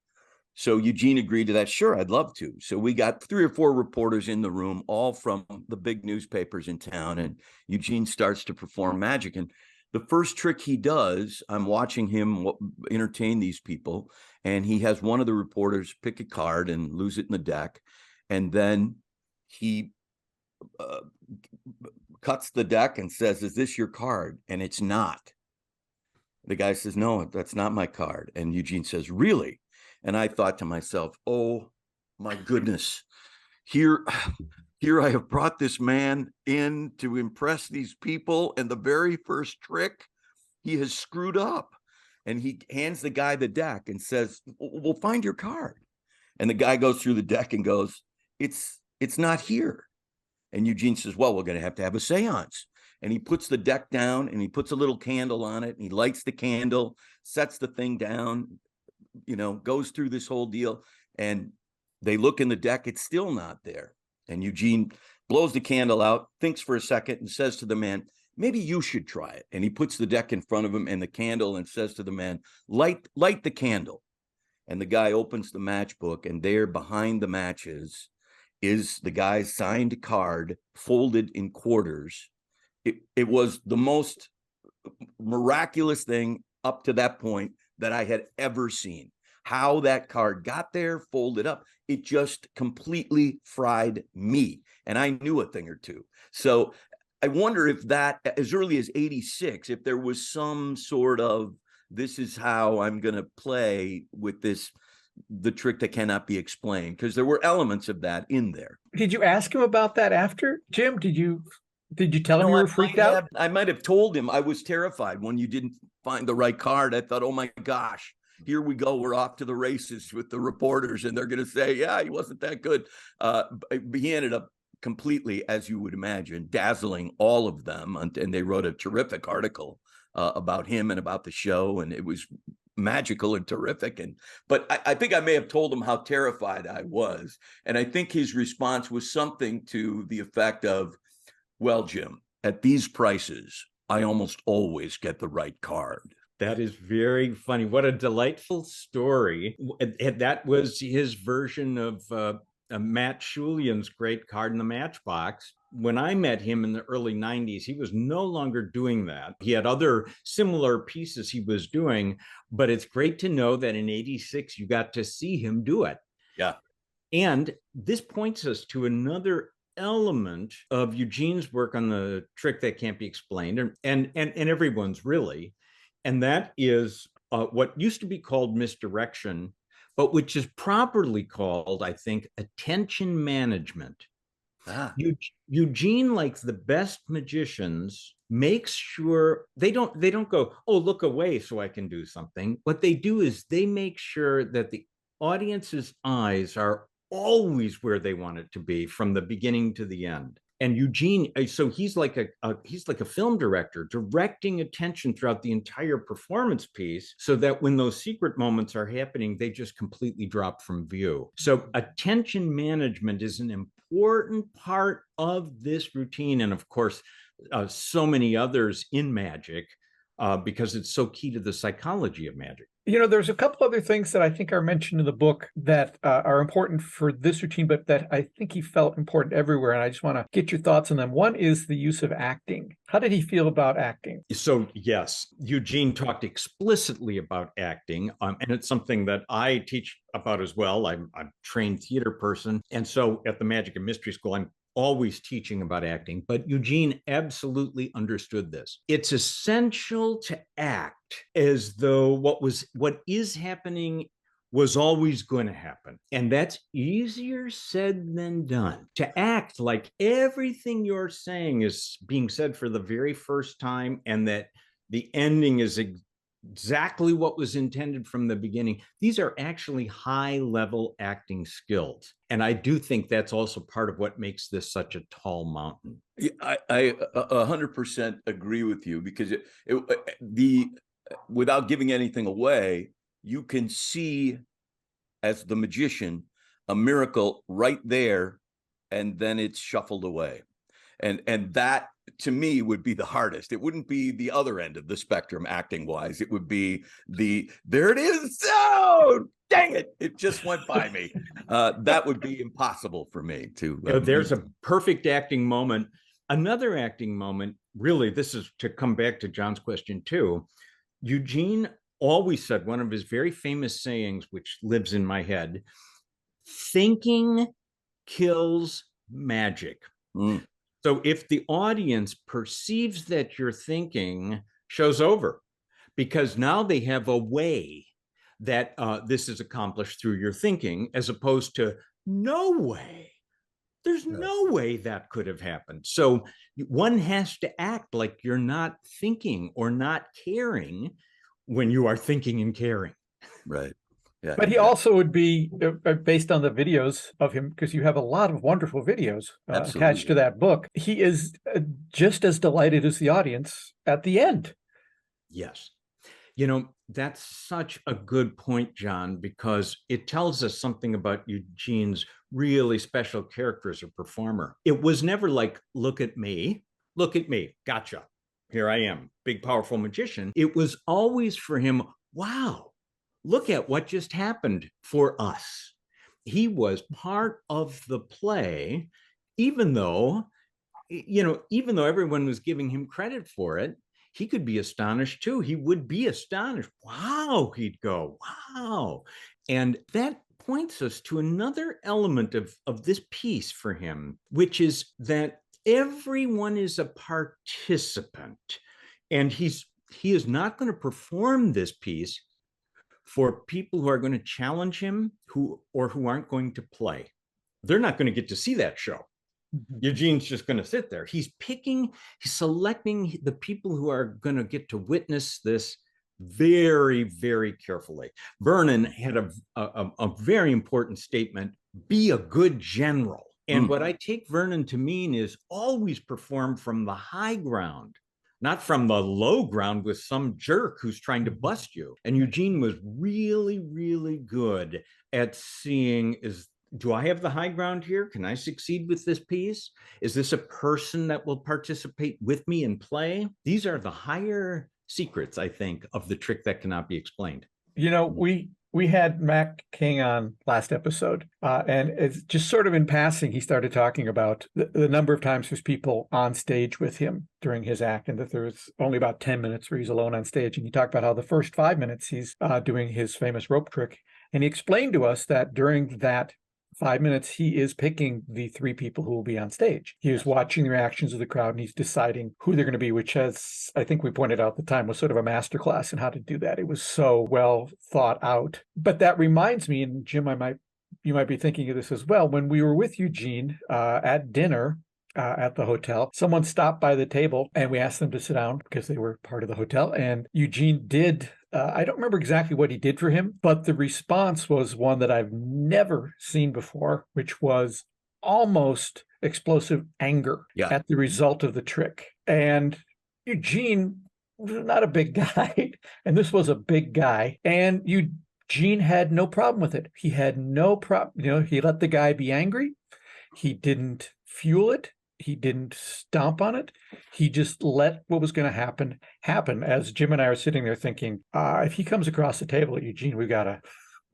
So Eugene agreed to that. Sure, I'd love to. So we got 3 or 4 reporters in the room, all from the big newspapers in town. And Eugene starts to perform magic. And the first trick he does, I'm watching him entertain these people. And he has one of the reporters pick a card and lose it in the deck. And then he cuts the deck and says, is this your card? And it's not. The guy says, no, that's not my card. And Eugene says, really? And I thought to myself, oh my goodness, here I have brought this man in to impress these people. And the very first trick, he has screwed up. And he hands the guy the deck and says, well, find your card. And the guy goes through the deck and goes, it's not here. And Eugene says, well, we're going to have a seance. And he puts the deck down and he puts a little candle on it. And he lights the candle, sets the thing down, you know, goes through this whole deal. And they look in the deck. It's still not there. And Eugene blows the candle out, thinks for a second, and says to the man, maybe you should try it. And he puts the deck in front of him and the candle and says to the man, light the candle. And the guy opens the matchbook, and there behind the matches is the guy's signed card folded in quarters. It was the most miraculous thing up to that point that I had ever seen. How that card got there, folded up, it just completely fried me. And I knew a thing or two. So I wonder if that, as early as 86, if there was some sort of, this is how I'm going to play with this, the trick that cannot be explained, because there were elements of that in there. Did you ask him about that after, Jim? Did you tell him you were freaked out? I might have told him I was terrified when you didn't find the right card. I thought, oh my gosh, here we go. We're off to the races with the reporters, and they're going to say, yeah, he wasn't that good. But he ended up completely, as you would imagine, dazzling all of them. And they wrote a terrific article about him and about the show. And it was magical and terrific. But I think I may have told him how terrified I was. And I think his response was something to the effect of, well, Jim, at these prices, I almost always get the right card. That is very funny. What a delightful story. And that was his version of Matt Schulian's great card in the matchbox. When I met him in the early 90s, he was no longer doing that. He had other similar pieces he was doing, but it's great to know that in 86, you got to see him do it. Yeah. And this points us to another element of Eugene's work on the trick that can't be explained, and everyone's really, and that is what used to be called misdirection, but which is properly called, I think, attention management. Eugene, like the best magicians, makes sure they don't go, oh, look away so I can do something. What they do is they make sure that the audience's eyes are always where they want it to be from the beginning to the end. And Eugene, so he's like a film director, directing attention throughout the entire performance piece, so that when those secret moments are happening, they just completely drop from view. So attention management is an important part of this routine, and of course, so many others in magic, because it's so key to the psychology of magic. You know, there's a couple other things that I think are mentioned in the book that are important for this routine, but that I think he felt important everywhere. And I just want to get your thoughts on them. One is the use of acting. How did he feel about acting? So, yes, Eugene talked explicitly about acting. And it's something that I teach about as well. I'm a trained theater person. And so at the Magic and Mystery School, I'm always teaching about acting, but Eugene absolutely understood this. It's essential to act as though what is happening was always going to happen. And that's easier said than done. To act like everything you're saying is being said for the very first time, and that the ending is exactly what was intended from the beginning. These are actually high-level acting skills. And I do think that's also part of what makes this such a tall mountain. I 100% agree with you, because without giving anything away, you can see, as the magician, a miracle right there, and then it's shuffled away. And that, to me, would be the hardest. It wouldn't be the other end of the spectrum acting wise. It would be there it is. Oh, dang it. It just went by me. That would be impossible for me to. There's a perfect acting moment. Another acting moment, really, this is to come back to John's question too. Eugene always said, one of his very famous sayings, which lives in my head, thinking kills magic. Mm. So if the audience perceives that you're thinking, show's over, because now they have a way that this is accomplished through your thinking, as opposed to no way. There's no way that could have happened. So one has to act like you're not thinking or not caring when you are thinking and caring. Right. Yeah, but he also would be, based on the videos of him, because you have a lot of wonderful videos attached to that book, he is just as delighted as the audience at the end. Yes. You know, That's such a good point, John, because it tells us something about Eugene's really special character as a performer. It was never like, look at me, gotcha. Here I am, big, powerful magician. It was always for him, wow, look at what just happened for us. He was part of the play, even though, even though everyone was giving him credit for it, he could be astonished too. He would be astonished. Wow, he'd go, wow. And that points us to another element of this piece for him, which is that everyone is a participant. And he is not going to perform this piece for people who are going to challenge him who aren't going to play. They're not going to get to see that show. Eugene's just going to sit there. He's selecting the people who are going to get to witness this very, very carefully. Vernon had a very important statement: be a good general. And what I take Vernon to mean is always perform from the high ground, not from the low ground with some jerk who's trying to bust you. And Eugene was really, really good at seeing, do I have the high ground here? Can I succeed with this piece? Is this a person that will participate with me and play? These are the higher secrets, I think, of the trick that cannot be explained. We had Mac King on last episode, and it's just sort of in passing, he started talking about the number of times there's people on stage with him during his act, and that there's only about 10 minutes where he's alone on stage. And he talked about how the first 5 minutes he's doing his famous rope trick. And he explained to us that during that 5 minutes, he is picking the 3 people who will be on stage. He is watching the reactions of the crowd, and he's deciding who they're going to be, which has, I think we pointed out at the time, was sort of a masterclass in how to do that. It was so well thought out. But that reminds me, and Jim, you might be thinking of this as well, when we were with Eugene at dinner at the hotel, someone stopped by the table and we asked them to sit down because they were part of the hotel. And Eugene did, I don't remember exactly what he did for him, but the response was one that I've never seen before, which was almost explosive anger at the result of the trick. And Eugene was not a big guy, and this was a big guy. And Eugene had no problem with it. He had no problem. He let the guy be angry. He didn't fuel it. He didn't stomp on it. He just let what was going to happen. As Jim and I are sitting there thinking, if he comes across the table at Eugene, we're going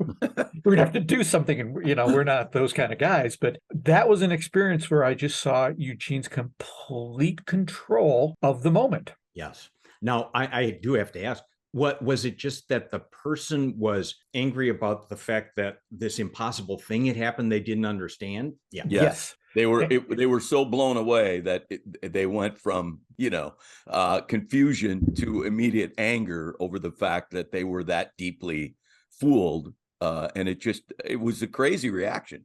to have to do something. And, we're not those kind of guys. But that was an experience where I just saw Eugene's complete control of the moment. Yes. Now, I do have to ask, what was it, just that the person was angry about the fact that this impossible thing had happened they didn't understand? Yeah. Yes. They were so blown away that they went from, confusion to immediate anger over the fact that they were that deeply fooled. And it was a crazy reaction.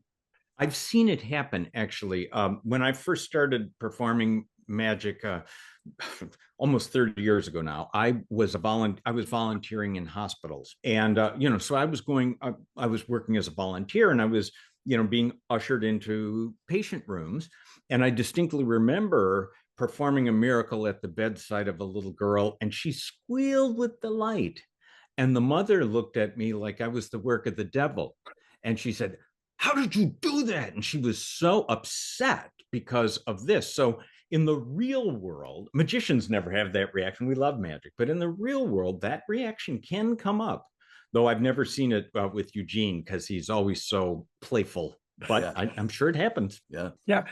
I've seen it happen, actually. When I first started performing magic almost 30 years ago now, I was volunteering in hospitals. And, so I was working as a volunteer, and I was being ushered into patient rooms. And I distinctly remember performing a miracle at the bedside of a little girl, and she squealed with delight. And the mother looked at me like I was the work of the devil. And she said, "How did you do that?" And she was so upset because of this. So in the real world, magicians never have that reaction. We love magic. But in the real world, that reaction can come up. Though I've never seen it with Eugene because he's always so playful. But I'm sure it happens. Yeah. Yeah.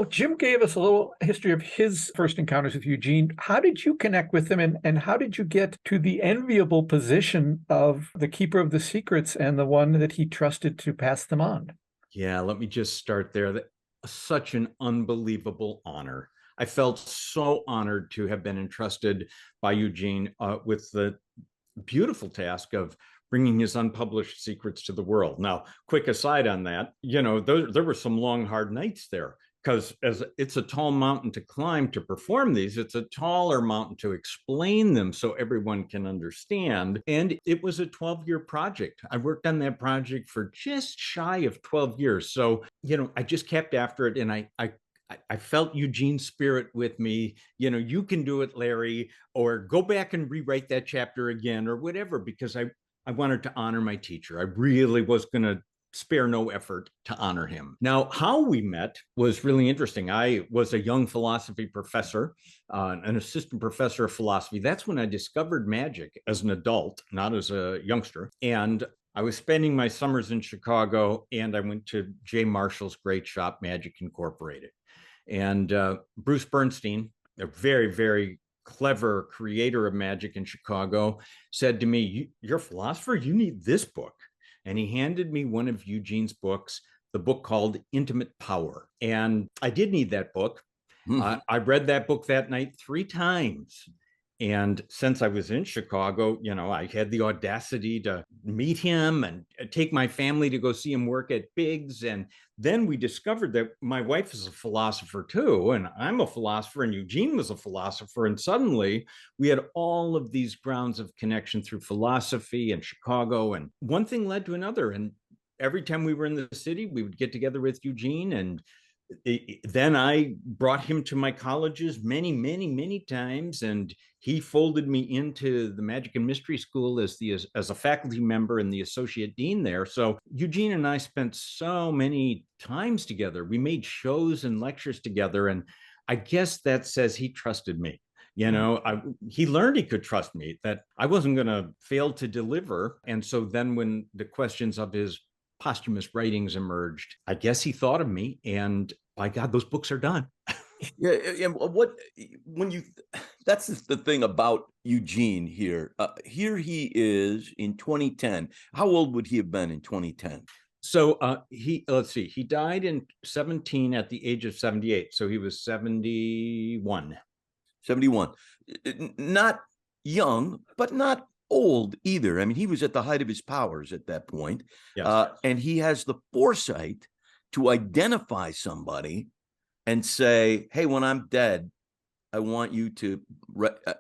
Jim gave us a little history of his first encounters with Eugene. How did you connect with him, and how did you get to the enviable position of the keeper of the secrets and the one that he trusted to pass them on? Yeah, let me just start there. Such an unbelievable honor. I felt so honored to have been entrusted by Eugene with the beautiful task of bringing his unpublished secrets to the world. Now, quick aside on that, there were some long, hard nights there, because as it's a tall mountain to climb to perform these, it's a taller mountain to explain them so everyone can understand. And it was a 12-year project. I worked on that project for just shy of 12 years. So, I just kept after it, and I I felt Eugene's spirit with me. You can do it, Larry, or go back and rewrite that chapter again or whatever, because I wanted to honor my teacher. I really was going to spare no effort to honor him. Now, how we met was really interesting. I was a young philosophy professor, an assistant professor of philosophy. That's when I discovered magic as an adult, not as a youngster. And I was spending my summers in Chicago, and I went to Jay Marshall's great shop, Magic Incorporated. And Bruce Bernstein, a very, very clever creator of magic in Chicago, said to me, "You're a philosopher, you need this book." And he handed me one of Eugene's books, the book called Intimate Power. And I did need that book. I read that book that night 3 times. And since I was in Chicago, I had the audacity to meet him and take my family to go see him work at Biggs. And then we discovered that my wife is a philosopher too, and I'm a philosopher, and Eugene was a philosopher. And suddenly we had all of these grounds of connection through philosophy and Chicago. And one thing led to another. And every time we were in the city, we would get together with Eugene. And then I brought him to my colleges many, many, many times, and he folded me into the Magic and Mystery School as a faculty member and the associate dean there. So Eugene and I spent so many times together. We made shows and lectures together, and I guess that says he trusted me. He learned he could trust me, that I wasn't going to fail to deliver. And so then when the questions of his posthumous writings emerged, I guess he thought of me, and by God, those books are done. Yeah, and that's the thing about Eugene here. Here he is in 2010. How old would he have been in 2010? So let's see, he died in 17 at the age of 78. So he was 71. 71. Not young, but not old either. I mean, he was at the height of his powers at that point. Yes. And he has the foresight to identify somebody and say, hey, when I'm dead, I want you to,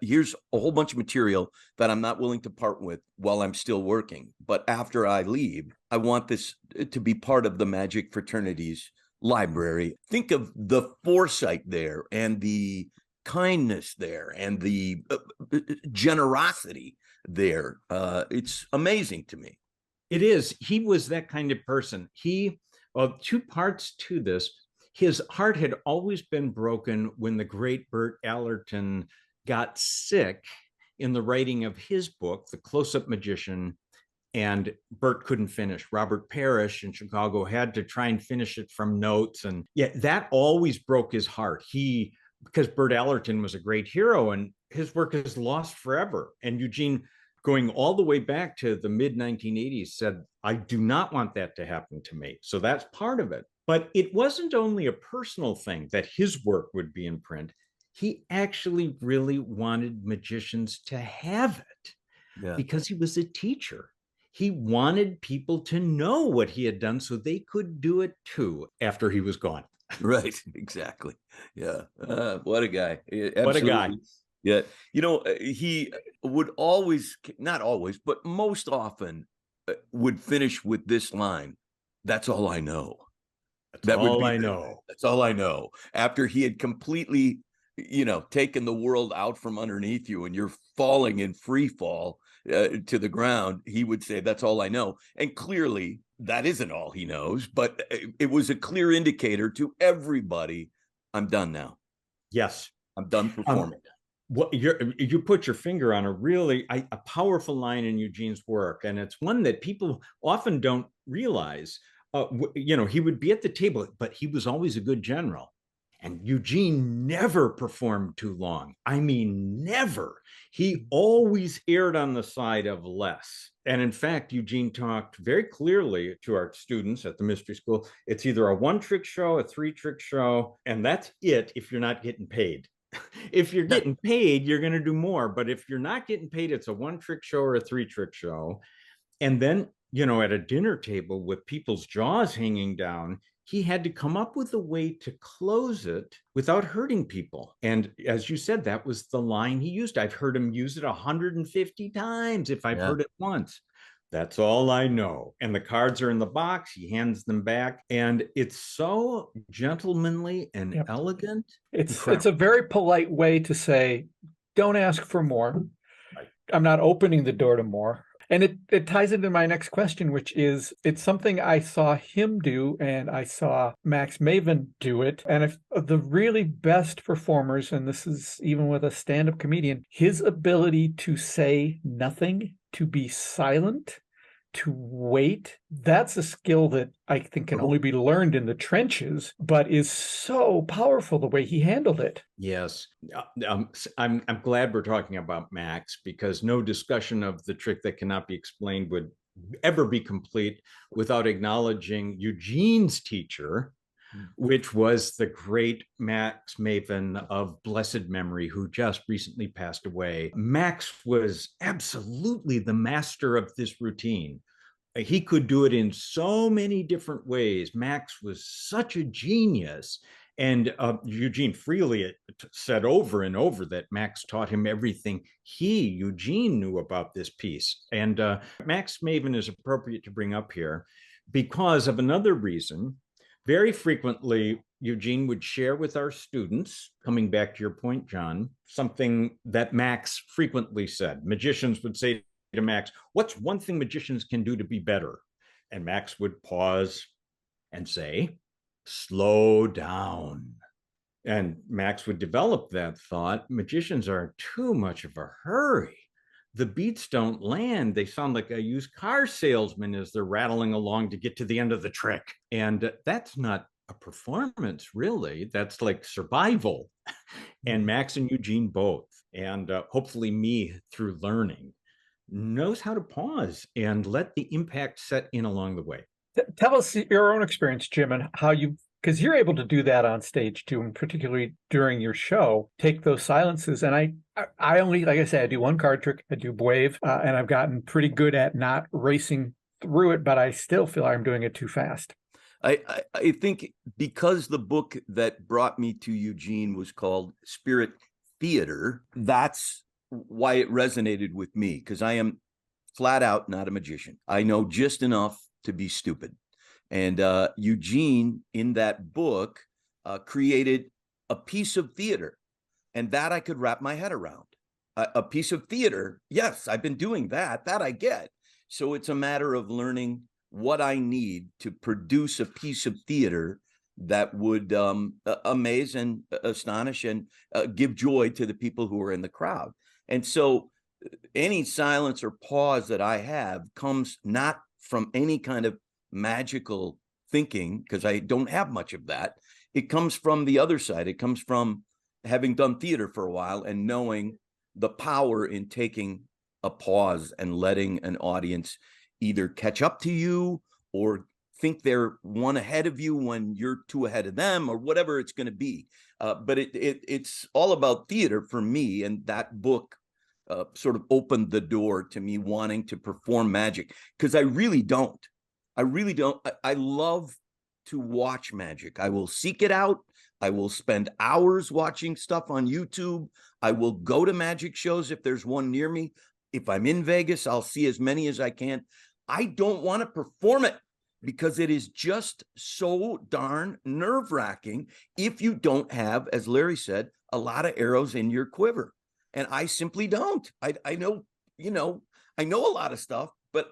here's a whole bunch of material that I'm not willing to part with while I'm still working. But after I leave, I want this to be part of the Magic Fraternity's library. Think of the foresight there, and the kindness there, and the generosity there. It's amazing to me. It is. He was that kind of person. Two parts to this. His heart had always been broken when the great Bert Allerton got sick in the writing of his book, The Close-Up Magician, and Bert couldn't finish. Robert Parrish in Chicago had to try and finish it from notes. And yeah, that always broke his heart. Because Bert Allerton was a great hero, and his work is lost forever. And Eugene, going all the way back to the mid-1980s, said, I do not want that to happen to me. So that's part of it. But it wasn't only a personal thing that his work would be in print. He actually really wanted magicians to have it because he was a teacher. He wanted people to know what he had done so they could do it too after he was gone. Right, exactly. Yeah. What a guy. What a guy. Yeah. He would always, not always, but most often would finish with this line, "That's all I know." That's all I know. That's all I know. After he had completely, taken the world out from underneath you and you're falling in free fall to the ground, he would say, "That's all I know." And clearly that isn't all he knows, but it was a clear indicator to everybody, I'm done now. Yes. I'm done performing. You put your finger on a powerful line in Eugene's work, and it's one that people often don't realize. He would be at the table, but he was always a good general. And Eugene never performed too long. I mean, never. He always erred on the side of less. And in fact, Eugene talked very clearly to our students at the Mystery School. It's either a 1-trick show, a 3-trick show, and that's it if you're not getting paid. If you're getting paid, you're going to do more. But if you're not getting paid, it's a 1-trick show or a 3-trick show. And then, at a dinner table with people's jaws hanging down, he had to come up with a way to close it without hurting people. And as you said, that was the line he used. I've heard him use it 150 times if I've heard it once. That's all I know. And the cards are in the box. He hands them back. And it's so gentlemanly and Yep. elegant. It's a very polite way to say, don't ask for more. I'm not opening the door to more. And it ties into my next question, which is, it's something I saw him do, and I saw Max Maven do it. And if the really best performers, and this is even with a stand-up comedian, his ability to say nothing, to be silent, to wait, that's a skill that I think can only be learned in the trenches, but is so powerful the way he handled it. Yes. I'm glad we're talking about Max, because no discussion of the trick that cannot be explained would ever be complete without acknowledging Eugene's teacher, which was the great Max Maven of blessed memory, who just recently passed away. Max was absolutely the master of this routine. He could do it in so many different ways. Max was such a genius. And Eugene freely said over and over that Max taught him everything Eugene, knew about this piece. And Max Maven is appropriate to bring up here because of another reason. Very frequently, Eugene would share with our students, coming back to your point, John, something that Max frequently said. Magicians would say to Max, what's one thing magicians can do to be better? And Max would pause and say, slow down. And Max would develop that thought. Magicians are in too much of a hurry. The beats don't land. They sound like a used car salesman as they're rattling along to get to the end of the trick. And that's not a performance, really. That's like survival. And Max and Eugene both, and hopefully me through learning, knows how to pause and let the impact set in along the way. Tell us your own experience, Jim, and how you, because you're able to do that on stage too, and particularly during your show, take those silences. And I only, like I said, I do one card trick, I do wave, and I've gotten pretty good at not racing through it, but I still feel I'm doing it too fast. I think because the book that brought me to Eugene was called Spirit Theater, that's why it resonated with me, because I am flat out not a magician. I know just enough to be stupid. And Eugene, in that book, created a piece of theater, and that I could wrap my head around. A piece of theater, yes, I've been doing that I get. So it's a matter of learning what I need to produce a piece of theater that would amaze and astonish and give joy to the people who are in the crowd. And so any silence or pause that I have comes not from any kind of magical thinking, because I don't have much of that. It comes from the other side. It comes from having done theater for a while and knowing the power in taking a pause and letting an audience either catch up to you or think they're one ahead of you when you're two ahead of them, or whatever it's going to be. But it's all about theater for me, and that book sort of opened the door to me wanting to perform magic, because I really don't. I love to watch magic. I will seek it out. I will spend hours watching stuff on YouTube. I will go to magic shows if there's one near me. If I'm in Vegas, I'll see as many as I can. I don't want to perform it because it is just so darn nerve-wracking if you don't have, as Larry said, a lot of arrows in your quiver. And I simply don't. I know, I know a lot of stuff, but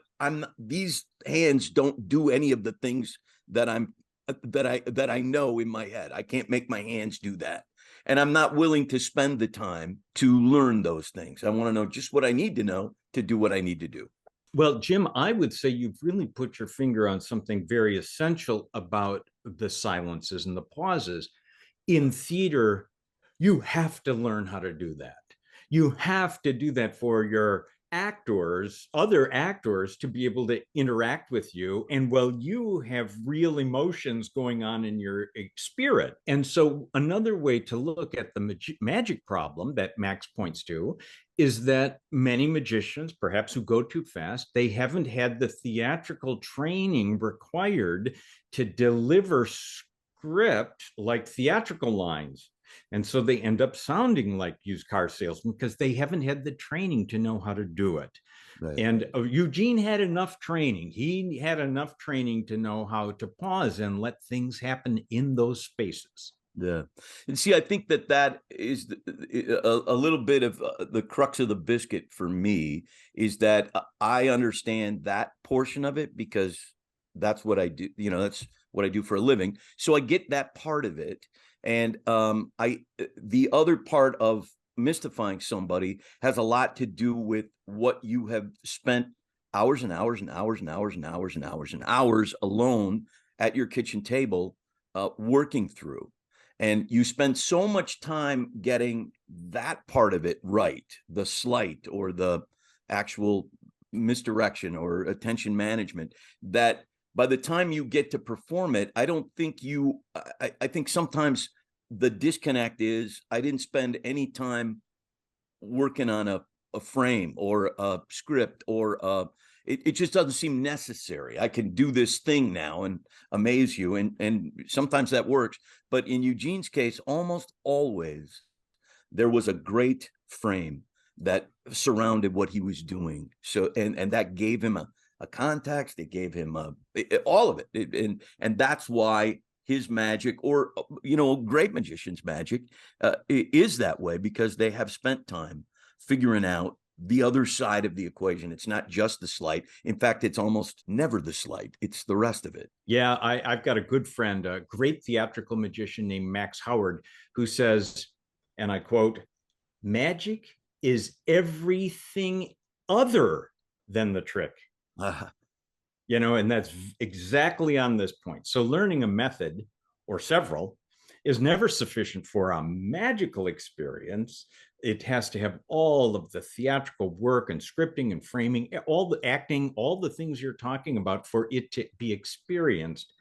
these hands don't do any of the things that I know in my head. I can't make my hands do that. And I'm not willing to spend the time to learn those things. I want to know just what I need to know to do what I need to do. Well, Jim, I would say you've really put your finger on something very essential about the silences and the pauses. In theater, you have to learn how to do that. You have to do that for your other actors, to be able to interact with you. And while you have real emotions going on in your spirit. And so another way to look at the magic problem that Max points to is that many magicians, perhaps who go too fast, they haven't had the theatrical training required to deliver script like theatrical lines. And so they end up sounding like used car salesmen because they haven't had the training to know how to do it. Right. And Eugene had enough training. He had enough training to know how to pause and let things happen in those spaces. Yeah. And see, I think that is a little bit of the crux of the biscuit for me, is that I understand that portion of it because that's what I do. That's what I do for a living. So I get that part of it. And the other part of mystifying somebody has a lot to do with what you have spent hours and hours and hours and hours and hours and hours and hours alone at your kitchen table working through. And you spend so much time getting that part of it right, the sleight or the actual misdirection or attention management, that by the time you get to perform it, I don't think I think sometimes the disconnect is I didn't spend any time working on a frame or a script or it just doesn't seem necessary. I can do this thing now and amaze you. And sometimes that works. But in Eugene's case, almost always there was a great frame that surrounded what he was doing. So, and that gave him a context. It gave him all of it. And that's why his magic, or, great magicians' magic is that way, because they have spent time figuring out the other side of the equation. It's not just the sleight. In fact, it's almost never the sleight. It's the rest of it. Yeah, I've got a good friend, a great theatrical magician named Max Howard, who says, and I quote, "Magic is everything other than the trick." And that's exactly on this point. So learning a method or several is never sufficient for a magical experience. It has to have all of the theatrical work and scripting and framing, all the acting, all the things you're talking about for it to be experienced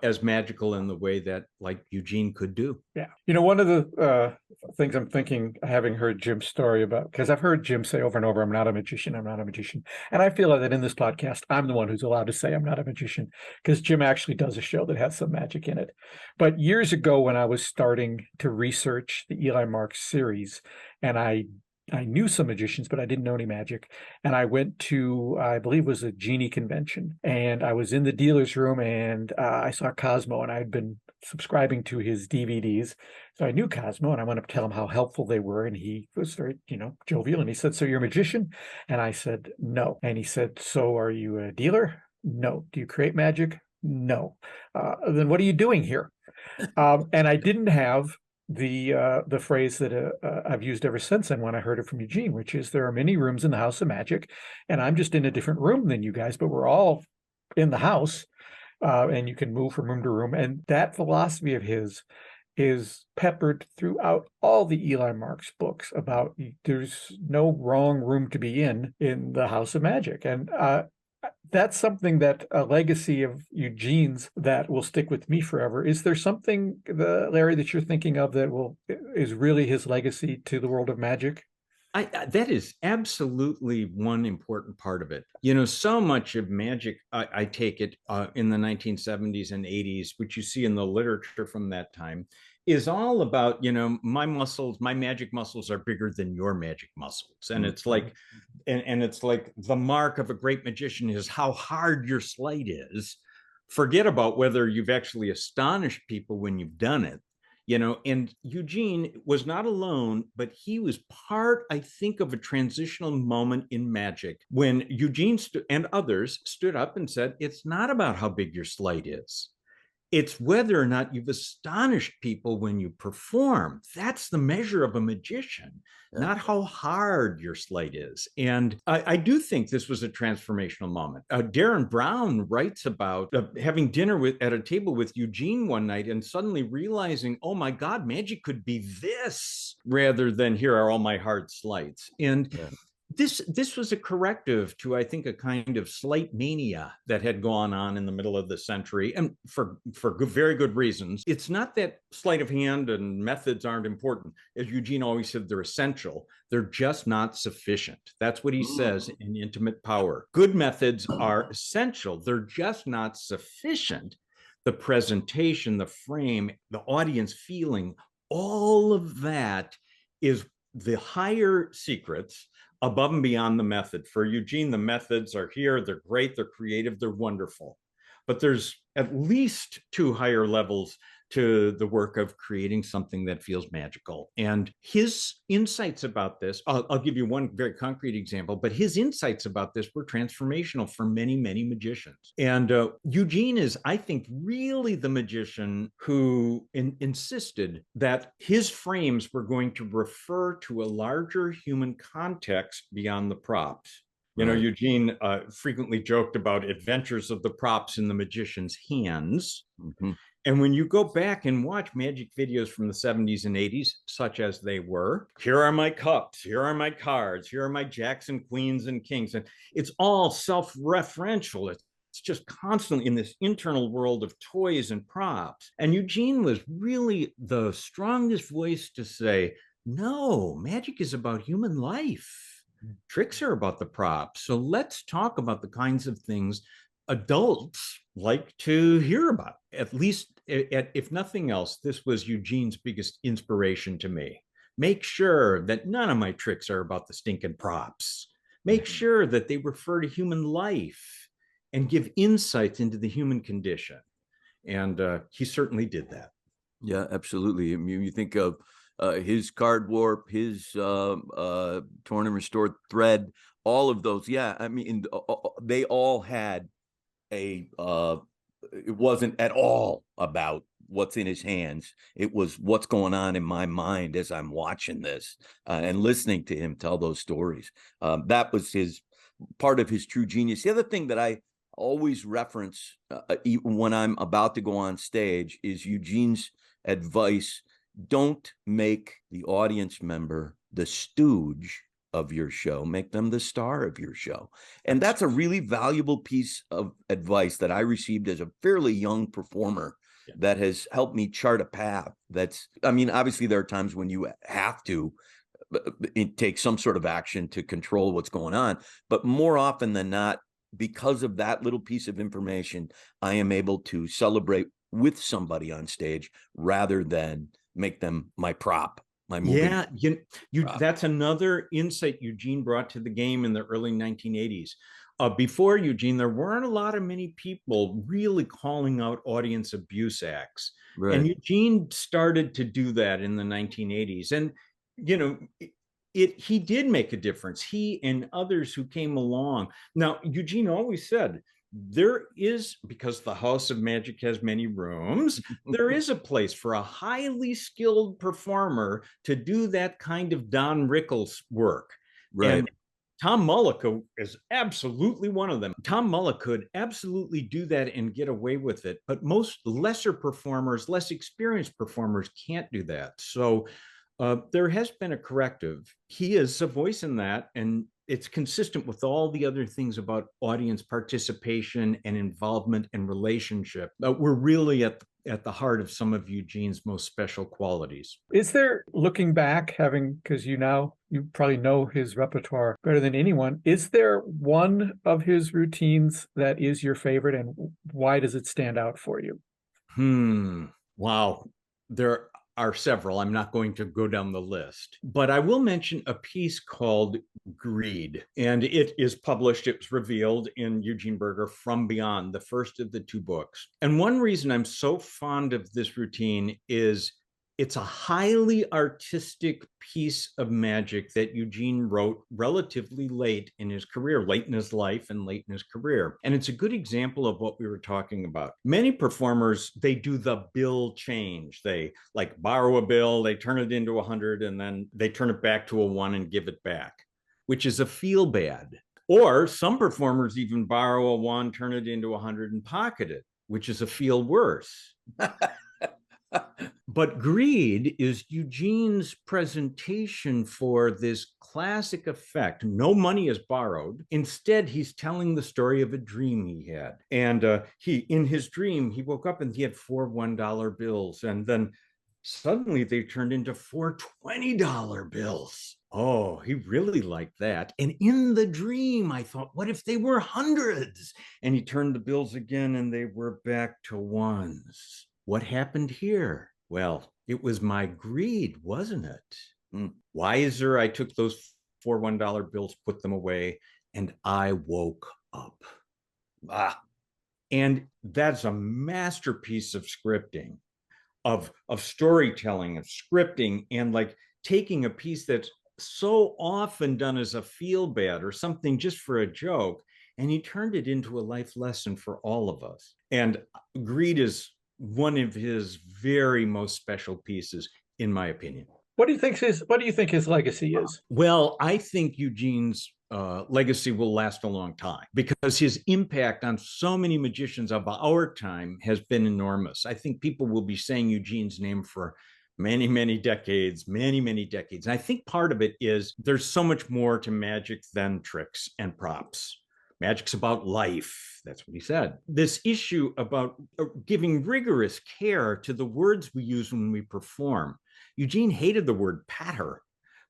as magical in the way that, like, Eugene could do. Yeah. One of the things I'm thinking, having heard Jim's story about, because I've heard Jim say over and over, I'm not a magician, I'm not a magician. And I feel that in this podcast, I'm the one who's allowed to say I'm not a magician, because Jim actually does a show that has some magic in it. But years ago, when I was starting to research the Eli Marks series, and I knew some magicians, but I didn't know any magic. And I went to, I believe it was a Genie convention, and I was in the dealer's room, and I saw Cosmo, and I'd been subscribing to his DVDs. So I knew Cosmo, and I went up to tell him how helpful they were. And he was very, jovial. And he said, "So you're a magician?" And I said, "No." And he said, "So are you a dealer?" "No." "Do you create magic?" "No." "Then what are you doing here?" And I didn't have the phrase that I've used ever since, and when I heard it from Eugene, which is, there are many rooms in the House of Magic, and I'm just in a different room than you guys, but we're all in the house, and you can move from room to room. And that philosophy of his is peppered throughout all the Eli Marks books about there's no wrong room to be in the House of Magic. And that's something that a legacy of Eugene's that will stick with me forever. Is there something, Larry, that you're thinking of that is really his legacy to the world of magic? That is absolutely one important part of it. So much of magic, I take it, in the 1970s and 80s, which you see in the literature from that time, is all about, my muscles, my magic muscles are bigger than your magic muscles. And it's like, and it's like the mark of a great magician is how hard your sleight is. Forget about whether you've actually astonished people when you've done it. And Eugene was not alone, but he was part, I think, of a transitional moment in magic when Eugene and others stood up and said, it's not about how big your sleight is. It's whether or not you've astonished people when you perform. That's the measure of a magician, not how hard your sleight is. And I do think this was a transformational moment. Darren Brown writes about having dinner at a table with Eugene one night and suddenly realizing, oh my God, magic could be this rather than here are all my hard sleights. And this was a corrective to, I think, a kind of sleight mania that had gone on in the middle of the century, and for very good reasons. It's not that sleight of hand and methods aren't important. As Eugene always said, they're essential. They're just not sufficient. That's what he says in Intimate Power. Good methods are essential. They're just not sufficient. The presentation, the frame, the audience feeling, all of that is the higher secrets above and beyond the method. For Eugene, the methods are here. They're great. They're creative. They're wonderful. But there's at least two higher levels to the work of creating something that feels magical. And his insights about this, I'll give you one very concrete example, but his insights about this were transformational for many, many magicians. And Eugene is, I think, really the magician who insisted that his frames were going to refer to a larger human context beyond the props. You know, Eugene frequently joked about adventures of the props in the magician's hands. Mhm. And when you go back and watch magic videos from the 70s and 80s, such as they were, here are my cups, here are my cards, here are my jacks and queens and kings. And it's all self-referential. It's just constantly in this internal world of toys and props. And Eugene was really the strongest voice to say, no, magic is about human life. Tricks are about the props. So let's talk about the kinds of things adults like to hear about. At least, if nothing else, this was Eugene's biggest inspiration to me. Make sure that none of my tricks are about the stinking props. Make sure that they refer to human life and give insights into the human condition. And he certainly did that. Yeah, absolutely. I mean, you think of his card warp, his torn and restored thread, all of those. Yeah, I mean, they all had it wasn't at all about what's in his hands. It was what's going on in my mind as I'm watching this and listening to him tell those stories. That was his part of his true genius. The other thing that I always reference even when I'm about to go on stage is Eugene's advice: don't make the audience member the stooge of your show, make them the star of your show. And that's a really valuable piece of advice that I received as a fairly young performer that has helped me chart a path. I mean, obviously there are times when you have to take some sort of action to control what's going on, but more often than not, because of that little piece of information, I am able to celebrate with somebody on stage rather than make them my prop. Yeah, that's another insight Eugene brought to the game in the early 1980s. Before Eugene, there weren't many people really calling out audience abuse acts. Right. And Eugene started to do that in the 1980s. And, you know, he did make a difference. He and others who came along. Now, Eugene always said, there is, because the House of Magic has many rooms, there is a place for a highly skilled performer to do that kind of Don Rickles work. Right. And Tom Mullica is absolutely one of them. Tom Mullica could absolutely do that and get away with it, but most lesser performers, less experienced performers can't do that. So there has been a corrective. He is a voice in that, and it's consistent with all the other things about audience participation and involvement and relationship. We're really at the heart of some of Eugene's most special qualities. Is there, looking back, because you probably know his repertoire better than anyone, is there one of his routines that is your favorite, and why does it stand out for you? Wow. There are several. I'm not going to go down the list, but I will mention a piece called Greed, and it is published, it was revealed in Eugene Berger From Beyond, the first of the two books. And one reason I'm so fond of this routine is it's a highly artistic piece of magic that Eugene wrote relatively late in his career, late in his life and late in his career. And it's a good example of what we were talking about. Many performers, they do the bill change. They like borrow a bill, they turn it into 100, and then they turn it back to a 1 and give it back, which is a feel bad. Or some performers even borrow a 1, turn it into 100 and pocket it, which is a feel worse. But Greed is Eugene's presentation for this classic effect. No money is borrowed. Instead, he's telling the story of a dream he had. And in his dream, he woke up and he had 4 $1 bills. And then suddenly they turned into 4 $20 bills. Oh, he really liked that. And in the dream, I thought, what if they were hundreds? And he turned the bills again and they were back to ones. What happened here? Well, it was my greed, wasn't it? Wiser, I took those 4 $1 bills, put them away, and I woke up. And that's a masterpiece of scripting, of storytelling, of scripting, and like taking a piece that's so often done as a feel bad or something just for a joke, and he turned it into a life lesson for all of us. And Greed is one of his very most special pieces, in my opinion. What do you think his legacy is? Well, I think Eugene's legacy will last a long time because his impact on so many magicians of our time has been enormous. I think people will be saying Eugene's name for many, many decades, many, many decades. And I think part of it is there's so much more to magic than tricks and props. Magic's about life. That's what he said. This issue about giving rigorous care to the words we use when we perform. Eugene hated the word patter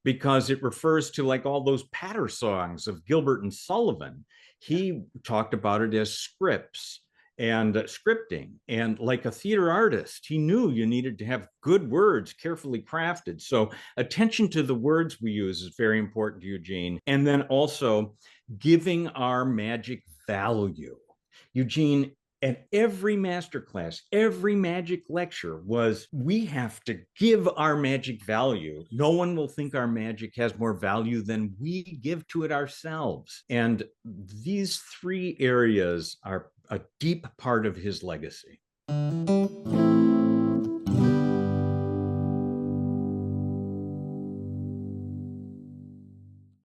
because it refers to like all those patter songs of Gilbert and Sullivan. He talked about it as scripts and scripting. And like a theater artist, he knew you needed to have good words, carefully crafted. So attention to the words we use is very important to Eugene. And then also giving our magic value. Eugene, at every masterclass, every magic lecture was, we have to give our magic value. No one will think our magic has more value than we give to it ourselves. And these 3 areas are a deep part of his legacy.